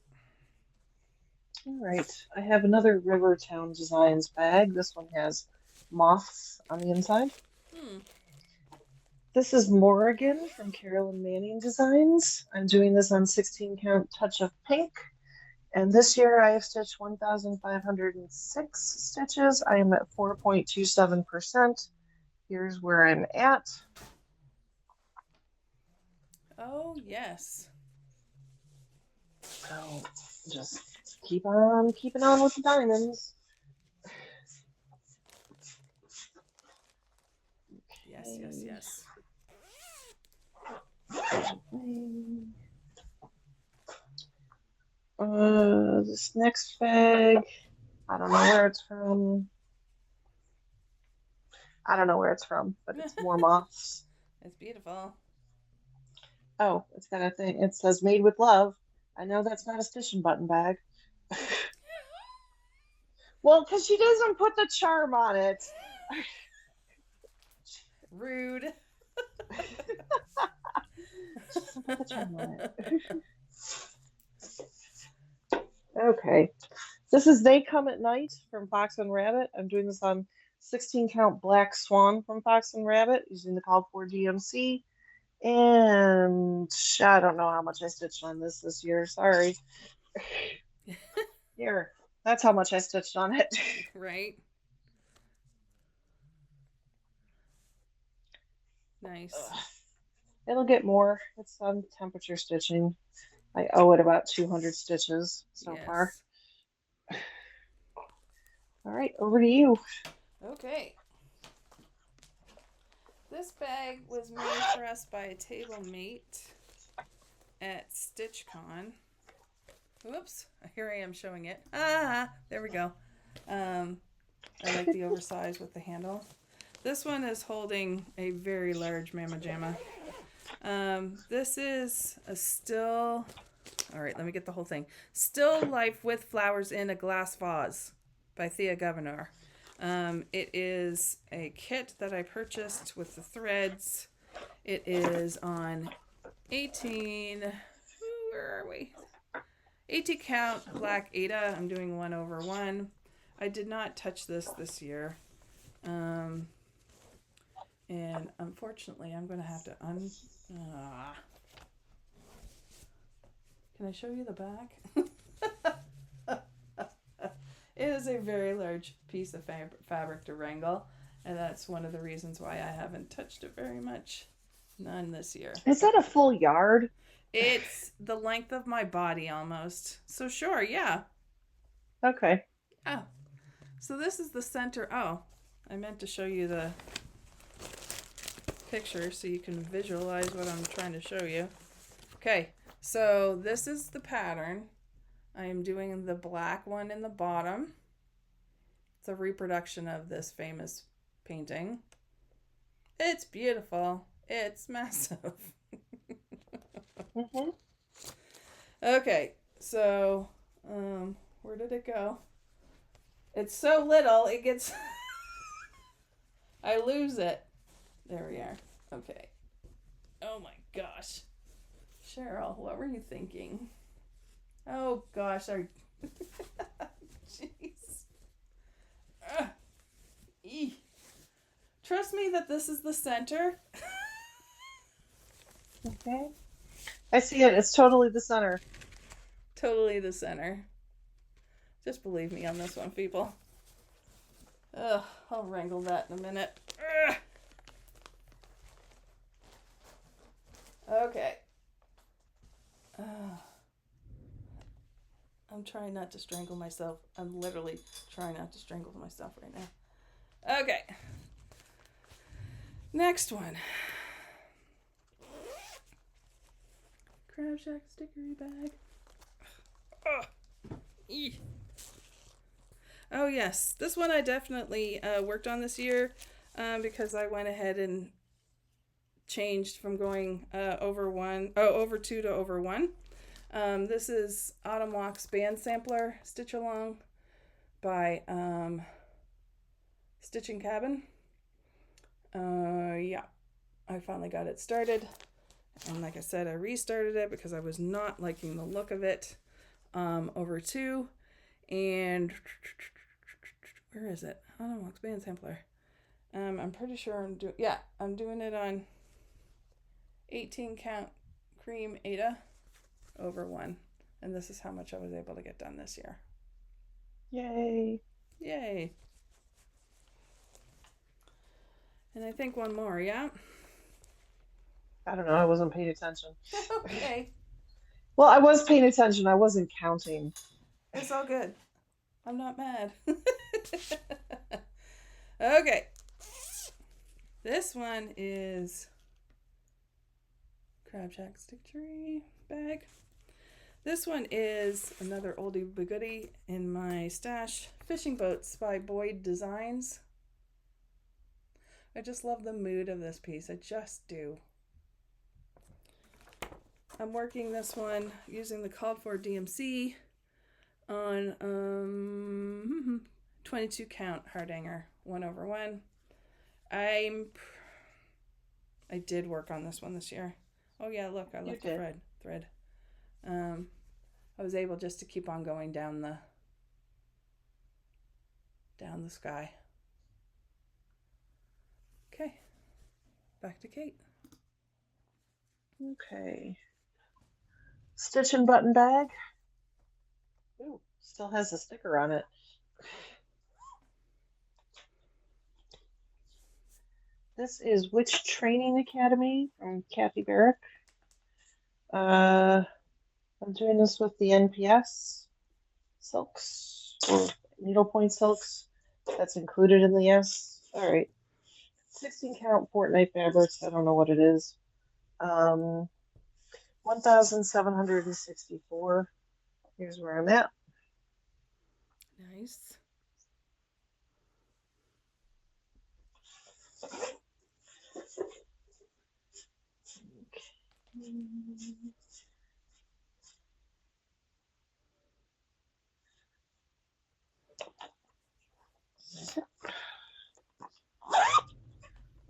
All right, I have another Rivertown Designs bag. This one has moths on the inside. This is Morrigan from Carol and Manning Designs. I'm doing this on 16 count Touch of Pink. And this year I have stitched 1,506 stitches. I am at 4.27%. Here's where I'm at. Oh, yes. So just keep on keeping on with the diamonds. Yes, yes, yes. This next bag, I don't know where it's from. But it's more moths. It's beautiful. Oh, it's got a thing. It says made with love. I know that's not a stitching button bag. Well, because she doesn't put the charm on it. Rude. She doesn't put the charm on it. Okay. This is They Come at Night from Fox and Rabbit. I'm doing this on 16 count Black Swan from Fox and Rabbit using the called for DMC. And I don't know how much I stitched on this year. Sorry. Here. That's how much I stitched on it. Right. Nice. It'll get more. It's on temperature stitching. I owe it about 200 stitches so far. All right, over to you. Okay. This bag was made for us by a table mate at StitchCon. Whoops, here I am showing it. There we go. I like the oversized with the handle. This one is holding a very large Mama Jamma. This is a still, all right, let me get the whole thing. Still Life with Flowers in a Glass Vase by Thea Governor. It is a kit that I purchased with the threads. It is on 18, where are we? 80 count black Ada. I'm doing 1/1. I did not touch this year. And unfortunately, I'm going to have to Can I show you the back? It is a very large piece of fabric to wrangle, and that's one of the reasons why I haven't touched it very much None this year. Is that a full yard? It's the length of my body almost. So sure, yeah. Okay. Oh. So this is the center. Oh, I meant to show you the picture so you can visualize what I'm trying to show you. Okay, so this is the pattern. I am doing the black one in the bottom. It's a reproduction of this famous painting. It's beautiful. It's massive. Mm-hmm. Okay, so where did it go? It's so little, it gets... I lose it. There we are. Okay. Oh my gosh. Cheryl, what were you thinking? Oh gosh, our... Jeez. Trust me that this is the center. Okay. I see it. It's totally the center. Totally the center. Just believe me on this one, people. Ugh, I'll wrangle that in a minute. Ugh. Okay. I'm trying not to strangle myself. I'm literally trying not to strangle myself right now. Okay. Next one. Crab Shack stickery bag. Oh yes, this one I definitely worked on this year because I went ahead and changed from going over 2 to over 1. This is Autumn Walks Band Sampler Stitch Along by Stitching Cabin. Yeah, I finally got it started. And like I said, I restarted it because I was not liking the look of it. Over 2. And where is it? Autumn Walks Band Sampler. I'm pretty sure I'm doing it on 18 count cream Ada over 1. And this is how much I was able to get done this year. Yay. Yay. And I think one more, yeah? I don't know. I wasn't paying attention. Okay. Well, I was paying attention. I wasn't counting. It's all good. I'm not mad. Okay. This one is Crab Shack Stickery bag. This one is another oldie but goodie in my stash. Fishing Boats by Boyd Designs. I just love the mood of this piece. I just do. I'm working this one using the called for DMC on 22 count hardhanger 1 over 1. I did work on this one this year. Oh yeah, look, I left the thread. I was able just to keep on going down the sky. Okay, back to Kate. Okay. Stitch and button bag. Ooh, still has a sticker on it. This is Witch Training Academy from Kathy Barrick. I'm doing this with the NPS silks, or needlepoint silks. That's included in the yes. All right. 16 count fortnight fabrics. I don't know what it is. 1,764. Here's where I'm at. Nice.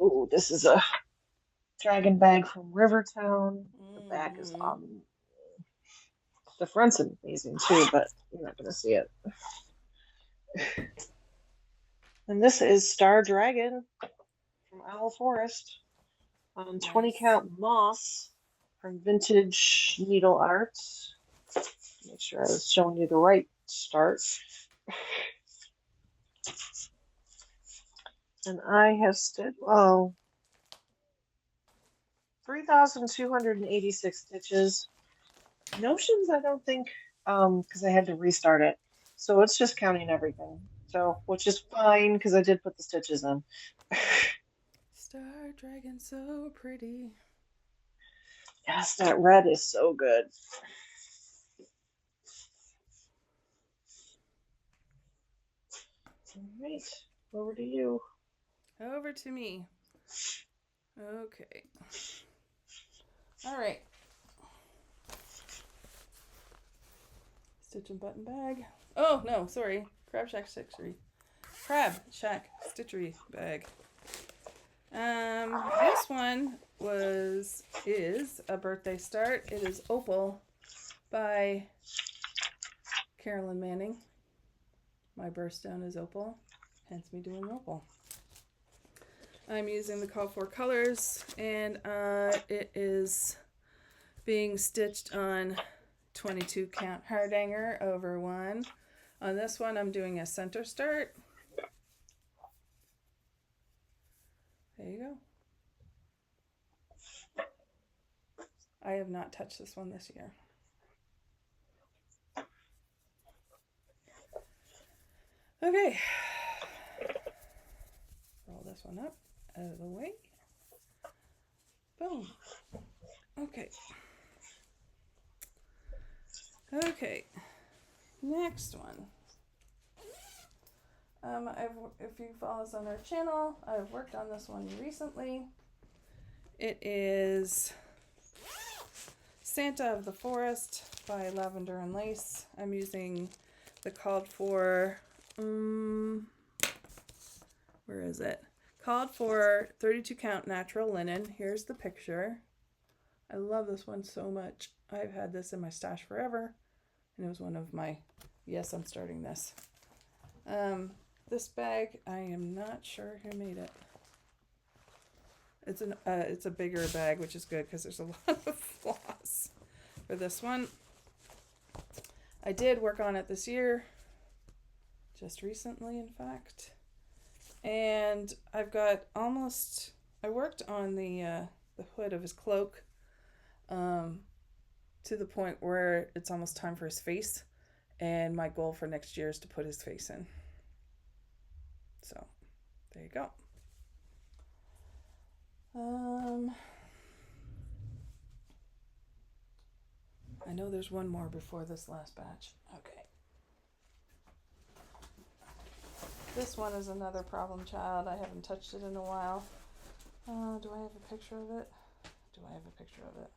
Oh, this is a dragon bag from Rivertown. The back is on. The front's amazing too, but you're not gonna see it. And this is Star Dragon from Owl Forest on 20 count moss from Vintage Needle Arts. Make sure I was showing you the right start. And I have stitched, 3,286 stitches. Notions, I don't think, because I had to restart it. So it's just counting everything. So, which is fine because I did put the stitches in. Star Dragon, so pretty. Yes, that red is so good. All right, over to you. Over to me. Okay. All right. Stitch and button bag. Oh, no, sorry. Crab Shack Stitchery. Crab Shack Stitchery bag. This one is a birthday start. It is Opal by Carolyn Manning. My birthstone is Opal, hence me doing Opal. I'm using the called for colors, and it is being stitched on 22 count hardanger over 1. On this one, I'm doing a center start. There you go. I have not touched this one this year. Okay. Roll this one up out of the way. Boom. Okay. Okay. Next one. If you follow us on our channel, I've worked on this one recently. It is Santa of the Forest by Lavender and Lace. I'm using the called for, where is it? Called for 32 count natural linen. Here's the picture. I love this one so much. I've had this in my stash forever, and it was one of my, yes, I'm starting this. This bag, I am not sure who made it. It's a bigger bag, which is good because there's a lot of floss for this one. I did work on it this year, just recently, in fact. And I've got I worked on the hood of his cloak to the point where it's almost time for his face. And my goal for next year is to put his face in. So, there you go. I know there's one more before this last batch. Okay. This one is another problem child. I haven't touched it in a while. Do I have a picture of it? Do I have a picture of it?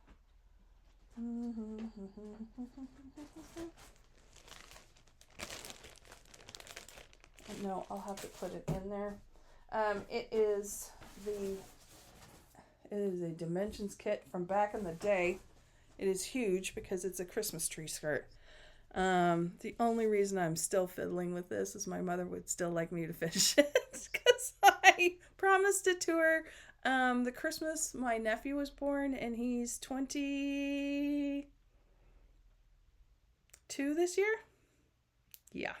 No, I'll have to put it in there. It is a dimensions kit from back in the day. It is huge because it's a Christmas tree skirt. The only reason I'm still fiddling with this is my mother would still like me to finish it because I promised it to her the Christmas my nephew was born, and he's 22 this year. Yeah.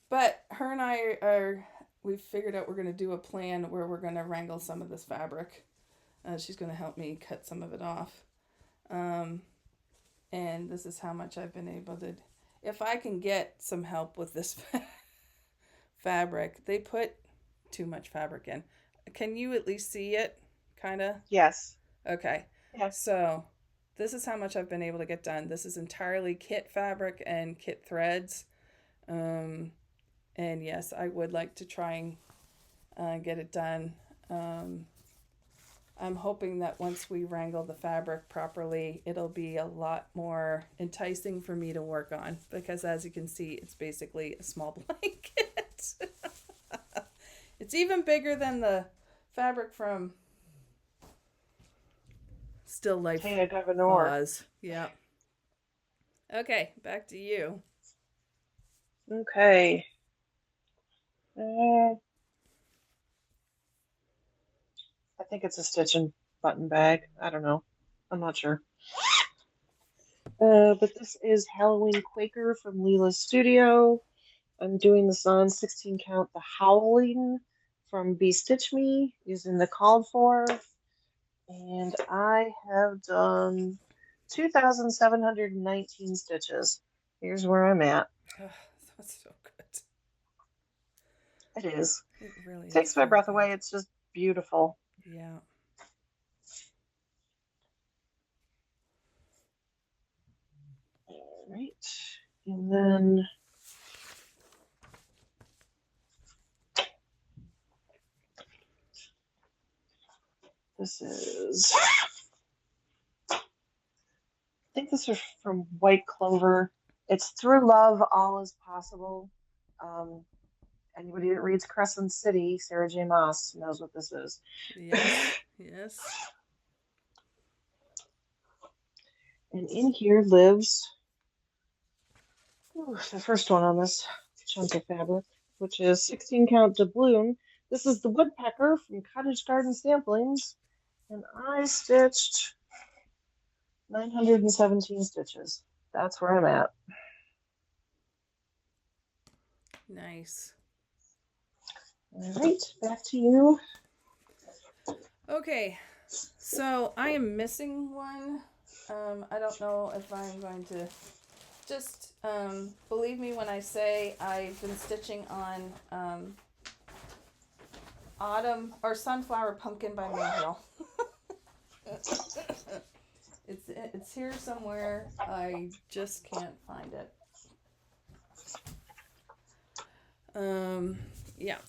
But her and we've figured out we're going to do a plan where we're going to wrangle some of this fabric. She's going to help me cut some of it off. And this is how much I've been able to... If I can get some help with this fabric, they put too much fabric in. Can you at least see it? Kind of? Yes. Okay. Yes. So this is how much I've been able to get done. This is entirely kit fabric and kit threads. And yes, I would like to try and get it done. I'm hoping that once we wrangle the fabric properly, it'll be a lot more enticing for me to work on. Because as you can see, it's basically a small blanket. It's even bigger than the fabric from Still Life Paws. Yeah. Okay, back to you. Okay. I think it's a stitch and button bag. I don't know. I'm not sure. But this is Halloween Quaker from Leela's Studio. I'm doing this on 16 count The Howling from Be Stitch Me using the called for. And I have done 2,719 stitches. Here's where I'm at. Oh, that's so good. It is. It really is Takes my so breath good. away. It's just beautiful. Yeah. All right. And then this is, I think this is from White Clover. It's Through Love, All is Possible. Anybody that reads Crescent City, Sarah J. Maas knows what this is. Yes. Yes. And in here lives the first one on this chunk of fabric, which is 16 count doubloon. This is the woodpecker from Cottage Garden Samplings, and I stitched 917 stitches. That's where I'm at. Nice. All right, back to you. Okay. So I am missing one. I don't know if I'm going to just believe me when I say I've been stitching on autumn or sunflower pumpkin by Mayhill. It's here somewhere. I just can't find it. Yeah.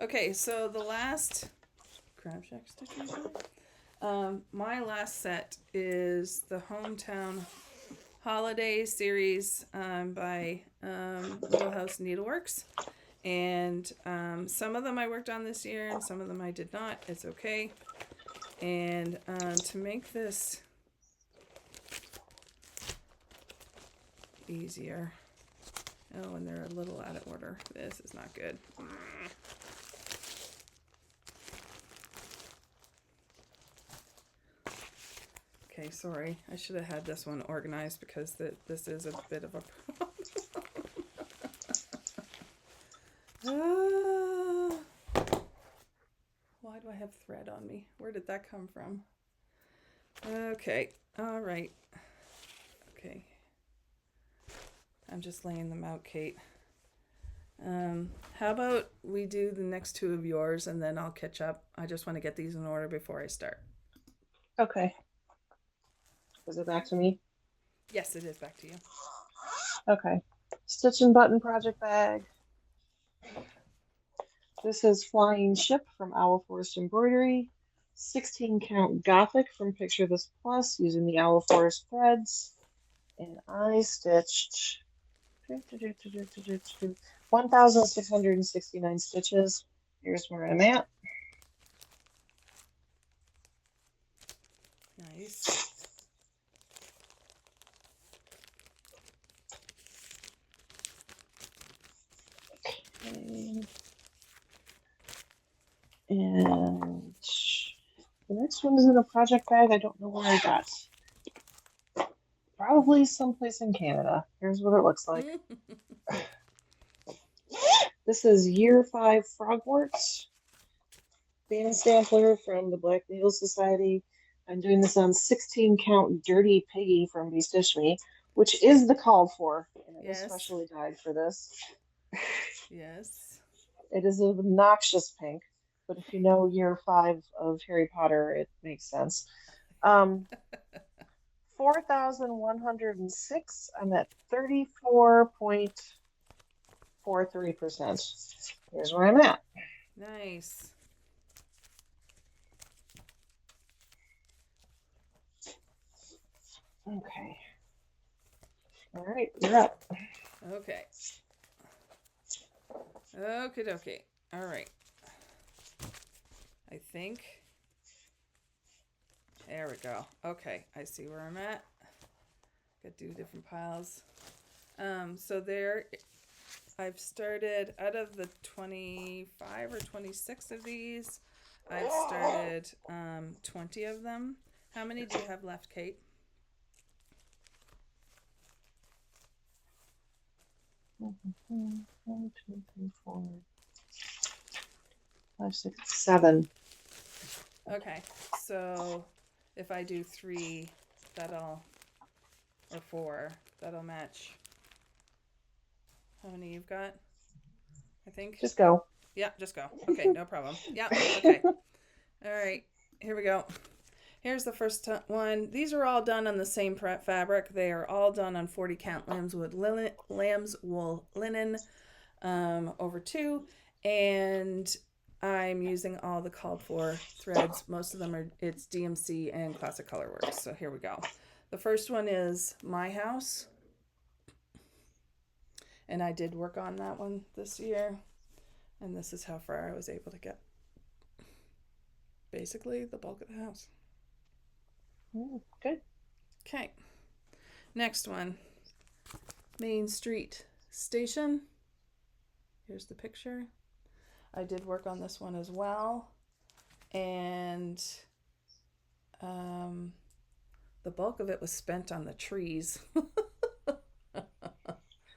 Okay, so the last crab shack stitching. My last set is the Hometown Holiday series by Little House Needleworks. And some of them I worked on this year and some of them I did not. It's okay. And to make this easier. Oh, and they're a little out of order. This is not good. Okay, sorry. I should have had this one organized because this is a bit of a problem. Why do I have thread on me? Where did that come from? Okay, all right. Okay. I'm just laying them out, Kate. How about we do the next two of yours and then I'll catch up. I just want to get these in order before I start. Okay. Is it back to me? Yes, it is back to you. Okay. Stitch and Button Project Bag. This is Flying Ship from Owl Forest Embroidery. 16 count Gothic from Picture This Plus using the Owl Forest threads. And I stitched 1,669 stitches. Here's where I'm at. Nice. Okay. And the next one is in a project bag. I don't know where I got. Probably someplace in Canada. Here's what it looks like. This is Year 5 Frogworts. Band sampler from the Black Needle Society. I'm doing this on 16 count Dirty Piggy from Be Stitch Me, which is the called for. And it was specially dyed for this. Yes. It is an obnoxious pink, but if you know Year 5 of Harry Potter, it makes sense. 4,106. I'm at 34.43%. Here's where I'm at. Nice. Okay. All right, you're up. Okay. Okie dokie. All right. I think. There we go. Okay, I see where I'm at. Got to do different piles. So there, I've started out of the 25 or 26 of these. I've started 20 of them. How many do you have left, Kate? 1, 2, 3, 4, 5, 6, 7. Okay, so if I do 3, or 4, that'll match. How many you've got? I think. Just go. Yeah, just go. Okay, no problem. Yeah, okay. All right, here we go. Here's the first one. These are all done on the same fabric. They are all done on 40 count lamb's wool linen over 2. And I'm using all the called for threads. Most of them it's DMC and Classic Colorworks. So here we go. The first one is My House. And I did work on that one this year. And this is how far I was able to get. Basically the bulk of the house. Good. Okay. Next one. Main Street Station. Here's the picture. I did work on this one as well. And the bulk of it was spent on the trees.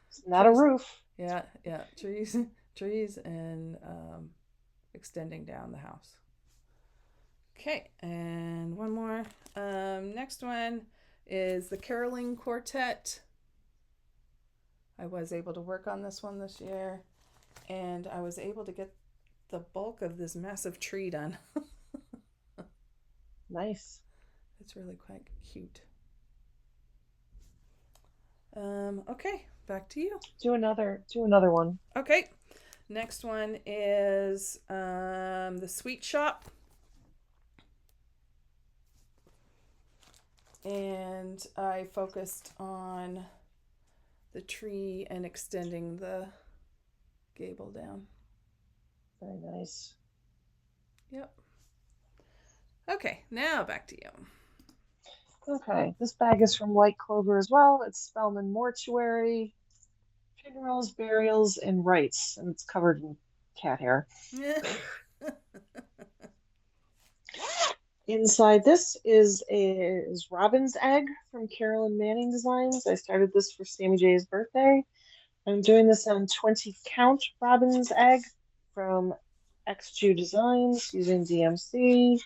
It's not a roof. Yeah. Trees and extending down the house. Okay, and one more. Next one is the Caroling Quartet. I was able to work on this one this year, and I was able to get the bulk of this massive tree done. Nice. It's really quite cute. Okay, back to you. Do another one. Okay, next one is the Sweet Shop. And I focused on the tree and extending the gable down. Very nice. Yep. Okay, now back to you. Okay, this bag is from White Clover as well. It's Spellman Mortuary, Funerals, Burials, and Rites, and it's covered in cat hair. Inside this is Robin's Egg from Cheryl and Manning Designs. I started this for Sammy J's birthday. I'm doing this on 20 count Robin's Egg from XJU Designs using DMC.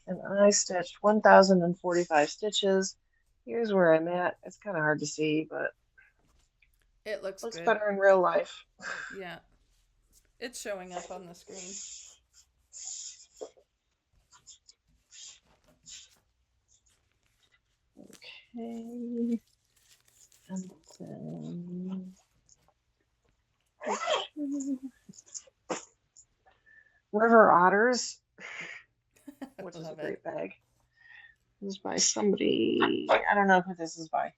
And I stitched 1,045 stitches. Here's where I'm at. It's kind of hard to see, but it looks good. Better in real life. Yeah. It's showing up on the screen. Okay. And then River Otters, which is a great bag. This is by somebody, I don't know who this is by.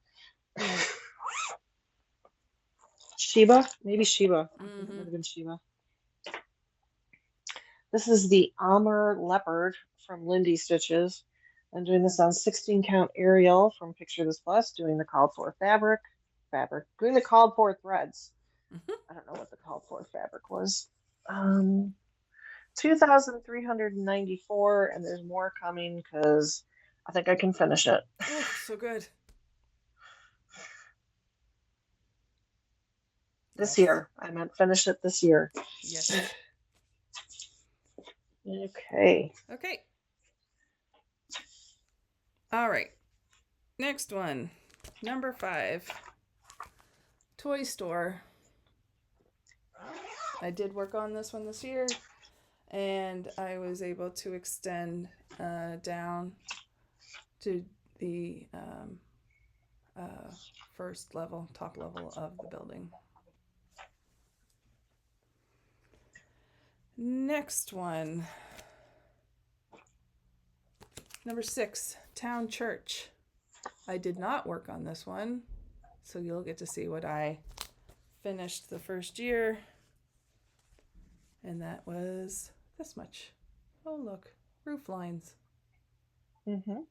Sheba? Maybe Sheba. I think it might have been Sheba. This is the Amur Leopard from Lindy Stitches. I'm doing this on 16 count Ariel from Picture This Plus, doing the called for fabric, doing the called for threads. I don't know what the called for fabric was. 2,394, and there's more coming because I think I can finish it. Oh, so good. This year. I meant finish it this year. Yes. Okay. All right. Next one. Number 5. Toy Store. I did work on this one this year, and I was able to extend down to the top level of the building. Next one. Number 6, Town Church. I did not work on this one, so you'll get to see what I finished the first year. And that was this much. Oh, look, roof lines. Okay.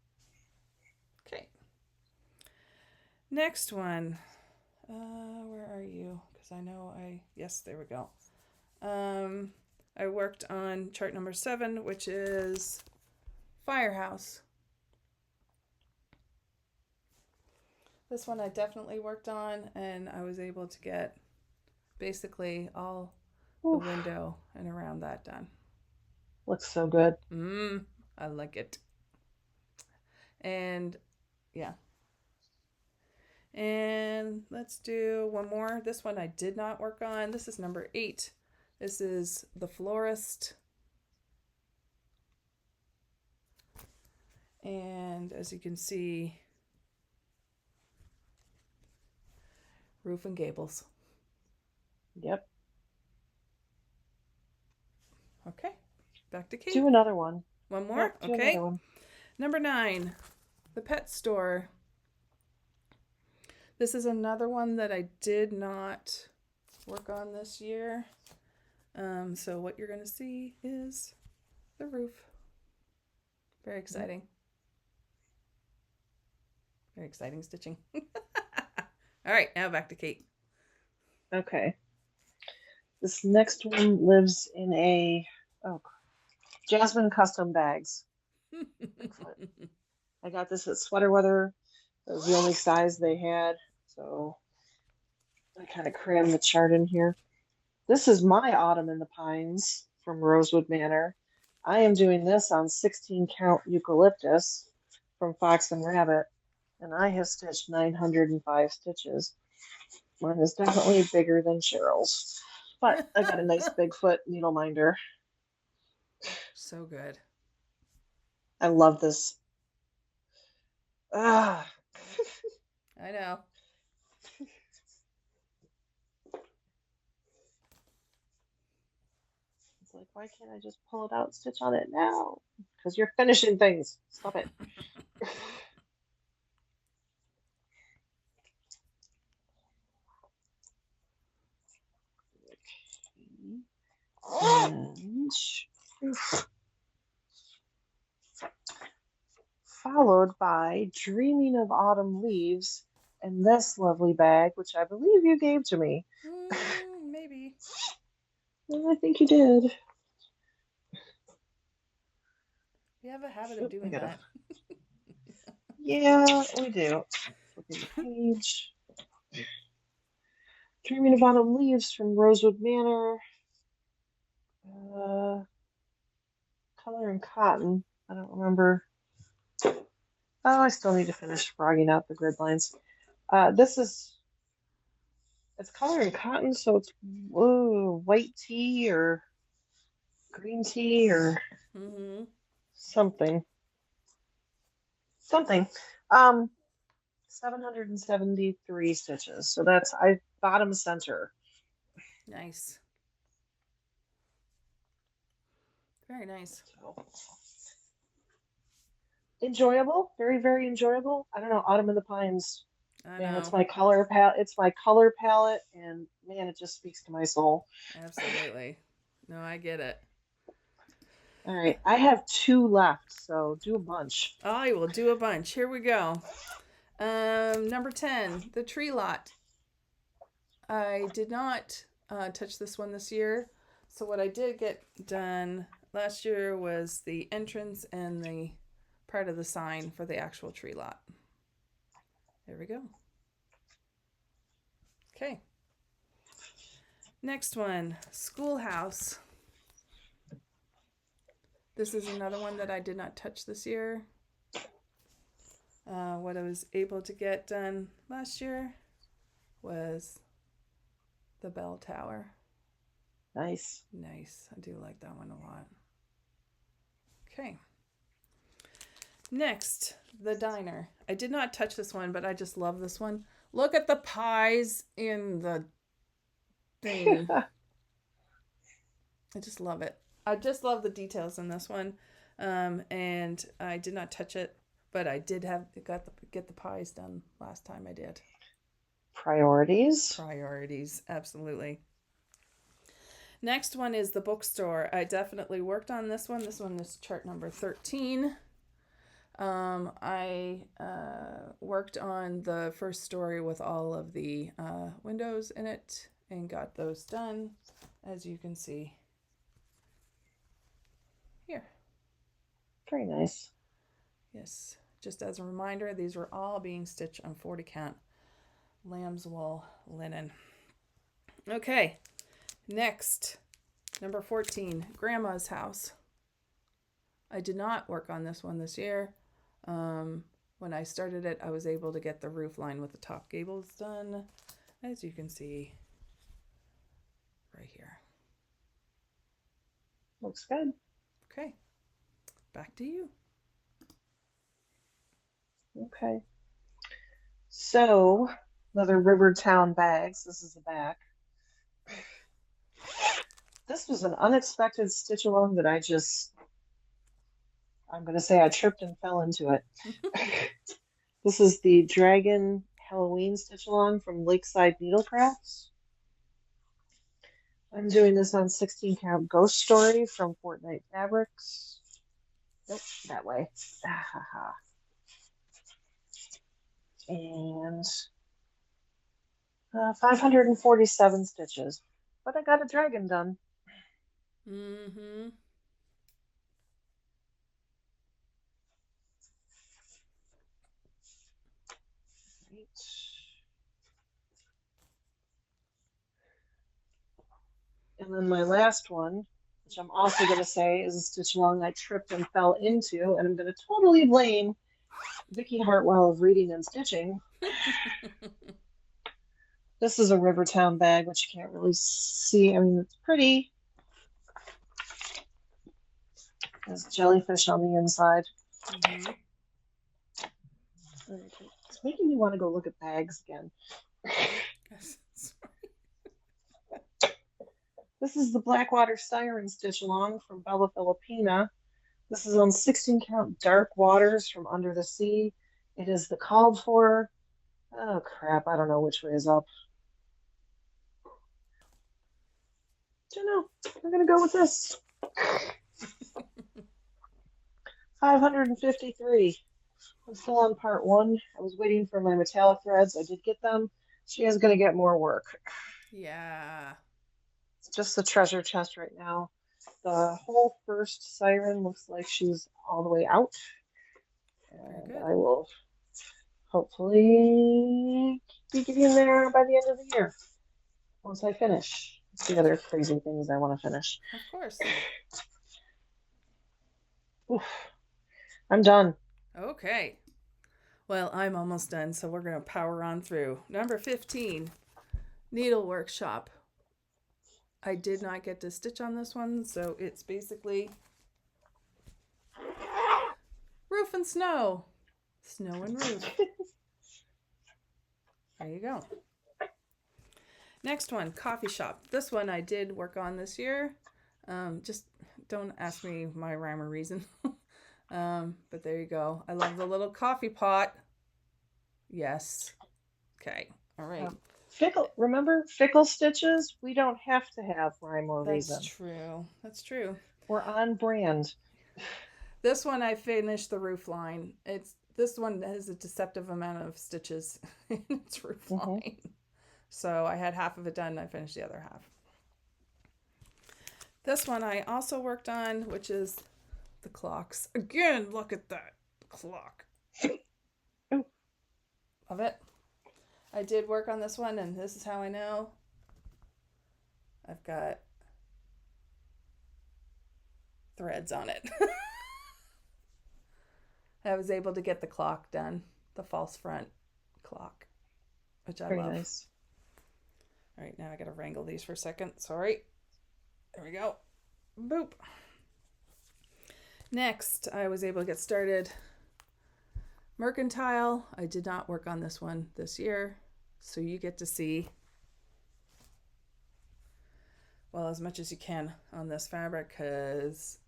Next one. Where are you? Because I know yes, there we go. I worked on chart number 7, which is Firehouse. This one I definitely worked on, and I was able to get basically all the Oof, window and around that done. looks so good. I like it. And yeah. And let's do one more. This one I did not work on. This is number 8. This is the florist. And as you can see, roof and gables. Yep. Okay, back to Kate. Do another one. One more? Yep, do okay. another one. Number 9, the pet store. This is another one that I did not work on this year. So what you're going to see is the roof. Very exciting. Very exciting stitching. All right, now back to Kate. Okay. This next one lives in a Jasmine custom bags. I got this at Sweater Weather. That was the only size they had, so I kind of crammed the chart in here. This is my Autumn in the Pines from Rosewood Manor. I am doing this on 16 count eucalyptus from Fox and Rabbit, and I have stitched 905 stitches. Mine is definitely bigger than Cheryl's, but I got a nice Bigfoot needle minder. So good. I love this. I know. It's like, why can't I just pull it out and stitch on it now? Because you're finishing things. Stop it. And followed by Dreaming of Autumn Leaves and this lovely bag, which I believe you gave to me. Maybe. I think you did. We have a habit of doing that. Yeah, we do. Flipping the page. Dreaming of Autumn Leaves from Rosewood Manor. Color and cotton. I don't remember. Oh, I still need to finish frogging out the grid lines. It's color and cotton, so it's white tea or green tea or something. 773 stitches. So that's bottom center. Nice. Very nice. So, enjoyable, very, very enjoyable. I don't know, Autumn in the Pines. Man, it's my color palette. It's my color palette, and man, it just speaks to my soul. Absolutely. No, I get it. All right, I have 2 left, so do a bunch. I will do a bunch. Here we go. Number 10, the tree lot. I did not touch this one this year. So what I did get done last year was the entrance and the part of the sign for the actual tree lot. There we go. Okay. Next one, schoolhouse. This is another one that I did not touch this year. What I was able to get done last year was the bell tower. Nice. Nice. I do like that one a lot. Okay. Next, the diner. I did not touch this one, but I just love this one. Look at the pies in the thing. I just love it. I just love the details in this one. And I did not touch it, but I did get the pies done last time I did. Priorities. Priorities, absolutely. Next one is the bookstore. I definitely worked on this one. This one is chart number 13. I worked on the first story with all of the windows in it and got those done, as you can see here. Very nice. Yes, just as a reminder, these were all being stitched on 40 count lamb's wool linen. Okay, next, Number 14, Grandma's House. I did not work on this one this year. When I started it, I was able to get the roof line with the top gables done, as you can see right here. Looks good. Okay, back to you. Okay. So, another Rivertown bags. This is the back. This was an unexpected stitch along that I'm going to say I tripped and fell into it. This is the Dragon Halloween stitch along from Lakeside Needlecrafts. I'm doing this on 16 count Ghost Story from Fortnite Fabrics. Nope, that way. And 547 stitches. But I got a dragon done. Mm-hmm. Right. And then my last one, which I'm also going to say is a stitch along I tripped and fell into, and I'm going to totally blame Vicky Hartwell of Reading and Stitching. This is a Rivertown bag, which you can't really see. I mean, it's pretty. There's jellyfish on the inside. Mm-hmm. It's making me want to go look at bags again. This is the Blackwater Siren stitch along from Bella Filipina. This is on 16 count Dark Waters from Under the Sea. It is the called for. Oh crap, I don't know which way is up. Don't know. We're gonna go with this. 553. I'm still on part 1. I was waiting for my metallic threads. I did get them. She is gonna get more work. Yeah. It's just the treasure chest right now. The whole first siren looks like she's all the way out. And I will hopefully be getting there by the end of the year once I finish. It's the other crazy things I want to finish. Of course. Oof. I'm done. Okay. Well, I'm almost done, so we're going to power on through. Number 15, Needle Workshop. I did not get to stitch on this one, so it's basically roof and snow. Snow and roof. There you go. Next one, Coffee Shop. This one I did work on this year. Just don't ask me my rhyme or reason. But there you go. I love the little coffee pot. Yes. Okay. All right. Fickle. Remember Fickle stitches? We don't have to have rhyme or reason. That's true. That's true. We're on brand. This one I finished the roof line. This one has a deceptive amount of stitches in its roof line. So I had half of it done and I finished the other half. This one I also worked on, which is the clocks. Again, look at that clock. Love it. I did work on this one, and this is how I know. I've got threads on it. I was able to get the clock done, the false front clock, which I love. Nice. All right, now I got to wrangle these for a second. Sorry. There we go. Boop. Next, I was able to get started. Mercantile. I did not work on this one this year, so you get to see, well, as much as you can on this fabric, because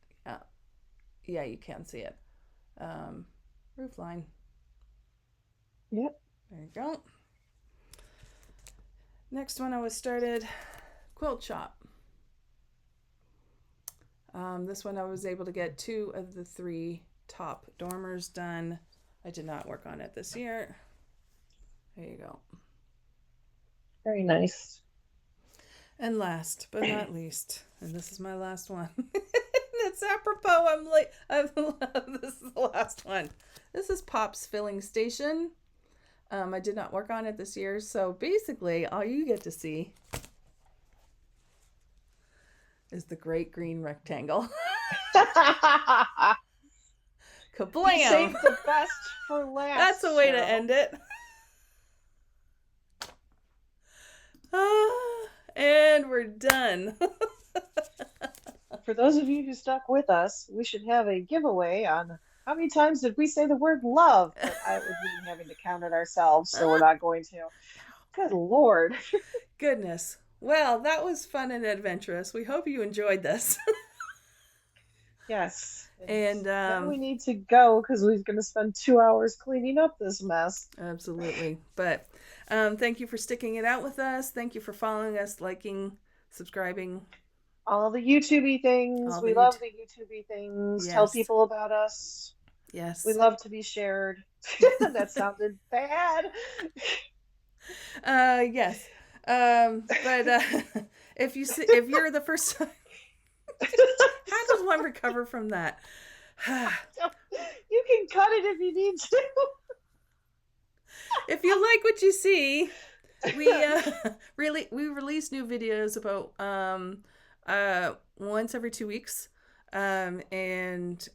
yeah, you can see it. Roof line. Yep. There you go. Next one I was started, Quilt Shop. This one I was able to get 2 of the 3 top dormers done. I did not work on it this year. There you go. Very nice. And last but not least, and this is my last one. It's apropos. This is the last one. This is Pop's Filling Station. I did not work on it this year, so basically all you get to see is the great green rectangle. You Kablam! saved the best for That's last, a way to Cheryl. end it. And we're done. For those of you who stuck with us, we should have a giveaway on how many times did we say the word love, but I would mean having to count it ourselves, so we're not going to. Good Lord. Goodness. Well, that was fun and adventurous. We hope you enjoyed this. Yes. And now we need to go because we're going to spend 2 hours cleaning up this mess. Absolutely. But thank you for sticking it out with us. Thank you for following us, liking, subscribing. All the YouTube-y things. We love the YouTube-y things. Yes. Tell people about us. Yes. We love to be shared. That sounded bad. Yes. But if you're the first time, how does one recover from that? You can cut it if you need to. If you like what you see, we release new videos about once every 2 weeks, and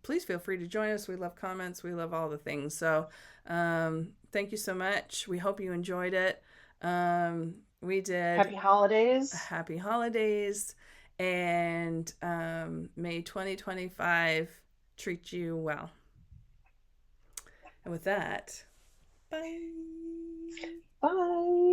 please feel free to join us. We love comments. We love all the things. So thank you so much. We hope you enjoyed it. We did. Happy holidays. Happy holidays. And may 2025 treat you well. And with that, bye. Bye.